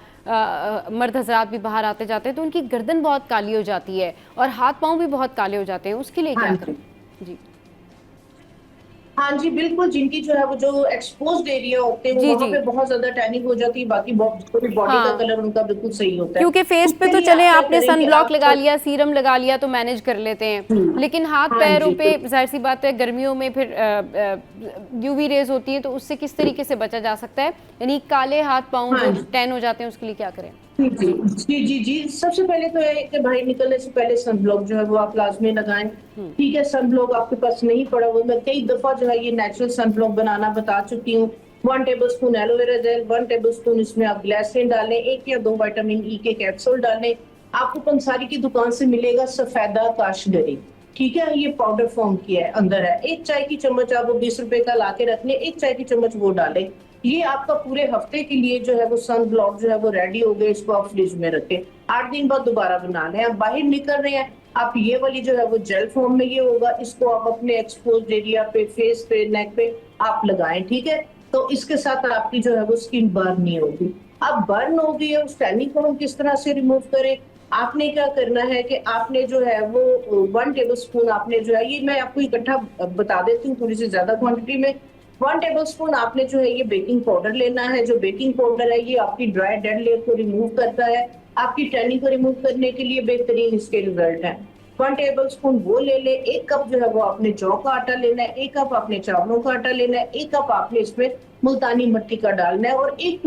मर्द हजरात भी बाहर आते जाते हैं तो उनकी गर्दन बहुत काली हो जाती है और हाथ पांव भी बहुत काले हो जाते हैं, उसके लिए क्या करें? जी हाँ जी, बिल्कुल। जिनकी जो है वो जो एक्सपोज्ड एरिया होते हैं वहाँ पे बहुत ज्यादा टैनिंग हो जाती है, बाकी बॉडी का कलर उनका बिल्कुल सही होता है। क्योंकि फेस पे तो चले आपने सन ब्लॉक लगा लिया, सीरम लगा लिया तो मैनेज कर लेते हैं, लेकिन हाथ पैरों पे जाहिर सी बात है गर्मियों में फिर यूवी रेज होती है, तो उससे किस तरीके से बचा जा सकता है? यानी काले हाथ पाँव जो टैन हो जाते हैं उसके लिए क्या करें? जी, सबसे पहले तो है कि भाई निकलने से पहले सनब्लॉक जो है वो आप लाजमी लगाएं, ठीक है। सनब्लॉक आपके पास नहीं पड़ा हुआ, मैं कई दफा जो है ये नेचुरल सनब्लॉक बनाना बता चुकी हूँ। 1 टेबलस्पून एलोवेरा जेल, 1 टेबलस्पून इसमें आप ग्लिसरीन डालें, 1 या 2 विटामिन ई के कैप्सूल डालें। आपको पंसारी की दुकान से मिलेगा सफेदा काशगरी, ठीक है। ये पाउडर फॉर्म किया है, अंदर है। 1 चाय की चम्मच आप 20 रुपए का ला के रख लें, 1 चाय की चम्मच वो डालें। ये आपका पूरे हफ्ते के लिए जो है वो सन ब्लॉक जो है वो रेडी हो गए। इसको आप फ्रिज में रखें, 8 दिन बाद दोबारा बना लें। आप बाहर निकल रहे हैं, आप ये वाली जो है वो जेल फॉर्म में ये होगा, इसको आप अपने एक्सपोज्ड एरिया पे, फेस पे, नेक पे आप लगाएं, ठीक है। तो इसके साथ आपकी जो है वो स्किन बर्न नहीं होगी। अब बर्न हो गई है, उस टैनिंग को हम किस तरह से रिमूव करें? आपने क्या करना है कि आपने जो है वो 1 टेबल स्पून आपने जो है, ये मैं आपको इकट्ठा बता देती हूँ थोड़ी सी ज्यादा क्वांटिटी में। 1 टेबल स्पून आपने जो है ये बेकिंग पाउडर लेना है। जो बेकिंग पाउडर है ये आपकी ड्राई डेड लेयर को रिमूव करता है, आपकी टैनिंग को रिमूव करने के लिए बेहतरीन इसके रिजल्ट है। 1 टेबल स्पून वो ले ले। 1 कप जो है वो आपने जौ का आटा लेना है, 1 कप आपने चावलों का आटा लेना है, 1 कप आपने इसमें मुल्तानी मिट्टी का डालना है, और एक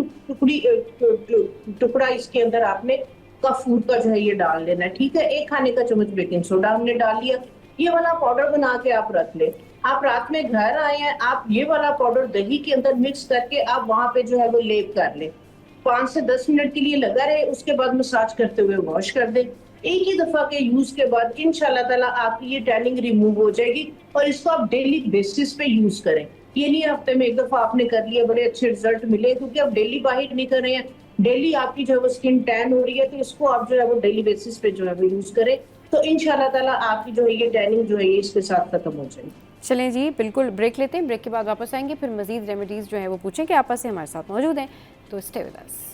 टुकड़ा इसके अंदर आपने कपूर का जो है ये डाल लेना है। ठीक है, 1 खाने का चम्मच बेकिंग सोडा हमने डाल लिया। ये वाला पाउडर बना के आप रख ले। आप रात में घर आए हैं, आप ये वाला पाउडर दही के अंदर मिक्स करके आप वहां पे जो है वो लेप कर ले। 5 से 10 मिनट के लिए लगा रहे, उसके बाद मसाज करते हुए वॉश कर दे। एक ही दफा के यूज के बाद इंशाल्लाह ताला आपकी ये टैनिंग रिमूव हो जाएगी, और इसको आप डेली बेसिस पे यूज करें। ये नहीं हफ्ते में एक दफा आपने कर लिया बड़े अच्छे रिजल्ट मिले, क्योंकि आप डेली बाइट नहीं कर रहे हैं, डेली आपकी जो है वो स्किन टैन हो रही है, तो इसको आप जो है वो डेली बेसिस पे जो है वो यूज करें, तो इंशाल्लाह ताला आपकी जो है ये टैनिंग जो है ये इसके साथ खत्म हो जाएगी। चलें जी, बिल्कुल ब्रेक लेते हैं। ब्रेक के बाद वापस आएंगे, फिर मजीद रेमेडीज़ जो है वो पूछेंगे आपस से, हमारे साथ मौजूद हैं, तो stay with us.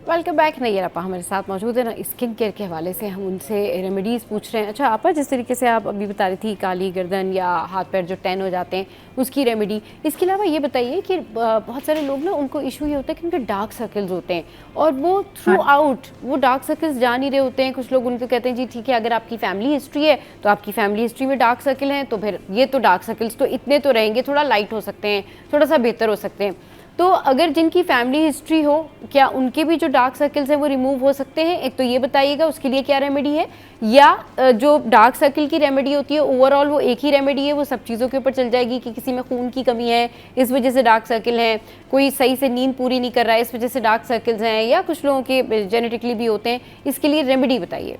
Welcome back. Nayyar apa हमारे साथ मौजूद है ना, स्किन केयर के हवाले से हम उनसे रेमेडीज़ पूछ रहे हैं। अच्छा आपा, जिस तरीके से आप अभी बता रही थी काली गर्दन या हाथ पैर जो टैन हो जाते हैं उसकी रेमेडी, इसके अलावा ये बताइए कि बहुत सारे लोग ना उनको इशू ये होता है कि उनके डार्क सर्कल्स होते हैं और वो थ्रू आउट वो डार्क सर्कल्स जा नहीं रहे होते हैं। कुछ लोग उनको कहते हैं जी ठीक है, अगर आपकी फैमिली हिस्ट्री है तो आपकी फैमिली हिस्ट्री में डार्क सर्कल हैं, तो फिर ये तो डार्क सर्कल्स तो इतने तो रहेंगे, थोड़ा लाइट हो सकते हैं, थोड़ा सा बेहतर हो सकते हैं। तो अगर जिनकी फैमिली हिस्ट्री हो, क्या उनके भी जो डार्क सर्कल्स हैं वो रिमूव हो सकते हैं? एक तो ये बताइएगा, उसके लिए क्या रेमेडी है, या जो डार्क सर्कल की रेमेडी होती है ओवरऑल वो एक ही रेमेडी है, वो सब चीज़ों के ऊपर चल जाएगी कि किसी में खून की कमी है इस वजह से डार्क सर्कल हैं, कोई सही से नींद पूरी नहीं कर रहा है इस वजह से डार्क सर्कल्स हैं, या कुछ लोगों के जेनेटिकली भी होते हैं, इसके लिए रेमेडी बताइए।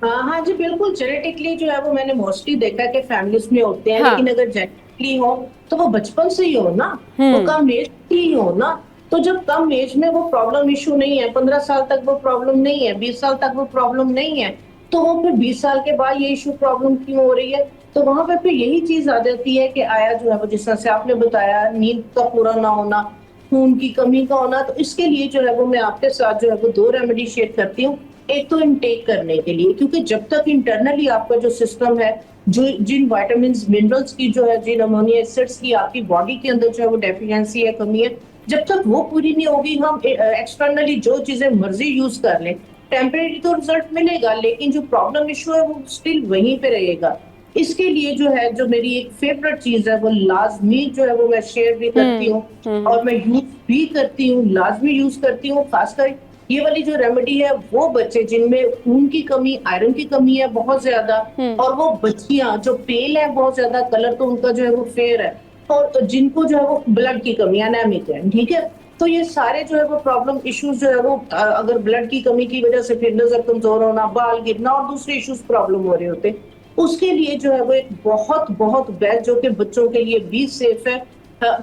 हाँ जी बिल्कुल, जेनेटिकली जो है वो मैंने मोस्टली देखा कि फैमिलीज में होते हैं, लेकिन अगर जेनेटिकली हो तो वो बचपन से ही हो ना, वो कम एज ही हो ना। तो जब कम एज में वो प्रॉब्लम इशू नहीं है, 15 साल तक वो प्रॉब्लम नहीं है, 20 साल तक वो प्रॉब्लम नहीं है, तो वो फिर 20 साल के बाद ये इशू प्रॉब्लम क्यों हो रही है? तो वहां पे फिर यही चीज आ जाती है कि आया जो है वो जिस तरह से आपने बताया, नींद का पूरा ना होना, खून की कमी का होना। तो इसके लिए जो है वो मैं आपके साथ जो है वो 2 रेमेडी शेयर करती हूँ। एक तो इनटेक करने के लिए, क्योंकि जब तक इंटरनली आपका जो सिस्टम है, जो जिन विटामिन मिनरल्स की जो है, जिन अमोनिया एसिड्स की आपकी बॉडी के अंदर जो है वो डेफिशिएंसी है, कमी है, जब तक वो पूरी नहीं होगी, हम एक्सटर्नली जो चीजें मर्जी यूज कर लें, टेम्परेरी तो रिजल्ट मिलेगा, लेकिन जो प्रॉब्लम इशू है वो स्टिल वहीं पे रहेगा। इसके लिए जो है, जो मेरी एक फेवरेट चीज है, वो लाजमी जो है वो मैं शेयर भी करती हूँ और मैं यूज भी करती हूँ, लाजमी यूज करती हूँ। खासकर ये वाली जो रेमेडी है, वो बच्चे जिनमें खून की कमी, आयरन की कमी है बहुत ज्यादा, और वो बच्चियां जो पेल है बहुत ज्यादा, कलर तो उनका जो है वो फेयर है, और जिनको जो है वो ब्लड की कमी, एनीमिक है, ठीक है। तो ये सारे जो है वो प्रॉब्लम इश्यूज जो है वो, अगर ब्लड की कमी की वजह से फिर नजर कमजोर होना, बाल गिरना और दूसरे इश्यूज प्रॉब्लम हो रहे होते, उसके लिए जो है वो एक बहुत बहुत बेस्ट, जो कि बच्चों के लिए भी सेफ है,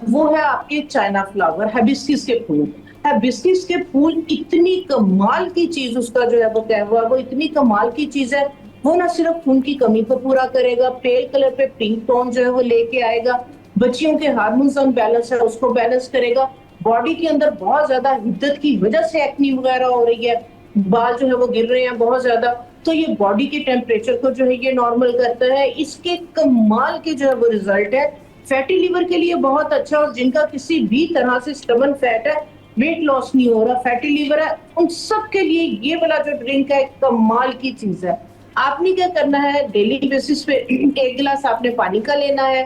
वो है आपके चाइना फ्लावर, हिबिस्कस के फूल। हिबिस्कस के फूल इतनी कमाल की चीज, उसका जो है वो क्या हुआ, वो इतनी कमाल की चीज है, वो ना सिर्फ खून की कमी को पूरा करेगा, पेल कलर पे पिंक टोन जो है वो लेके आएगा, बच्चियों के हार्मोन्स अनबैलेंस है उसको बैलेंस करेगा, बॉडी के अंदर बहुत ज्यादा हिद्दत की वजह से एक्नी वगैरह हो रही है, बाल जो है वो गिर रहे हैं बहुत ज्यादा, तो ये बॉडी के टेम्परेचर को जो है ये नॉर्मल करता है। इसके कमाल के जो है वो रिजल्ट है, फैटी लिवर के लिए बहुत अच्छा, और जिनका किसी भी तरह से स्टमन फैट है, वेट लॉस नहीं हो रहा, फैटी लिवर है, उन सब के लिए ये वाला जो ड्रिंक है कमाल की चीज है। आपने क्या करना है, डेली बेसिस पे 1 गिलास आपने पानी का लेना है,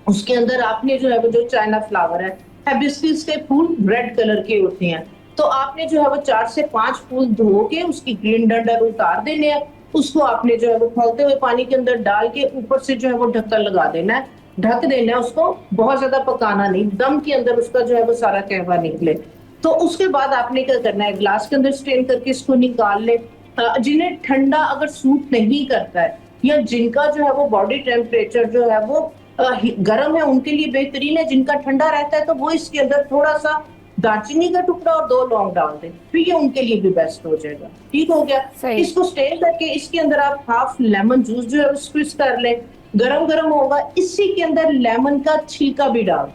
उसके अंदर आपने जो है वो जो चाइना फ्लावर है, हिबिस्कस के फूल रेड कलर के होते हैं, तो आपने जो है वो 4 से 5 फूल धो के उसकी ग्रीन डंडर उतार देने हैं, उसको आपने जो है वो खौलते हुए पानी के अंदर डाल के ऊपर से जो है वो ढक्कन लगा देना है, ढक देना है, उसको बहुत ज्यादा पकाना नहीं, दम के अंदर उसका जो है वो सारा कहवा निकले। तो उसके बाद आपने क्या करना है, ग्लास के अंदर स्ट्रेन करके इसको निकाल ले। जिन्हें ठंडा अगर सूट नहीं करता है, या जिनका जो है वो बॉडी टेम्परेचर जो है वो गर्म है, उनके लिए बेहतरीन है। जिनका ठंडा रहता है तो वो इसके अंदर थोड़ा सा दालचीनी का टुकड़ा और 2 लौंग डाल दें, फिर ये उनके लिए भी बेस्ट हो जाएगा। ठीक हो गया। इसको स्टेन करके इसके अंदर आप हाफ लेमन जूस जो है स्क्विज कर ले, गरम गरम होगा, इसी के अंदर लेमन का छिलका भी डाल,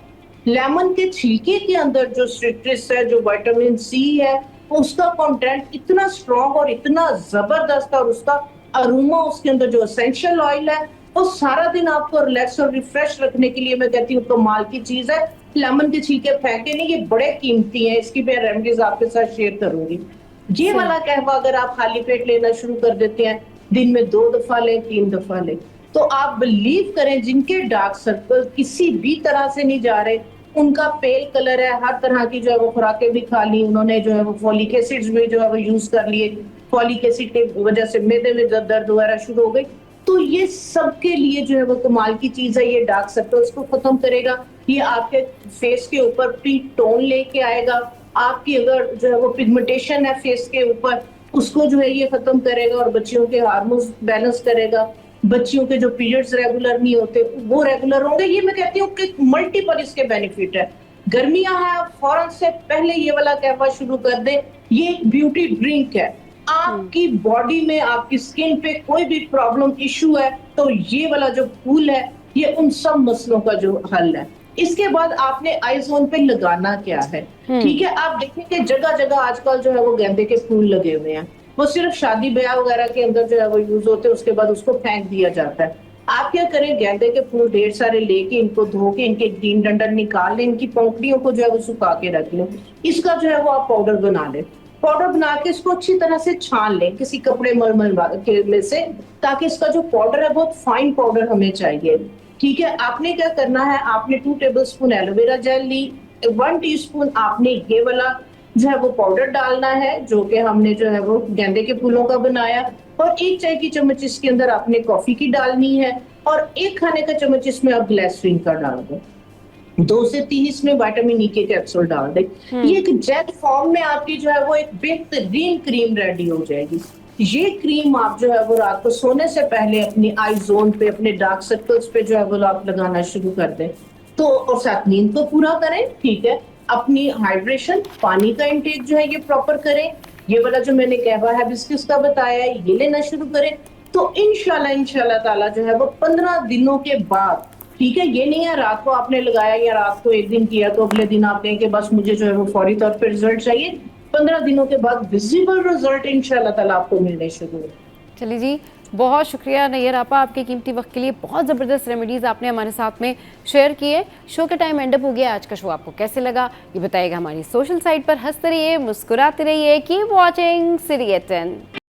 लेमन के छिलके के अंदर जो सिट्रस है, जो विटामिन सी है, उसका कंटेंट इतना स्ट्रॉन्ग और इतना जबरदस्त, और उसका अरोमा, उसके अंदर जो एसेंशियल ऑयल है, वो सारा दिन आपको रिलैक्स और रिफ्रेश रखने के लिए मैं कहती हूँ कमाल की चीज है। लेमन के छिलके फेंके नहीं, ये बड़े कीमती हैं, इसकी मैं रेमेडीज आपके साथ शेयर करूंगी। ये वाला कहवा अगर आप खाली पेट लेना शुरू कर देते हैं, दिन में 2 दफा लें, 3 दफा लें, तो आप बिलीव करें जिनके डार्क सर्कल किसी भी तरह से नहीं जा रहे, उनका पेल कलर है, हर तरह की जो है वो खुराकें भी खा ली उन्होंने, जो है वो फॉलिक एसिड्स भी जो है वो यूज कर लिए, फॉलिक एसिड की वजह से मैदे में दर्द वगैरह शुरू हो गई। तो ये सबके लिए जो है वो कमाल की चीज है। ये डार्क सर्कल्स को खत्म करेगा, ये आपके फेस के ऊपर पिंक टोन लेके आएगा, आपकी अगर जो है वो पिगमेंटेशन है फेस के ऊपर, उसको जो है ये खत्म करेगा, और बच्चियों के हार्मोन्स बैलेंस करेगा। बच्चियों के जो पीरियड्स रेगुलर नहीं होते वो रेगुलर होंगे। ये मैं कहती हूँ कि मल्टीपल इसके बेनिफिट है। गर्मियां हैं, आप फौरन से पहले ये वाला कहवा शुरू कर दें। ये एक ब्यूटी ड्रिंक है। आपकी बॉडी में, आपकी स्किन पे कोई भी प्रॉब्लम इशू है, तो ये वाला जो फूल है ये उन सब मसलों का जो हल है। इसके बाद आपने आई जोन पे लगाना क्या है, ठीक है। आप देखेंगे जगह जगह आजकल जो है वो गेंदे के फूल लगे हुए हैं, वो सिर्फ शादी ब्याह वगैरह के अंदर जो है वो यूज होते हैं, उसके बाद उसको फेंक दिया जाता है। आप क्या करें, गेंदे के फूल ढेर सारे लेके, इनको धो के, इनके ग्रीन डंडल निकाल लें, इनकी पंखुड़ियों को जो है वो सुखा के रख लें। इसका जो है वो आप पाउडर बना लें। पाउडर बना के इसको अच्छी तरह से छान लें किसी कपड़े मलमल के में से, ताकि इसका जो पाउडर है बहुत फाइन पाउडर हमें चाहिए, ठीक है। आपने क्या करना है, आपने 2 टेबलस्पून एलोवेरा जेल ली, 1 टीस्पून आपने ये वाला जो है वो पाउडर डालना है, जो कि हमने जो है वो गेंदे के फूलों का बनाया, और 1 चाय की चम्मच इसके अंदर आपने कॉफी की डालनी है, और 1 खाने का चम्मच इसमें आप ग्लिसरीन का डाल दो, 2 से 3 इसमें विटामिन ई के कैप्सूल डाल दे। ये एक जेल फॉर्म में आपकी जो है वो एक बेहतरीन क्रीम रेडी हो जाएगी। ये क्रीम आप जो है वो रात को सोने से पहले अपनी आई जोन पे, अपने डार्क सर्कल्स पे जो है वो आप लगाना शुरू कर दें, तो और साथ नींद को पूरा करें, ठीक है। अपनी हाइड्रेशन, पानी का इंटेक जो है ये प्रॉपर करें। ये वाला जो मैंने कहवा है बिस्किट्स का बताया है, ये लेना शुरू करें, तो इंशाल्लाह ताला जो है वो 15 दिनों के बाद, ठीक है। ये नहीं है रात को आपने लगाया या रात को 1 दिन किया तो अगले दिन आप कहें कि बस मुझे जो है वो फौरी तौर पे रिजल्ट चाहिए। 15 दिनों के बाद विजिबल रिजल्ट इंशाल्लाह ताला आपको मिलने शुरू हो। चलिए जी, बहुत शुक्रिया नैयर आपा आपके कीमती वक्त के लिए। बहुत ज़बरदस्त रेमेडीज़ आपने हमारे साथ में शेयर की है। शो का टाइम एंड अप हो गया। आज का शो आपको कैसे लगा ये बताइएगा हमारी सोशल साइट पर। हंसते रहिए, मुस्कुराते रहिए, कीप वॉचिंग City at 10।